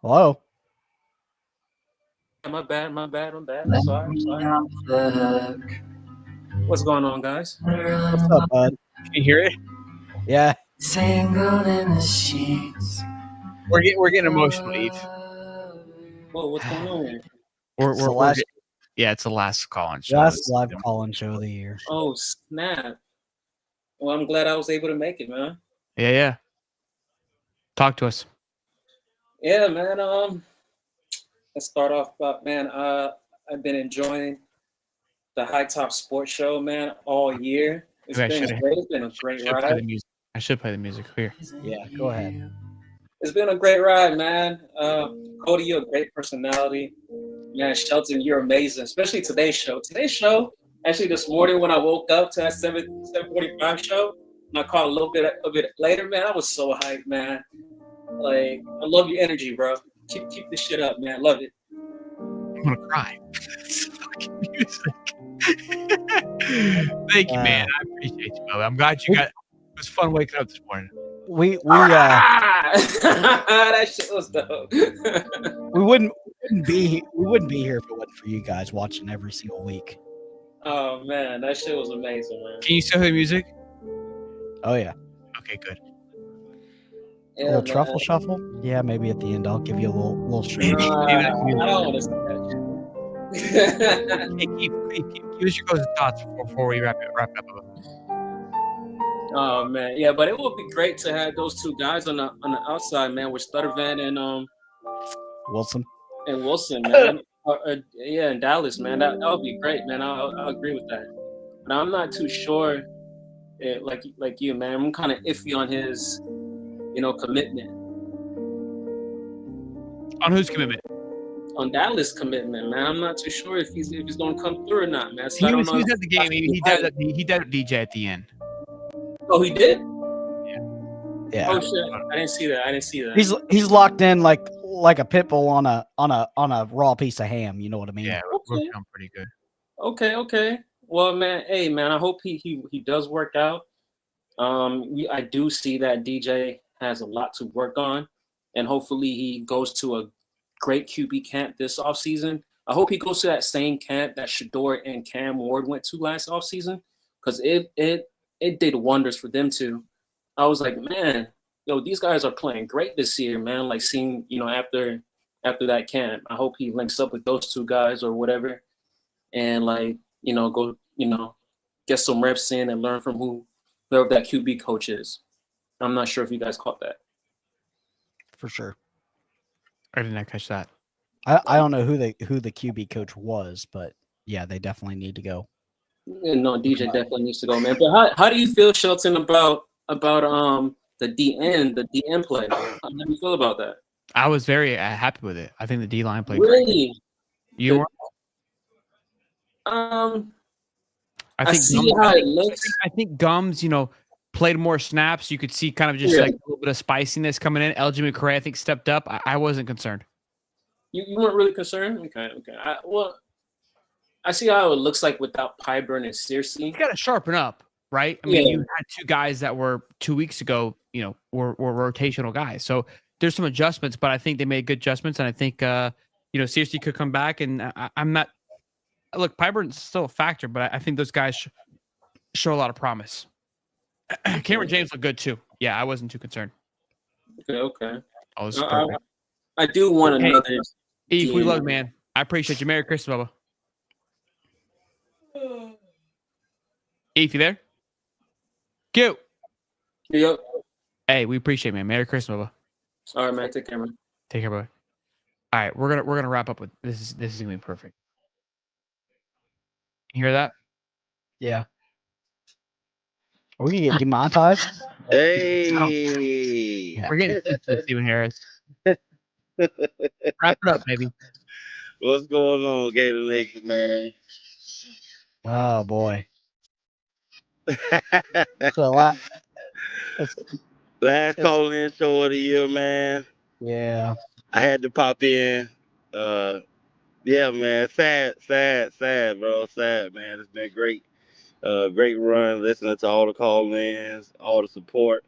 Hello? My bad. Sorry. What's going on, guys? What's up, bud? Can you hear it? Yeah. Tangled in the sheets. We're getting emotional, Eve. Whoa, what's going on here? Yeah, it's the last call-in show. Last live call-in show of the year. Oh, snap. Well, I'm glad I was able to make it, man. Yeah. Talk to us. Yeah, man. Let's start off about, man, I've been enjoying the High Top Sports Show, man, all year. It's been a great ride. I should play the music here. Yeah, go ahead. It's been a great ride, man. Cody, you're a great personality. Man, Shelton, you're amazing, especially today's show. Today's show, actually this morning when I woke up to that 7:45 show, and I caught a little bit of it later, man, I was so hyped, man. Like, I love your energy, bro. Keep this shit up, man. Love it. I'm going to cry. It's fucking music. Thank you, man. I appreciate you, brother. I'm glad you got it. It was fun waking up this morning. That shit was dope. we wouldn't be here if it wasn't for you guys watching every single week. Oh man, that shit was amazing, man. Can you still hear the music? Oh yeah. Okay, good. A little truffle shuffle? Yeah, maybe at the end I'll give you a little stretch. I don't want to Hey, keep us your closing thoughts before we wrap it up. Oh man, yeah, but it would be great to have those two guys on the outside, man, with Stuttervan and Wilson. And Wilson, man. Yeah, in Dallas, man. That would be great, man. I'll agree with that. But I'm not too sure, like you, man. I'm kind of iffy on his, commitment. On whose commitment? On Dallas' commitment, man. I'm not too sure if he's going to come through or not, man. So He was at the game. He did DJ at the end. Oh, he did? Yeah. Oh shit! I didn't see that. He's locked in like a pit bull on a raw piece of ham. You know what I mean? Yeah, we're feeling pretty good. Okay. Well, man, hey, man, I hope he does work out. I do see that DJ has a lot to work on, and hopefully he goes to a great QB camp this offseason. I hope he goes to that same camp that Shador and Cam Ward went to last offseason, because it did wonders for them too. I was like, man, these guys are playing great this year, man. Like seeing, after that camp, I hope he links up with those two guys or whatever, and go, get some reps in and learn from whoever that QB coach is. I'm not sure if you guys caught that. For sure. I did not catch that. I don't know who the QB coach was, but yeah, they definitely need to go. No, DJ definitely needs to go, man. But how do you feel, Shelton, about the DN play? How do you feel about that? I was very happy with it. I think the D line played really great. You were? I see Gums, how it looks. I think Gums, played more snaps. You could see kind of just like a little bit of spiciness coming in. LG McCray, I think, stepped up. I wasn't concerned. You weren't really concerned? Okay. I see how it looks like without Pyburn and Searcy. You got to sharpen up, right? I mean, you had two guys that were 2 weeks ago, were rotational guys. So there's some adjustments, but I think they made good adjustments. And I think, Searcy could come back. And I'm not – look, Pyburn's still a factor, but I think those guys show a lot of promise. Cameron James looked good, too. Yeah, I wasn't too concerned. Okay. I do want another – Eve, we love you, man. I appreciate you. Merry Christmas, Bubba. Eve, you there? Cute. Yep. Hey, we appreciate it, man. Merry Christmas, Bubba. All right, man. Take care, man. Take care, bye. All right, we're gonna wrap up with this. This is gonna be perfect. You hear that? Yeah. Are we gonna get demonetized? Hey, We're getting to Stephen Harris. Wrap it up, baby. what's going on, Gator Nation, man? Oh boy. Last call in show of the year, man. Yeah. I had to pop in. Yeah, man. Sad, bro. Sad, man. It's been great. Great run. Listening to all the call ins, all the support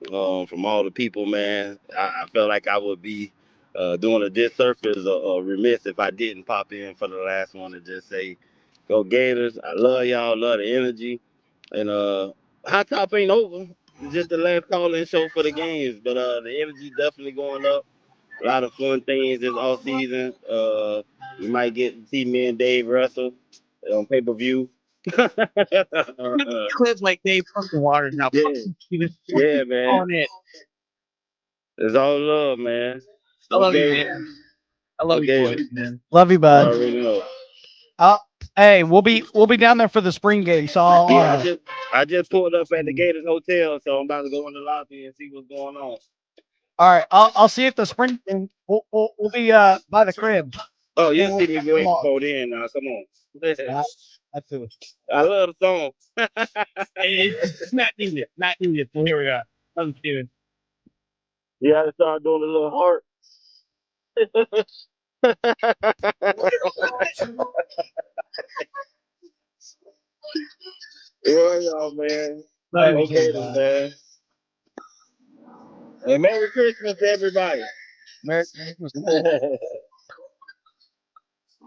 from all the people, man. I felt like I would be doing a disservice or remiss if I didn't pop in for the last one and just say, go Gators. I love y'all, love the energy. And Hot Top ain't over. It's just the last call in show for the games. But the energy definitely going up. A lot of fun things this off season. You might get to see me and Dave Russell on pay per view. Clips like Dave fucking Waters now. Yeah, man. On it. It's all love, man. I love you, man. I love you, boys, man. Love you, bud. I already know. Hey, we'll be down there for the spring game. So I just pulled up at the Gators Hotel, so I'm about to go in the lobby and see what's going on. all right, I'll see if the spring game. We'll be by the crib. Oh, you see me way before then. Now, come on. That's it. I love the song. It's not needed. Not needed. So here we go. I'm Steven. You got to start doing a little heart. Yeah, y'all, man. Okay, man. And Merry Christmas to everybody. Merry Christmas.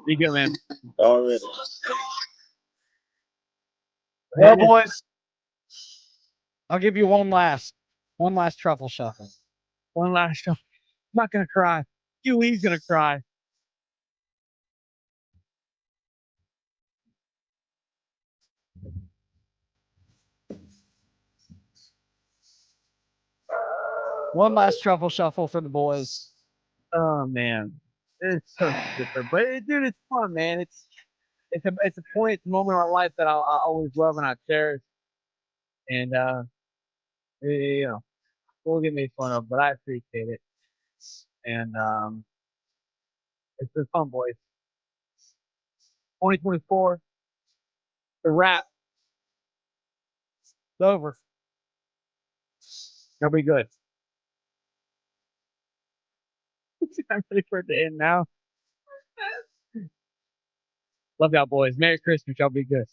Be good, man. Already. Well, boys, I'll give you one last truffle shuffle. One last show. I'm not gonna cry. He's gonna cry. One last truffle shuffle for the boys. Oh man, it's so different, but dude, it's fun, man. It's a point, it's a moment in my life that I always love and I cherish, and you know, will get made fun of, but I appreciate it, and it's been fun, boys. 2024, the wrap, it's over. It'll be good. I'm ready for it to end now. Love y'all, boys. Merry Christmas. Y'all be good.